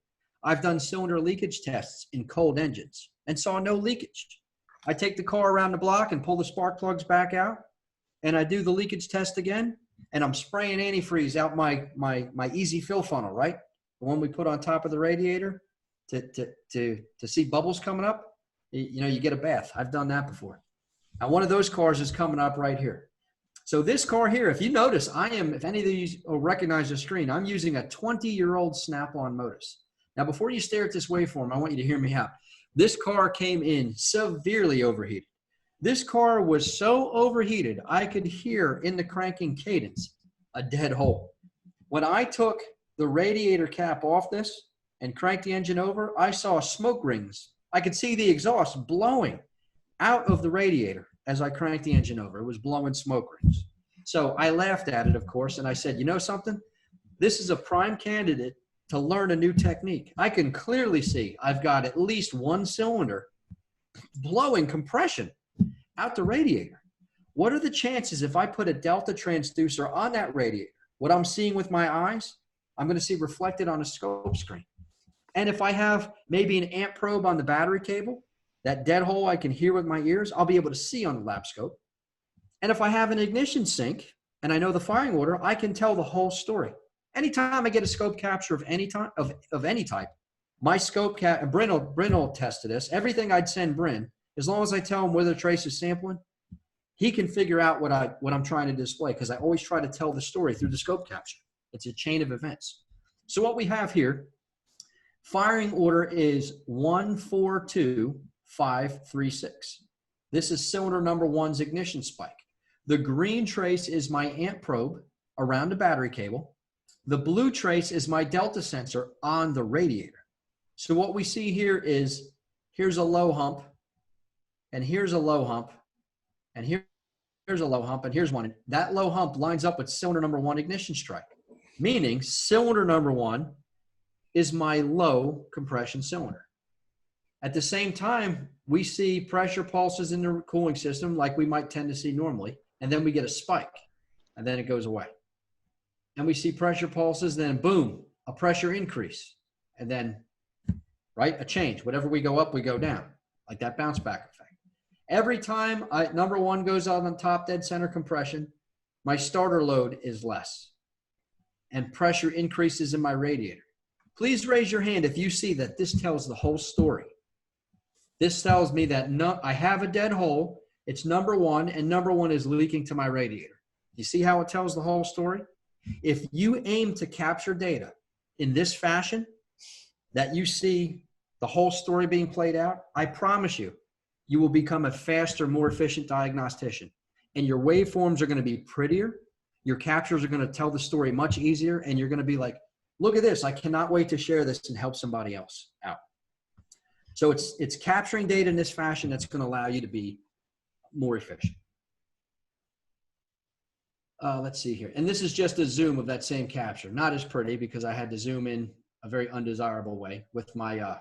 I've done cylinder leakage tests in cold engines and saw no leakage. I take the car around the block and pull the spark plugs back out, and I do the leakage test again, and I'm spraying antifreeze out my easy fill funnel, right? The one we put on top of the radiator to see bubbles coming up. You know, you get a bath. I've done that before. Now, one of those cars is coming up right here. So this car here, if you notice, if any of these will recognize the screen, I'm using a 20-year-old Snap-on Modus. Now, before you stare at this waveform, I want you to hear me out. This car came in severely overheated. This car was so overheated, I could hear in the cranking cadence a dead hole. When I took the radiator cap off this and cranked the engine over, I saw smoke rings. I could see the exhaust blowing out of the radiator as I cranked the engine over. It was blowing smoke rings. So I laughed at it, of course, and I said, you know something? This is a prime candidate to learn a new technique. I can clearly see I've got at least one cylinder blowing compression out the radiator. What are the chances if I put a delta transducer on that radiator? What I'm seeing with my eyes, I'm going to see reflected on a scope screen. And if I have maybe an amp probe on the battery cable, that dead hole I can hear with my ears, I'll be able to see on the lab scope. And if I have an ignition sink and I know the firing order, I can tell the whole story. Anytime I get a scope capture of any type, my scope Bryn will test to this. Everything I'd send Bryn, as long as I tell him whether trace is sampling, he can figure out what I'm trying to display, because I always try to tell the story through the scope capture. It's a chain of events. So what we have here, firing order is 142536. This is cylinder number 1's ignition spike. The green trace is my amp probe around the battery cable. The blue trace is my delta sensor on the radiator. So what we see here is, here's a low hump, and here's a low hump, and here's a low hump, and here's one. That low hump lines up with cylinder number 1 ignition strike, meaning cylinder number 1 is my low compression cylinder. At the same time, we see pressure pulses in the cooling system like we might tend to see normally, and then we get a spike, and then it goes away. And we see pressure pulses, then boom, a pressure increase, and then, right, a change. Whatever we go up, we go down, like that bounce back effect. Every time number 1 goes out on top dead center compression, my starter load is less, and pressure increases in my radiator. Please raise your hand if you see that this tells the whole story. This tells me that I have a dead hole, it's number 1, and number 1 is leaking to my radiator. You see how it tells the whole story? If you aim to capture data in this fashion, that you see the whole story being played out, I promise you, you will become a faster, more efficient diagnostician. And your waveforms are going to be prettier. Your captures are going to tell the story much easier. And you're going to be like, look at this. I cannot wait to share this and help somebody else out. So it's capturing data in this fashion that's going to allow you to be more efficient. Let's see here. And this is just a zoom of that same capture. Not as pretty because I had to zoom in a very undesirable way with my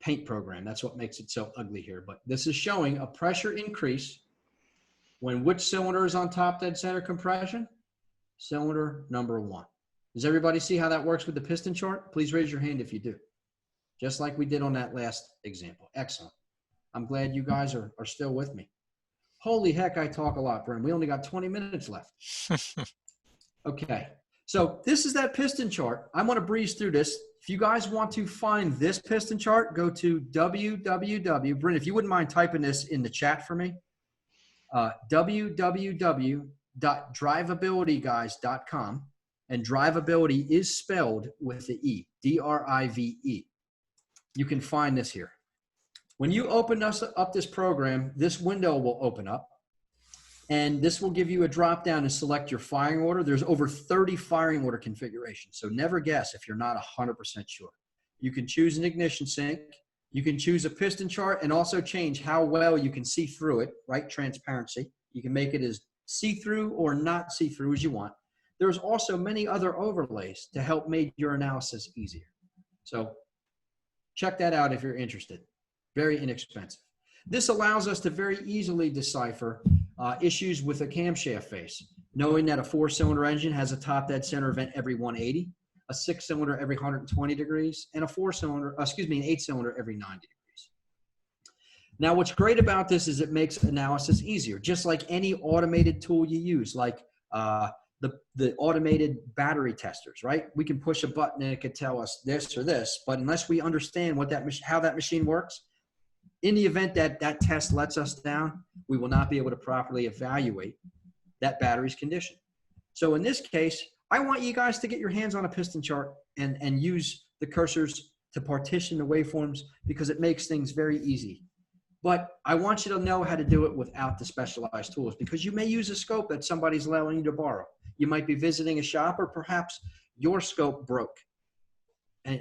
paint program. That's what makes it so ugly here. But this is showing a pressure increase when which cylinder is on top dead center compression? Cylinder number 1. Does everybody see how that works with the piston chart? Please raise your hand if you do. Just like we did on that last example. Excellent. I'm glad you guys are still with me. Holy heck, I talk a lot, Bryn. We only got 20 minutes left. Okay. So this is that piston chart. I want to breeze through this. If you guys want to find this piston chart, go to Bryn, if you wouldn't mind typing this in the chat for me, www.drivabilityguys.com, and drivability is spelled with the E, D-R-I-V-E. You can find this here. When you open up this program, this window will open up, and this will give you a drop down and select your firing order. There's over 30 firing order configurations, so never guess if you're not 100% sure. You can choose an ignition sync. You can choose a piston chart and also change how well you can see through it, right? Transparency. You can make it as see-through or not see-through as you want. There's also many other overlays to help make your analysis easier. So check that out if you're interested. Very inexpensive. This allows us to very easily decipher issues with a camshaft face, knowing that a 4-cylinder engine has a top dead center event every 180, a 6-cylinder every 120 degrees, and an 8-cylinder every 90 degrees. Now, what's great about this is it makes analysis easier, just like any automated tool you use, like the automated battery testers, right? We can push a button and it could tell us this or this, but unless we understand how that machine works, in the event that that test lets us down, we will not be able to properly evaluate that battery's condition. So in this case, I want you guys to get your hands on a piston chart and use the cursors to partition the waveforms, because it makes things very easy. But I want you to know how to do it without the specialized tools, because you may use a scope that somebody's allowing you to borrow. You might be visiting a shop, or perhaps your scope broke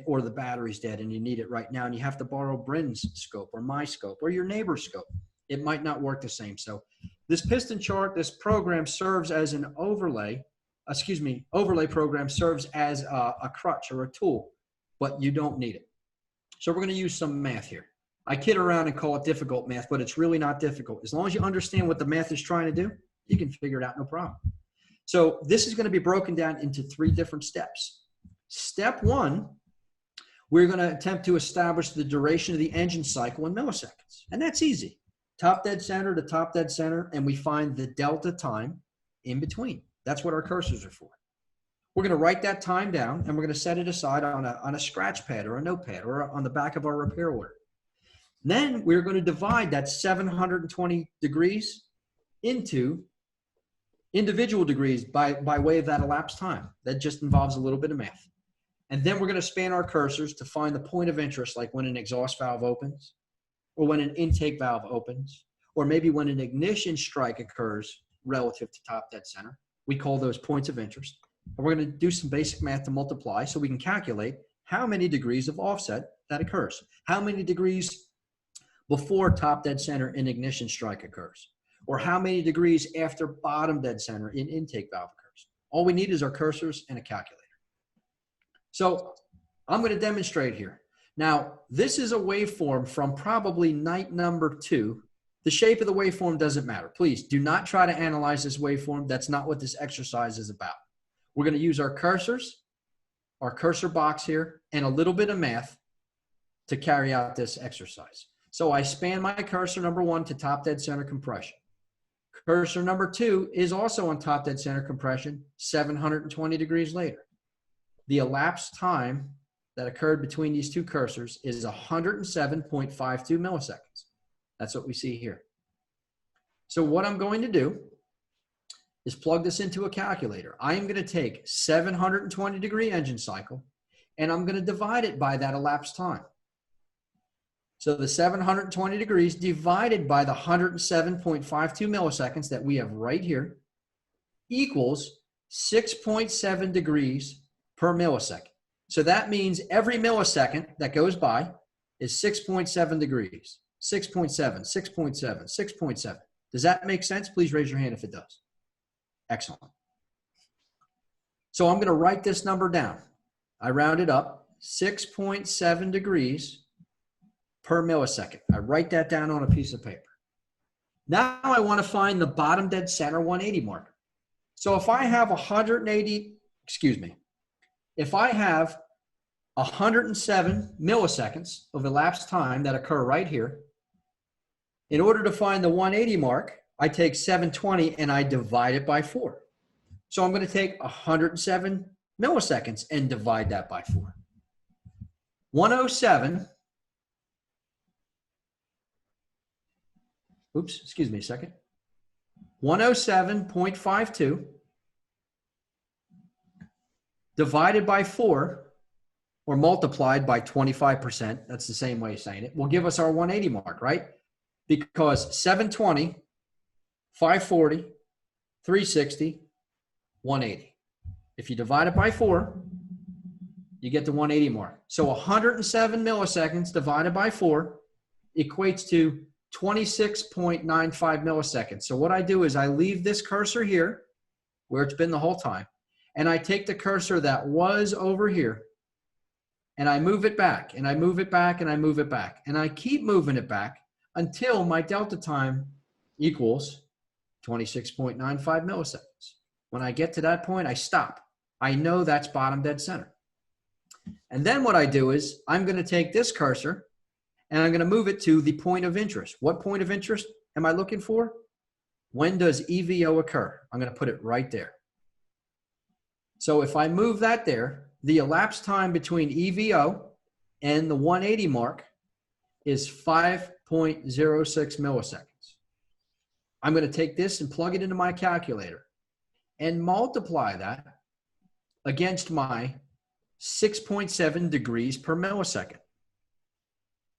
or the battery's dead and you need it right now, and you have to borrow Bryn's scope or my scope or your neighbor's scope. It might not work the same. So this piston chart, this program serves as an overlay program serves as a crutch or a tool, but you don't need it. So we're going to use some math here. I kid around and call it difficult math, but it's really not difficult. As long as you understand what the math is trying to do, you can figure it out, no problem. So this is going to be broken down into 3 different steps. Step 1, we're going to attempt to establish the duration of the engine cycle in milliseconds. And that's easy. Top dead center to top dead center, and we find the delta time in between. That's what our cursors are for. We're going to write that time down, and we're going to set it aside on a scratch pad or a notepad or on the back of our repair order. Then we're going to divide that 720 degrees into individual degrees by way of that elapsed time. That just involves a little bit of math. And then we're going to span our cursors to find the point of interest, like when an exhaust valve opens, or when an intake valve opens, or maybe when an ignition strike occurs relative to top dead center. We call those points of interest. And we're going to do some basic math to multiply so we can calculate how many degrees of offset that occurs. How many degrees before top dead center in ignition strike occurs, or how many degrees after bottom dead center in intake valve occurs. All we need is our cursors and a calculator. So I'm going to demonstrate here. Now, this is a waveform from probably night number 2. The shape of the waveform doesn't matter. Please do not try to analyze this waveform. That's not what this exercise is about. We're going to use our cursors, our cursor box here, and a little bit of math to carry out this exercise. So I span my cursor number 1 to top dead center compression. Cursor number 2 is also on top dead center compression 720 degrees later. The elapsed time that occurred between these 2 cursors is 107.52 milliseconds. That's what we see here. So what I'm going to do is plug this into a calculator. I am going to take 720 degree engine cycle, and I'm going to divide it by that elapsed time. So the 720 degrees divided by the 107.52 milliseconds that we have right here equals 6.7 degrees per millisecond. So that means every millisecond that goes by is 6.7 degrees. 6.7, 6.7, 6.7. Does that make sense? Please raise your hand if it does. Excellent. So I'm going to write this number down. I round it up, 6.7 degrees per millisecond. I write that down on a piece of paper. Now I want to find the bottom dead center 180 marker. So if I have 107 milliseconds of elapsed time that occur right here, in order to find the 180 mark, I take 720 and I divide it by 4. So I'm going to take 107 milliseconds and divide that by 4. 107. Oops, excuse me a second. 107.52 divided by 4, or multiplied by 25%, that's the same way of saying it, will give us our 180 mark, right? Because 720, 540, 360, 180. If you divide it by 4, you get the 180 mark. So 107 milliseconds divided by 4 equates to 26.95 milliseconds. So what I do is I leave this cursor here where it's been the whole time, and I take the cursor that was over here and I move it back and I move it back and I move it back, and I keep moving it back until my delta time equals 26.95 milliseconds. When I get to that point, I stop. I know that's bottom dead center. And then what I do is I'm going to take this cursor and I'm going to move it to the point of interest. What point of interest am I looking for? When does EVO occur? I'm going to put it right there. So if I move that there, the elapsed time between EVO and the 180 mark is 5.06 milliseconds. I'm going to take this and plug it into my calculator and multiply that against my 6.7 degrees per millisecond.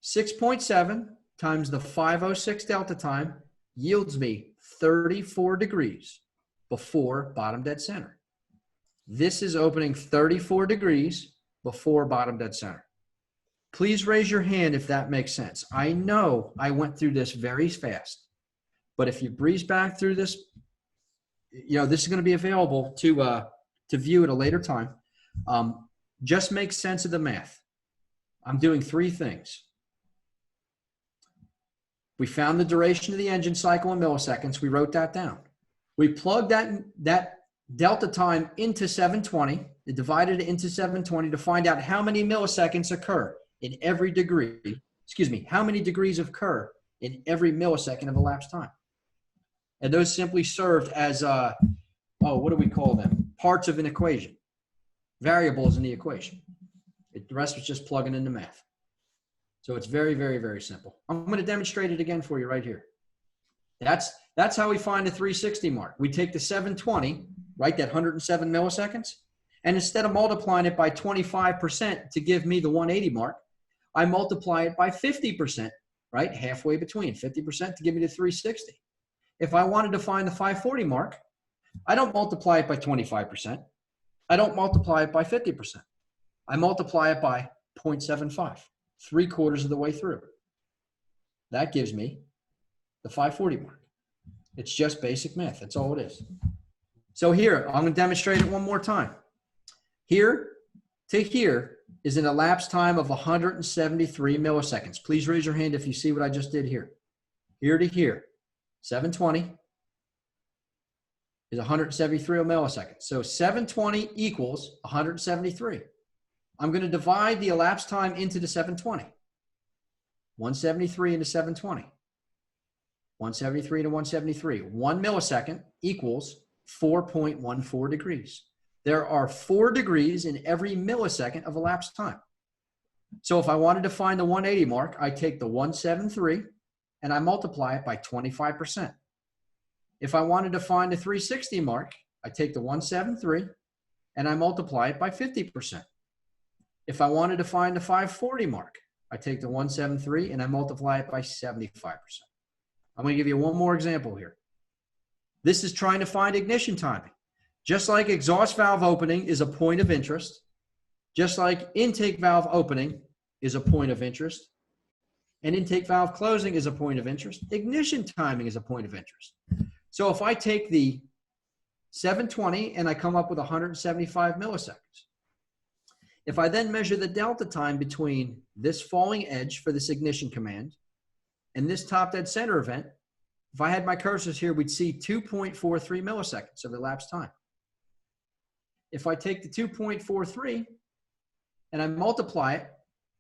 6.7 times the 506 delta time yields me 34 degrees before bottom dead center. This is opening 34 degrees before bottom dead center. Please raise your hand if that makes sense. I know I went through this very fast, but if you breeze back through this, you know, this is going to be available to view at a later time. Just make sense of the math. I'm doing three things. We found the duration of the engine cycle in milliseconds. We wrote that down. We plugged that delta time into 720, and divided it into 720 to find out how many milliseconds occur in every degree, how many degrees occur in every millisecond of elapsed time. And those simply served as, what do we call them? Parts of an equation, variables in the equation. The rest was just plugging in the math. So it's very, very, very simple. I'm going to demonstrate it again for you right here. That's how we find the 360 mark. We take the 720, right, that 107 milliseconds, and instead of multiplying it by 25% to give me the 180 mark, I multiply it by 50%, right, halfway between, 50% to give me the 360. If I wanted to find the 540 mark, I don't multiply it by 25%. I don't multiply it by 50%. I multiply it by 0.75, 3/4 of the way through. That gives me the 540 mark. It's just basic math. That's all it is. So here, I'm going to demonstrate it one more time. Here to here is an elapsed time of 173 milliseconds. Please raise your hand if you see what I just did here. Here to here, 720 is 173 milliseconds. So 720 equals 173. I'm going to divide the elapsed time into the 720. 173 into 720. 173 to 173. 1 millisecond equals 4.14 degrees. There are 4 degrees in every millisecond of elapsed time. So if I wanted to find the 180 mark, I take the 173 and I multiply it by 25%. If I wanted to find the 360 mark, I take the 173 and I multiply it by 50%. If I wanted to find the 540 mark, I take the 173 and I multiply it by 75%. I'm going to give you one more example here. This is trying to find ignition timing. Just like exhaust valve opening is a point of interest, just like intake valve opening is a point of interest, and intake valve closing is a point of interest, ignition timing is a point of interest. So if I take the 720 and I come up with 175 milliseconds, if I then measure the delta time between this falling edge for this ignition command and this top dead center event, if I had my cursors here, we'd see 2.43 milliseconds of elapsed time. If I take the 2.43 and I multiply it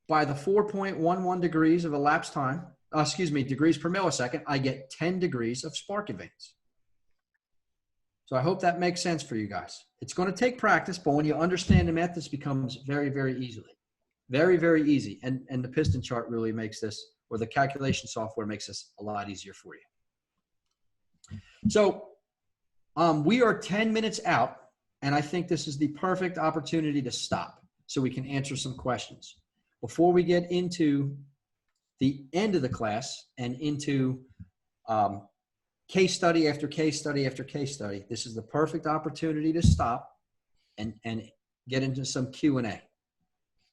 by the 4.11 degrees of elapsed time, degrees per millisecond, I get 10 degrees of spark advance. So I hope that makes sense for you guys. It's going to take practice, but when you understand the math, this becomes very, very easily. Very, very easy. And the piston chart really makes this, or the calculation software makes this a lot easier for you. So we are 10 minutes out, and I think this is the perfect opportunity to stop so we can answer some questions. Before we get into the end of the class and into case study after case study after case study, this is the perfect opportunity to stop and get into some Q&A.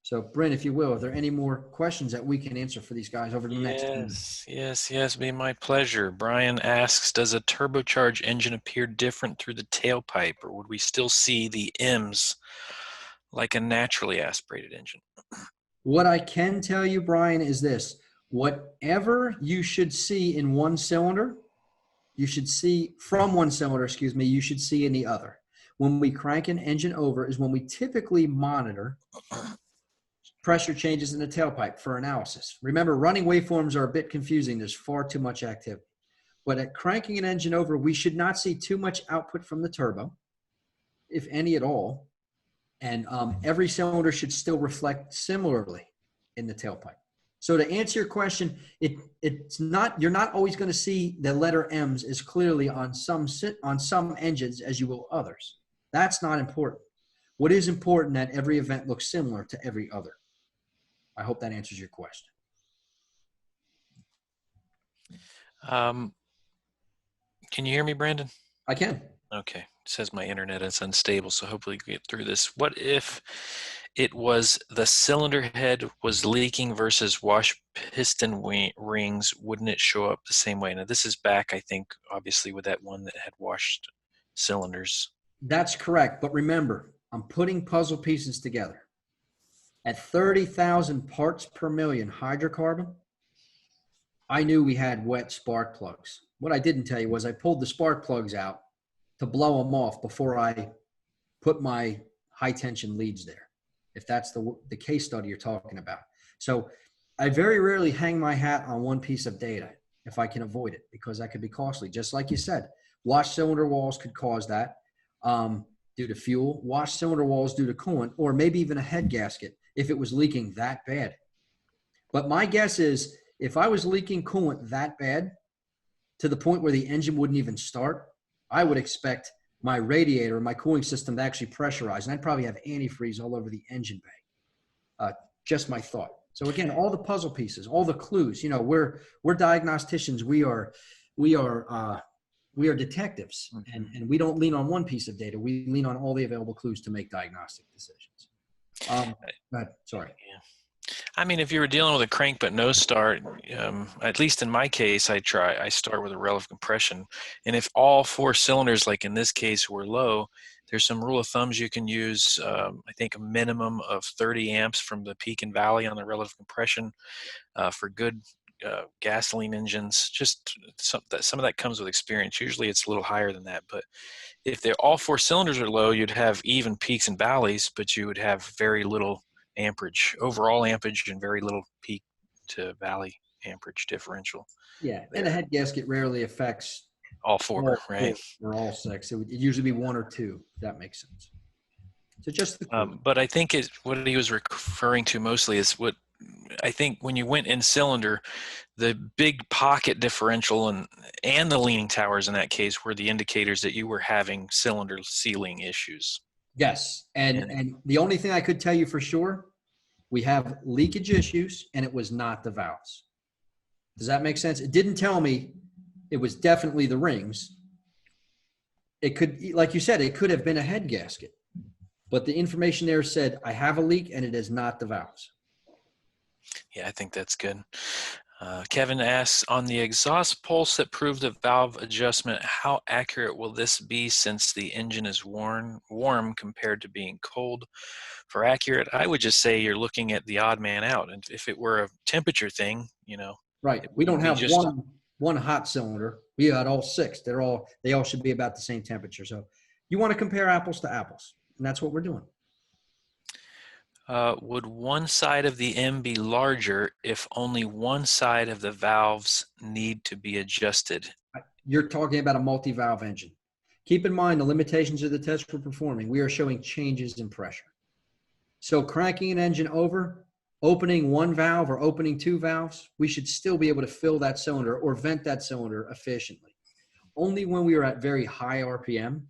So, Bryn, if you will, are there any more questions that we can answer for these guys over the next 10 minutes? Yes, be my pleasure. Brian asks, does a turbocharged engine appear different through the tailpipe, or would we still see the M's like a naturally aspirated engine? What I can tell you, Brian, is this. Whatever you should see in one cylinder, you should see from one cylinder, you should see in the other. When we crank an engine over is when we typically monitor pressure changes in the tailpipe for analysis. Remember, running waveforms are a bit confusing. There's far too much activity. But at cranking an engine over, we should not see too much output from the turbo, if any at all. And every cylinder should still reflect similarly in the tailpipe. So to answer your question, you're not always going to see the letter M's as clearly on some engines as you will others. That's not important. What is important that every event looks similar to every other. I hope that answers your question. Um, can you hear me, Brandon? I can. Okay. It says my internet is unstable, so hopefully we get through this. What if it was the cylinder head was leaking versus wash piston rings? Wouldn't it show up the same way? Now, this is back, I think, obviously, with that one that had washed cylinders. That's correct. But remember, I'm putting puzzle pieces together. At 30,000 parts per million hydrocarbon, I knew we had wet spark plugs. What I didn't tell you was I pulled the spark plugs out to blow them off before I put my high tension leads there, if that's the case study you're talking about. So I very rarely hang my hat on one piece of data if I can avoid it, because that could be costly. Just like you said, wash cylinder walls could cause that due to fuel, wash cylinder walls due to coolant, or maybe even a head gasket if it was leaking that bad. But my guess is if I was leaking coolant that bad to the point where the engine wouldn't even start, I would expect my radiator, my cooling system to actually pressurize, and I'd probably have antifreeze all over the engine bay. Just my thought. So again, all the puzzle pieces, all the clues. You know, we're diagnosticians. We are detectives, and we don't lean on one piece of data. We lean on all the available clues to make diagnostic decisions. But sorry. Yeah. I mean, if you were dealing with a crank but no start, at least in my case, I start with a relative compression. And if all four cylinders, like in this case, were low, there's some rule of thumbs you can use. I think a minimum of 30 amps from the peak and valley on the relative compression for good gasoline engines. Just some of that comes with experience. Usually it's a little higher than that, but if all four cylinders are low, you'd have even peaks and valleys, but you would have very little amperage, overall amperage, and very little peak to valley amperage differential. Yeah, and a head gasket rarely affects all four, right? Or all six. It would usually be one or two, if that makes sense. So just the but I think what he was referring to mostly is what I think when you went in cylinder, the big pocket differential and the leaning towers in that case were the indicators that you were having cylinder sealing issues. Yes, and the only thing I could tell you for sure, we have leakage issues, and it was not the valves. Does that make sense? It didn't tell me it was definitely the rings. It could, like you said, it could have been a head gasket, but the information there said I have a leak, and it is not the valves. Yeah, I think that's good. Kevin asks, on the exhaust pulse that proved a valve adjustment, how accurate will this be since the engine is warm compared to being cold? For accurate, I would just say you're looking at the odd man out. And if it were a temperature thing, you know. Right. We don't have one hot cylinder. We had all six. They all should be about the same temperature. So you want to compare apples to apples, and that's what we're doing. Would one side of the M be larger if only one side of the valves need to be adjusted? You're talking about a multi-valve engine. Keep in mind the limitations of the test we're performing. We are showing changes in pressure. So cranking an engine over, opening one valve or opening two valves, we should still be able to fill that cylinder or vent that cylinder efficiently. Only when we are at very high RPM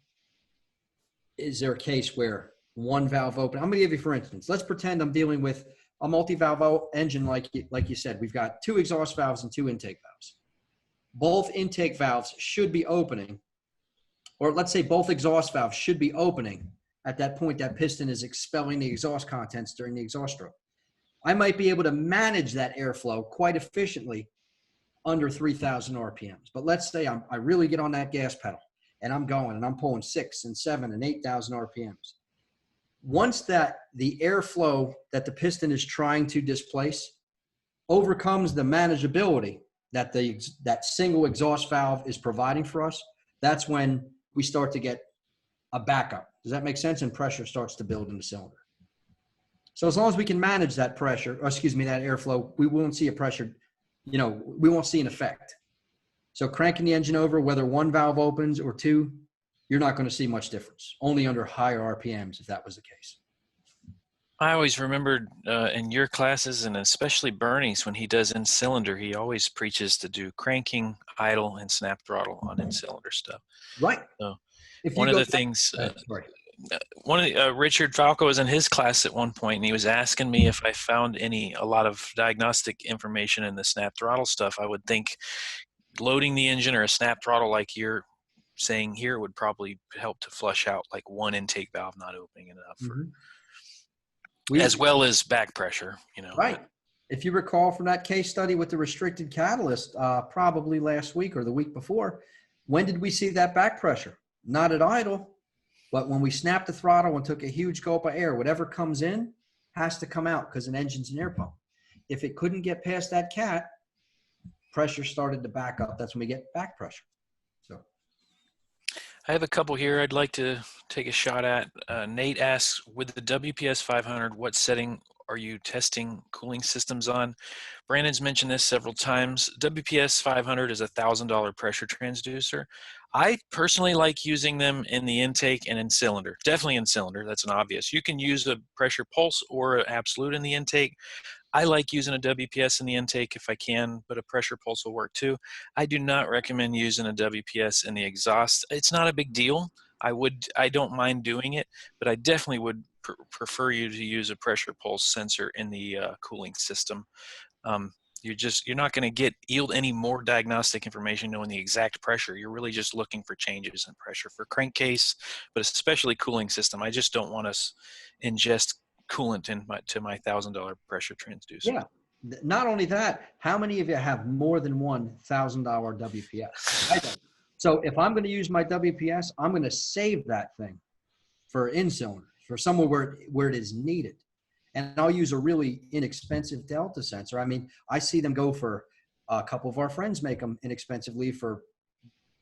is there a case where one valve open. I'm going to give you, for instance, let's pretend I'm dealing with a multi-valve engine like you said. We've got two exhaust valves and two intake valves. Both intake valves should be opening, or let's say both exhaust valves should be opening at that point that piston is expelling the exhaust contents during the exhaust stroke. I might be able to manage that airflow quite efficiently under 3,000 RPMs. But let's say I really get on that gas pedal and I'm going and I'm pulling 6 and 7 and 8,000 RPMs. Once the airflow that the piston is trying to displace overcomes the manageability that that single exhaust valve is providing for us, that's when we start to get a backup. Does that make sense? And pressure starts to build in the cylinder. So as long as we can manage that pressure, that airflow, we won't see a pressure, we won't see an effect. So cranking the engine over, whether one valve opens or two, you're not going to see much difference, only under higher RPMs if that was the case. I always remembered in your classes, and especially Bernie's, when he does in-cylinder, he always preaches to do cranking, idle, and snap throttle on in-cylinder stuff. Right. So Richard Falco was in his class at one point, and he was asking me if I found a lot of diagnostic information in the snap throttle stuff. I would think loading the engine or a snap throttle like you're saying here would probably help to flush out like one intake valve not opening enough for, as well as back pressure, you know. Right. If you recall from that case study with the restricted catalyst, probably last week or the week before, when did we see that back pressure? Not at idle, but when we snapped the throttle and took a huge gulp of air, whatever comes in has to come out because an engine's an air pump. If it couldn't get past that cat, pressure started to back up. That's when we get back pressure. So I have a couple here I'd like to take a shot at. Nate asks, with the WPS 500, what setting are you testing cooling systems on? Brandon's mentioned this several times. WPS 500 is a $1,000 pressure transducer. I personally like using them in the intake and in cylinder. Definitely in cylinder, that's an obvious. You can use a pressure pulse or an absolute in the intake. I like using a WPS in the intake if I can, but a pressure pulse will work too. I do not recommend using a WPS in the exhaust. It's not a big deal. I don't mind doing it, but I definitely would prefer you to use a pressure pulse sensor in the cooling system. You're not going to yield any more diagnostic information knowing the exact pressure. You're really just looking for changes in pressure for crankcase, but especially cooling system. I just don't want to ingest coolant to my $1,000 pressure transducer. yeah, not only that, how many of you have more than one $1,000 WPS? I don't. So if I'm going to use my WPS, I'm going to save that thing for in-cylinder, for somewhere where it is needed. And I'll use a really inexpensive Delta sensor. I mean, I see them go for, a couple of our friends make them inexpensively for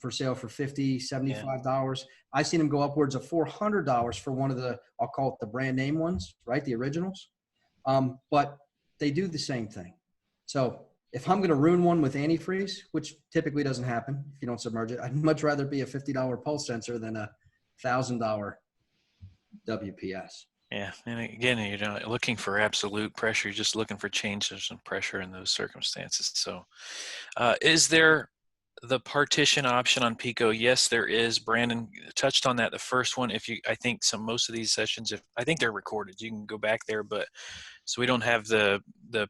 sale for $50, $75. I've seen them go upwards of $400 for one of the, I'll call it the brand name ones, right? The originals. But they do the same thing. So if I'm going to ruin one with antifreeze, which typically doesn't happen if you don't submerge it, I'd much rather be a $50 pulse sensor than a $1,000 WPS. Yeah, and again, you're not looking for absolute pressure. You're just looking for changes in pressure in those circumstances. So is there the partition option on Pico? Yes, there is. Brandon touched on that the first one. I think most of these sessions, I think they're recorded. You can go back there, but so we don't have the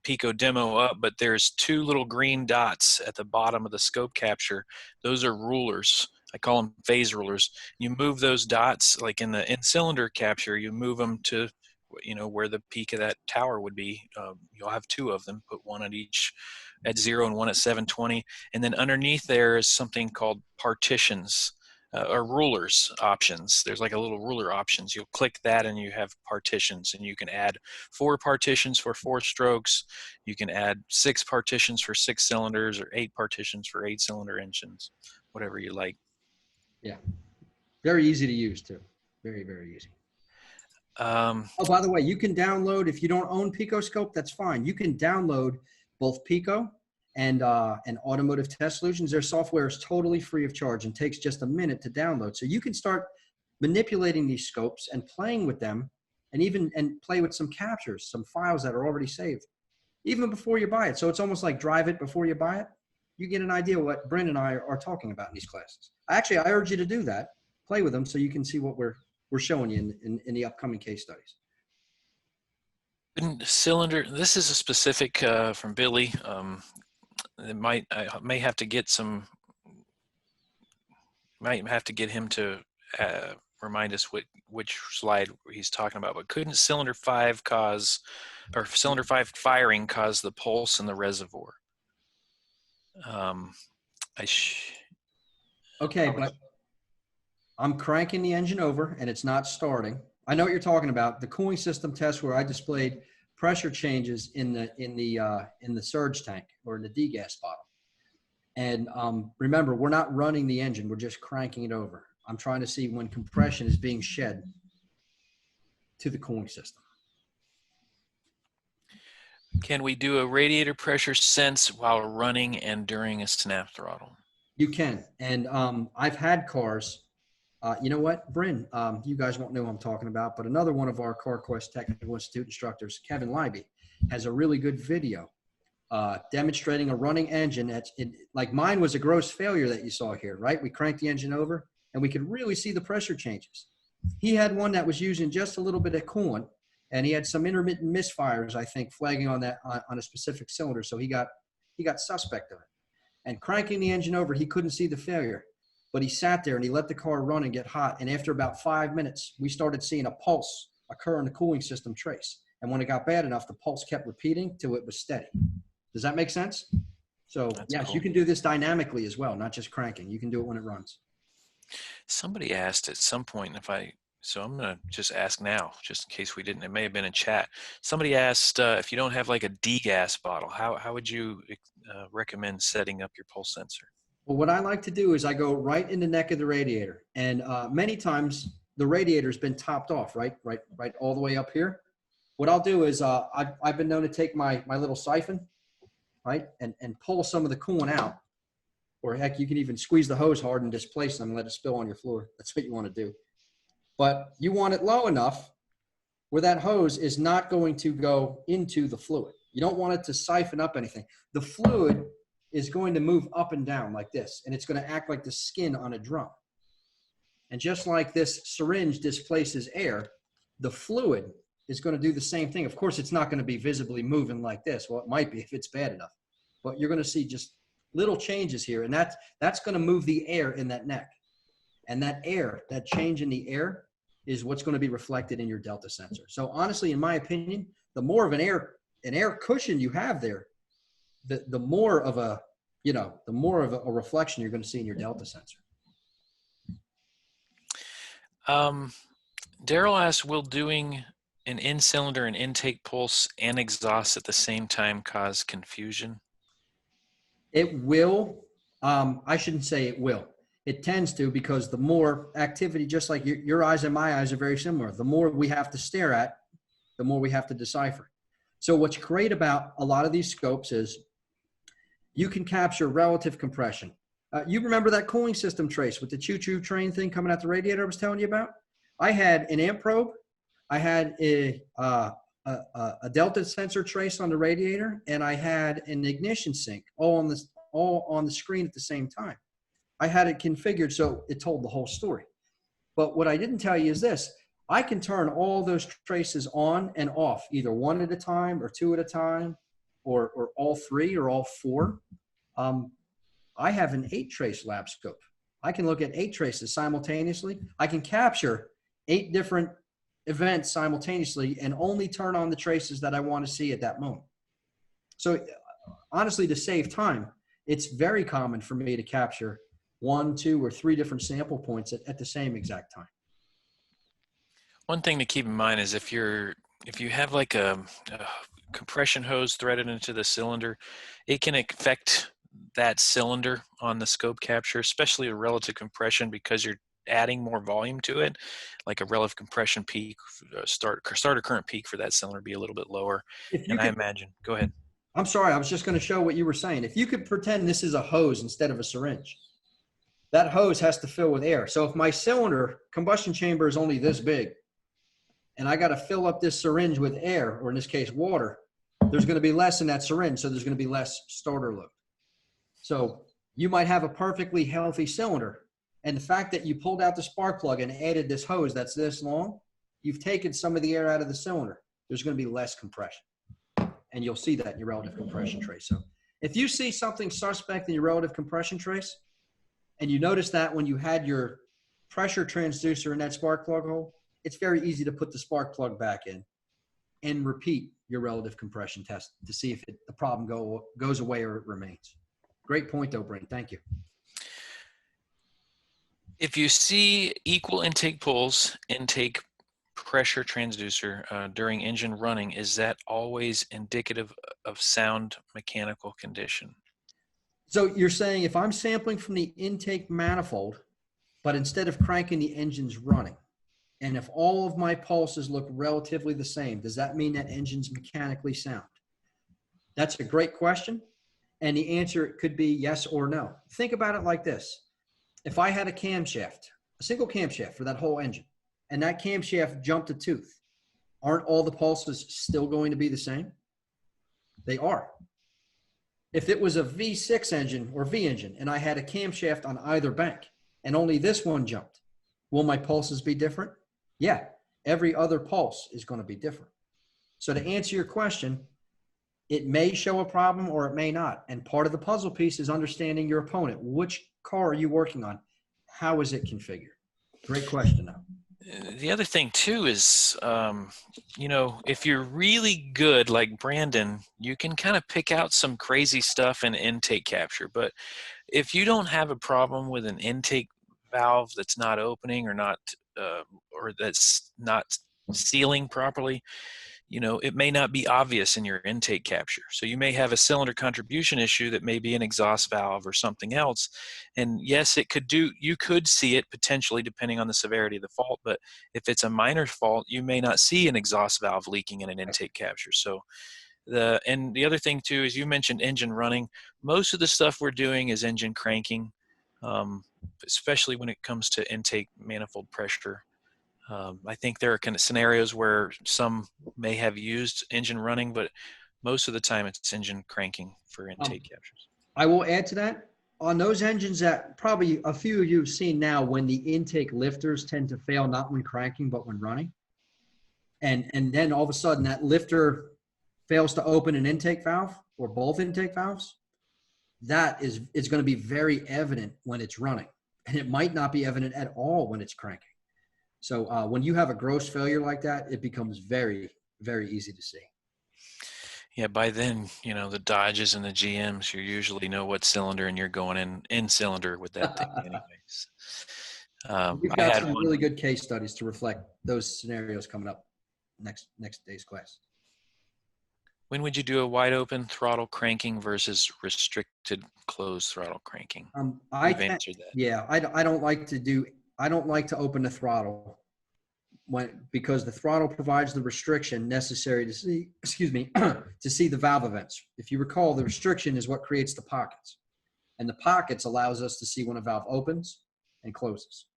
Pico demo up, but there's two little green dots at the bottom of the scope capture. Those are rulers. I call them phase rulers. You move those dots, like in cylinder capture, you move them to, where the peak of that tower would be. You'll have two of them, put one at each at 0 and one at 720. And then underneath there is something called partitions or rulers options. There's like a little ruler options. You'll click that and you have partitions, and you can add 4 partitions for 4 strokes. You can add 6 partitions for 6 cylinders or 8 partitions for 8-cylinder engines, whatever you like. Yeah. Very easy to use too. Very, very easy. Oh, by the way, you can download, if you don't own PicoScope, that's fine. You can download both Pico and Automotive Test Solutions. Their software is totally free of charge and takes just a minute to download. So you can start manipulating these scopes and playing with them, and play with some captures, some files that are already saved, even before you buy it. So it's almost like drive it before you buy it. You get an idea what Brent and I are talking about in these classes. Actually, I urge you to do that. Play with them so you can see what we're showing you in the upcoming case studies. Cylinder, this is a specific from Billy. I may have to get him to remind us which slide he's talking about. But couldn't cylinder 5 firing cause the pulse in the reservoir? Okay, but I'm cranking the engine over and it's not starting. I know what you're talking about. The cooling system test where I displayed pressure changes in the surge tank or in the degas bottle. And remember, we're not running the engine. We're just cranking it over. I'm trying to see when compression is being shed to the cooling system. Can we do a radiator pressure sense while running and during a snap throttle? You can. And I've had cars, you know what, Bryn, you guys won't know who I'm talking about, but another one of our CarQuest Technical Institute instructors, Kevin Leiby, has a really good video demonstrating a running engine. Like mine was a gross failure that you saw here, right? We cranked the engine over and we could really see the pressure changes. He had one that was using just a little bit of coolant, and he had some intermittent misfires, I think, flagging on a specific cylinder. So he got suspect of it. And cranking the engine over, he couldn't see the failure. But he sat there and he let the car run and get hot. And after about 5 minutes, we started seeing a pulse occur in the cooling system trace. And when it got bad enough, the pulse kept repeating till it was steady. Does that make sense? So That's yes, cool. you can do this dynamically as well, not just cranking. You can do it when it runs. Somebody asked at some point so I'm going to just ask now, just in case we didn't, it may have been in chat. Somebody asked if you don't have like a degas bottle, how would you recommend setting up your pulse sensor? Well, what I like to do is I go right in the neck of the radiator. And many times the radiator's been topped off, right all the way up here. What I'll do is I've been known to take my little siphon, right, and pull some of the coolant out. Or heck, you can even squeeze the hose hard and displace them and let it spill on your floor. That's what you want to do. But you want it low enough where that hose is not going to go into the fluid. You don't want it to siphon up anything. The fluid is going to move up and down like this, and it's going to act like the skin on a drum. And just like this syringe displaces air, the fluid is going to do the same thing. Of course, it's not going to be visibly moving like this. Well, it might be if it's bad enough. But you're going to see just little changes here, and that's going to move the air in that neck. And that air, that change in the air, is what's going to be reflected in your delta sensor. So honestly, in my opinion, the more of an air cushion you have there, the more of a reflection you're going to see in your delta sensor. Daryl asks, will doing an in-cylinder and intake pulse and exhaust at the same time cause confusion? It will. I shouldn't say it will. It tends to, because the more activity, just like your eyes and my eyes are very similar, the more we have to stare at, the more we have to decipher. So what's great about a lot of these scopes is you can capture relative compression. You remember that cooling system trace with the choo-choo train thing coming out the radiator I was telling you about? I had an amp probe. I had a delta sensor trace on the radiator, and I had an ignition sync all on the screen at the same time. I had it configured so it told the whole story. But what I didn't tell you is this: I can turn all those traces on and off, either one at a time or two at a time, or all three or all four. I have an 8-trace lab scope. I can look at 8 traces simultaneously. I can capture 8 different events simultaneously and only turn on the traces that I want to see at that moment. So honestly, to save time, it's very common for me to capture 1, 2, or 3 different sample points at the same exact time. One thing to keep in mind is if you have like a compression hose threaded into the cylinder, it can affect that cylinder on the scope capture, especially a relative compression, because you're adding more volume to it. Like a relative compression peak, starter current peak for that cylinder be a little bit lower. I imagine, go ahead. I'm sorry, I was just going to show what you were saying. If you could pretend this is a hose instead of a syringe, that hose has to fill with air. So if my cylinder combustion chamber is only this big, and I got to fill up this syringe with air, or in this case, water, there's going to be less in that syringe, so there's going to be less starter load. So you might have a perfectly healthy cylinder, and the fact that you pulled out the spark plug and added this hose that's this long, you've taken some of the air out of the cylinder. There's going to be less compression, and you'll see that in your relative compression trace. So if you see something suspect in your relative compression trace, and you notice that when you had your pressure transducer in that spark plug hole, it's very easy to put the spark plug back in and repeat your relative compression test to see if the problem goes away or it remains. Great point though, Brain. Thank you. If you see equal intake pulls, intake pressure transducer during engine running, is that always indicative of sound mechanical condition? So you're saying if I'm sampling from the intake manifold, but instead of cranking, the engine's running, and if all of my pulses look relatively the same, does that mean that engine's mechanically sound? That's a great question. And the answer could be yes or no. Think about it like this. If I had a camshaft, a single camshaft for that whole engine, and that camshaft jumped a tooth, aren't all the pulses still going to be the same? They are. If it was a V6 engine or V engine, and I had a camshaft on either bank, and only this one jumped, will my pulses be different? Yeah, every other pulse is going to be different. So to answer your question, it may show a problem or it may not. And part of the puzzle piece is understanding your opponent. Which car are you working on? How is it configured? Great question, though. The other thing too is, you know, if you're really good like Brandon, you can kind of pick out some crazy stuff in intake capture. But if you don't have a problem with an intake valve that's not opening or not, or that's not sealing properly, you know, it may not be obvious in your intake capture. So you may have a cylinder contribution issue that may be an exhaust valve or something else. And yes, it could do, you could see it potentially depending on the severity of the fault, but if it's a minor fault, you may not see an exhaust valve leaking in an intake capture. So and the other thing too, is you mentioned engine running. Most of the stuff we're doing is engine cranking, especially when it comes to intake manifold pressure. I think there are kind of scenarios where some may have used engine running, but most of the time it's engine cranking for intake captures. I will add to that. On those engines that probably a few of you have seen now, when the intake lifters tend to fail, not when cranking, but when running. And then all of a sudden that lifter fails to open an intake valve or both intake valves. That is going to be very evident when it's running. And it might not be evident at all when it's cranking. So when you have a gross failure like that, it becomes very, very easy to see. Yeah, by then, you know, the Dodges and the GMs, you usually know what cylinder and you're going in cylinder with that thing anyways. We've got some really good case studies to reflect those scenarios coming up next day's class. When would you do a wide open throttle cranking versus restricted closed throttle cranking? You've answered that. Yeah, I don't like to open the throttle because the throttle provides the restriction necessary to see, to see the valve events. If you recall, the restriction is what creates the pockets, and the pockets allows us to see when a valve opens and closes.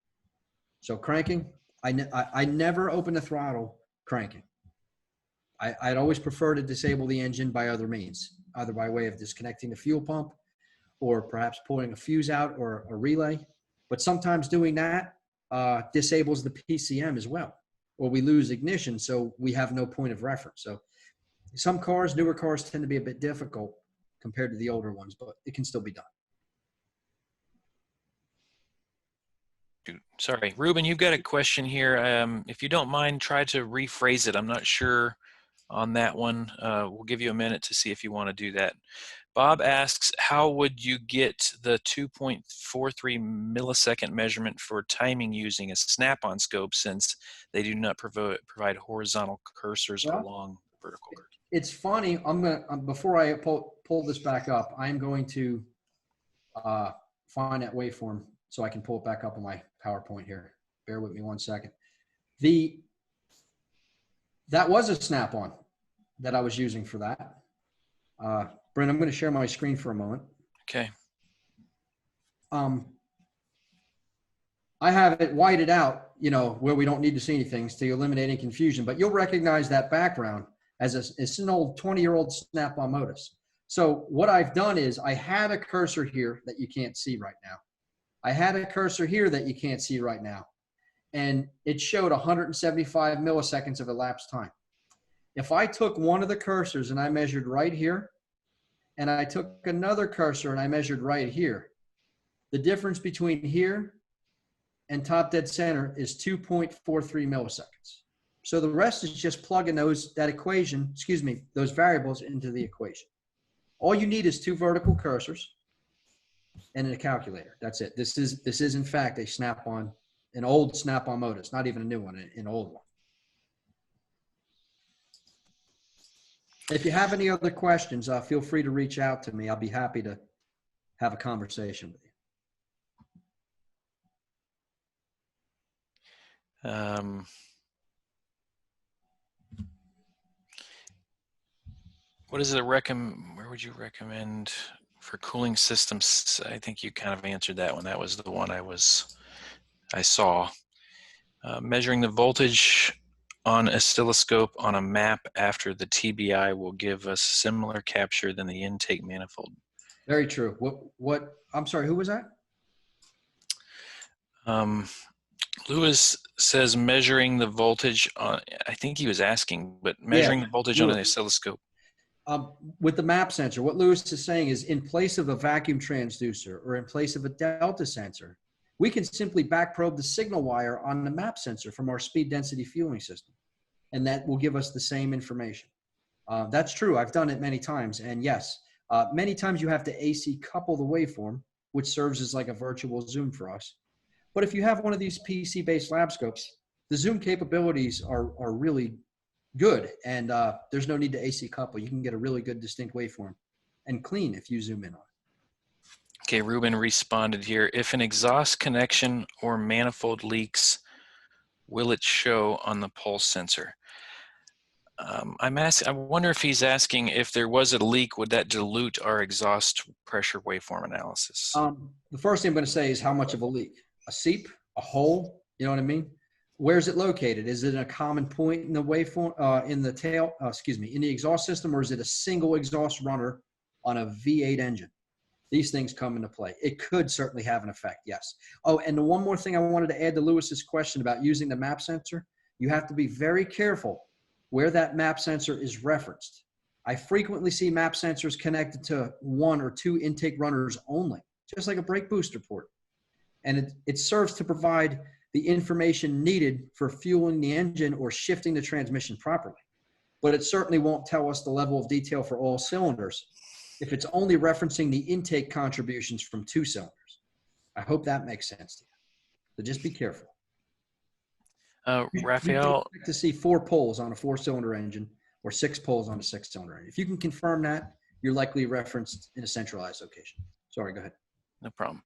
So cranking, I never open the throttle cranking. I'd always prefer to disable the engine by other means, either by way of disconnecting the fuel pump or perhaps pulling a fuse out or a relay. But sometimes doing that disables the PCM as well, or we lose ignition, so we have no point of reference. So some cars, newer cars, tend to be a bit difficult compared to the older ones, but it can still be done. Sorry, Ruben, you've got a question here. If you don't mind, try to rephrase it. I'm not sure on that one. We'll give you a minute to see if you want to do that. Bob asks, how would you get the 2.43 millisecond measurement for timing using a snap-on scope, since they do not provide horizontal cursors along vertical cursors? It's funny. Before I pull this back up, I'm going to find that waveform so I can pull it back up on my PowerPoint here. Bear with me one second. That was a snap-on that I was using for that. Brent, I'm going to share my screen for a moment. Okay. I have it whited out, where we don't need to see anything to eliminate any confusion, but you'll recognize that background as it's an old 20-year-old snap-on Modus. So what I've done is I had a cursor here that you can't see right now. I had a cursor here that you can't see right now. And it showed 175 milliseconds of elapsed time. If I took one of the cursors and I measured right here, and I took another cursor and I measured right here, the difference between here and top dead center is 2.43 milliseconds. So the rest is just plugging those variables into the equation. All you need is two vertical cursors and a calculator. That's it. This is in fact a snap-on, an old snap-on Modus, not even a new one, an old one. If you have any other questions, feel free to reach out to me. I'll be happy to have a conversation with you. Where would you recommend for cooling systems? I think you kind of answered that one. That was the one I saw. Measuring the voltage on oscilloscope on a map after the TBI will give us similar capture than the intake manifold. Very true. What I'm sorry, who was that? Lewis says measuring the voltage on, I think he was asking, but measuring the voltage on an oscilloscope. With the map sensor, what Lewis is saying is in place of a vacuum transducer or in place of a delta sensor, we can simply back probe the signal wire on the map sensor from our speed density fueling system. And that will give us the same information. That's true. I've done it many times. And yes, many times you have to AC couple the waveform, which serves as like a virtual zoom for us. But if you have one of these PC-based lab scopes, the zoom capabilities are really good. And there's no need to AC couple. You can get a really good distinct waveform and clean if you zoom in on it. Okay, Ruben responded here. If an exhaust connection or manifold leaks, will it show on the pulse sensor? I wonder if he's asking if there was a leak, would that dilute our exhaust pressure waveform analysis? The first thing I'm going to say is how much of a leak? A seep, a hole, you know what I mean? Where's it located? Is it in a common point in the waveform, in the tail, in the exhaust system, or is it a single exhaust runner on a V8 engine? These things come into play. It could certainly have an effect, yes. Oh, and the one more thing I wanted to add to Lewis's question about using the map sensor, you have to be very careful where that map sensor is referenced. I frequently see map sensors connected to 1 or 2 intake runners only, just like a brake booster port. And it serves to provide the information needed for fueling the engine or shifting the transmission properly. But it certainly won't tell us the level of detail for all cylinders if it's only referencing the intake contributions from 2 cylinders. I hope that makes sense to you. So just be careful. Raphael, you expect to see 4 poles on a 4-cylinder engine or 6 poles on a 6-cylinder engine. If you can confirm that, you're likely referenced in a centralized location. Sorry, go ahead. No problem.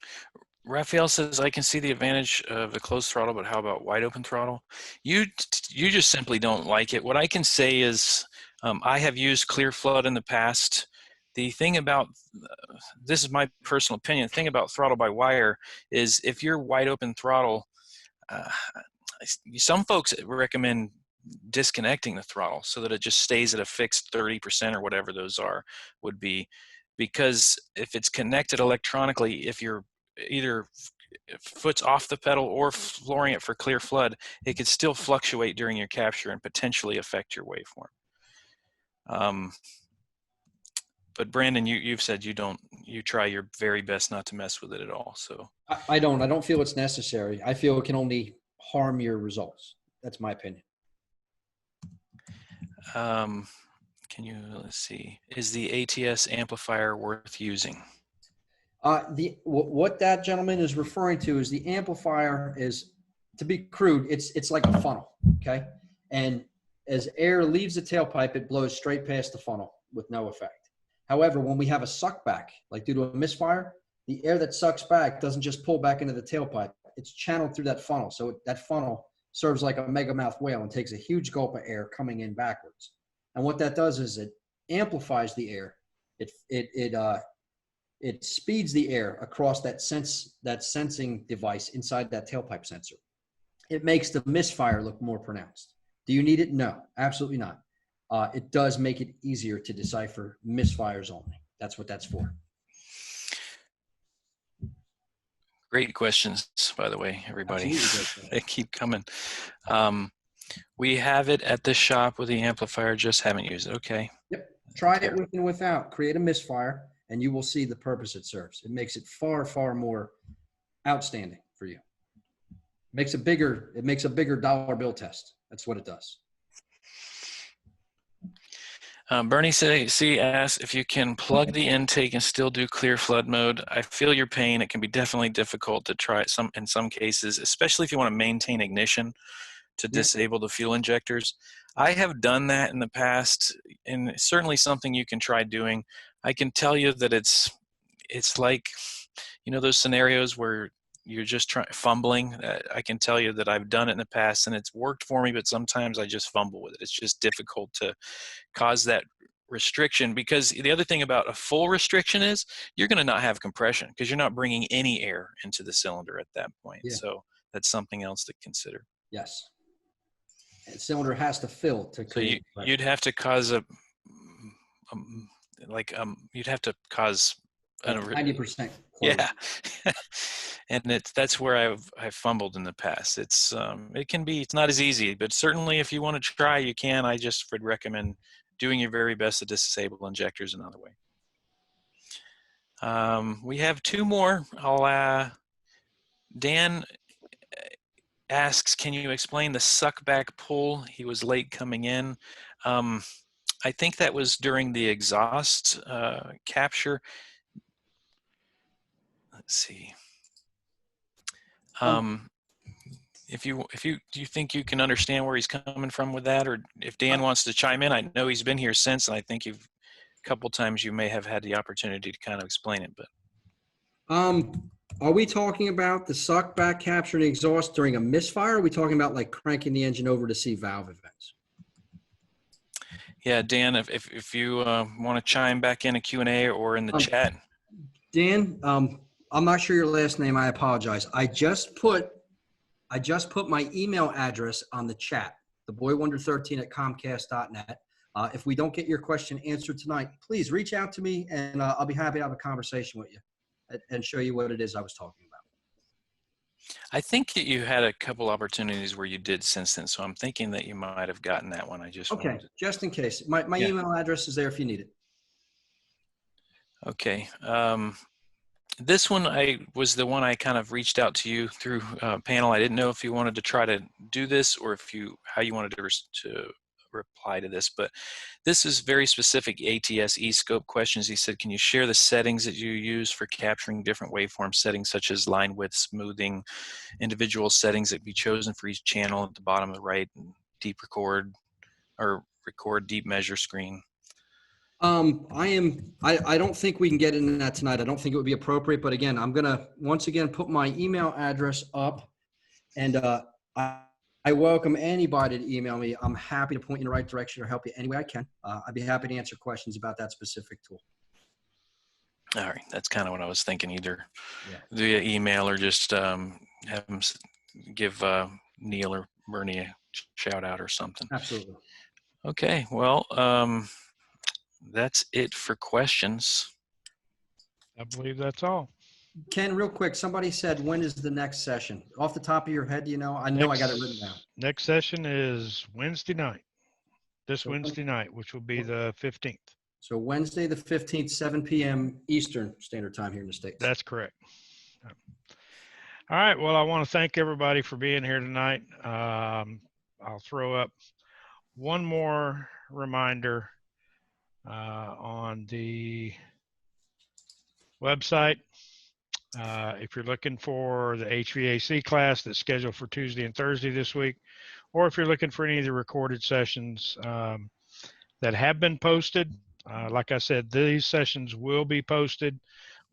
Raphael says, I can see the advantage of the closed throttle, but how about wide open throttle? You just simply don't like it. What I can say is I have used clear flood in the past. The thing about, this is my personal opinion, the thing about throttle by wire is if you're wide open throttle, some folks recommend disconnecting the throttle so that it just stays at a fixed 30% or whatever those would be, because if it's connected electronically, if you're either foot's off the pedal or flooring it for clear flood, it could still fluctuate during your capture and potentially affect your waveform. But Brandon, you've said you try your very best not to mess with it at all. So I don't feel it's necessary. I feel it can only harm your results. That's my opinion. Let's see, is the ATS amplifier worth using? What that gentleman is referring to is the amplifier is, to be crude, it's like a funnel, okay? And as air leaves the tailpipe, it blows straight past the funnel with no effect. However, when we have a suck back, like due to a misfire, the air that sucks back doesn't just pull back into the tailpipe. It's channeled through that funnel. So that funnel serves like a mega mouth whale and takes a huge gulp of air coming in backwards. And what that does is it amplifies the air. It speeds the air across that sensing device inside that tailpipe sensor. It makes the misfire look more pronounced. Do you need it? No, absolutely not. It does make it easier to decipher misfires only. That's what that's for. Great questions, by the way, everybody. They keep coming. We have it at the shop with the amplifier, just haven't used it. Okay. Yep. Try it with and without. Create a misfire, and you will see the purpose it serves. It makes it far, far more outstanding for you. It makes a bigger dollar bill test. That's what it does. Bernie C asks if you can plug the intake and still do clear flood mode. I feel your pain. It can be definitely difficult to try it in some cases, especially if you want to maintain ignition to disable the fuel injectors. I have done that in the past, and it's certainly something you can try doing. I can tell you that it's like, those scenarios where you're just fumbling. I can tell you that I've done it in the past and it's worked for me, but sometimes I just fumble with it. It's just difficult to cause that restriction, because the other thing about a full restriction is you're going to not have compression because you're not bringing any air into the cylinder at that point. Yeah. So that's something else to consider. Yes. The cylinder has to fill to create. So you'd have to cause you'd have to cause 90%. Yeah. And that's where I've fumbled in the past. It's not as easy, but certainly if you want to try, you can. I just would recommend doing your very best to disable injectors another way. We have two more. Dan asks, can you explain the suck back pull? He was late coming in. I think that was during the exhaust capture. Let's see. Do you think you can understand where he's coming from with that, or if Dan wants to chime in? I know he's been here since, and I think a couple times you may have had the opportunity to kind of explain it, but. Are we talking about the suck back capture and exhaust during a misfire? Or are we talking about like cranking the engine over to see valve events? Yeah, Dan, if you want to chime back in a Q&A or in the chat. Dan, I'm not sure your last name. I apologize. I just put my email address on the chat, theboywonder13@comcast.net. If we don't get your question answered tonight, please reach out to me, and I'll be happy to have a conversation with you and show you what it is I was talking about. I think that you had a couple opportunities where you did since then, so I'm thinking that you might have gotten that one. I just okay, just in case. My email address is there if you need it. Okay. This one was the one I kind of reached out to you through panel. I didn't know if you wanted to try to do this or how you wanted to reply to this, but this is very specific ATS E-scope questions. He said, can you share the settings that you use for capturing different waveform settings, such as line width, smoothing, individual settings that be chosen for each channel at the bottom of the right, and deep record or record deep measure screen? I don't think we can get into that tonight. I don't think it would be appropriate, but again, I'm going to once again put my email address up, and I welcome anybody to email me. I'm happy to point you in the right direction or help you any way I can. I'd be happy to answer questions about that specific tool. All right. That's kind of what I was thinking, either via email or just have them give Neil or Bernie a shout out or something. Absolutely. Okay. Well, that's it for questions. I believe that's all. Ken, real quick, somebody said, when is the next session? Off the top of your head, do you know? I know I got it written down. Next session is Wednesday night, Wednesday night, which will be the 15th. So Wednesday the 15th, 7 p.m. Eastern Standard Time here in the States. That's correct. All right. Well, I want to thank everybody for being here tonight. I'll throw up one more reminder on the website. If you're looking for the HVAC class that's scheduled for Tuesday and Thursday this week, or if you're looking for any of the recorded sessions that have been posted, like I said, these sessions will be posted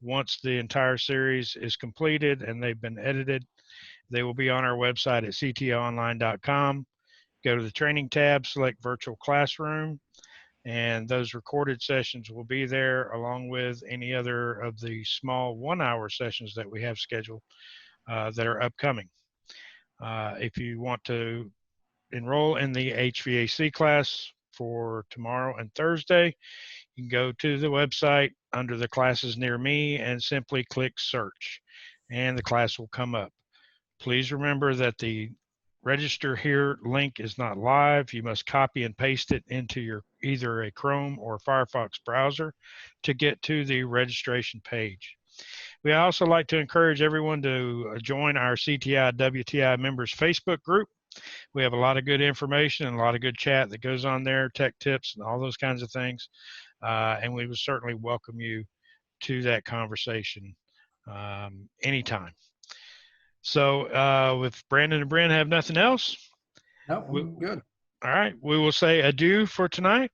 once the entire series is completed and they've been edited. They will be on our website at ctonline.com. Go to the training tab, select virtual classroom, and those recorded sessions will be there along with any other of the small 1-hour sessions that we have scheduled that are upcoming. If you want to enroll in the HVAC class for tomorrow and Thursday, you can go to the website under the classes near me and simply click search, and the class will come up. Please remember that the register here link is not live. You must copy and paste it into your either a Chrome or Firefox browser to get to the registration page. We also like to encourage everyone to join our CTI WTI members Facebook group. We have a lot of good information and a lot of good chat that goes on there, tech tips and all those kinds of things. And we would certainly welcome you to that conversation anytime. So with Brandon and Bryn have nothing else. No, I'm good. All right. We will say adieu for tonight.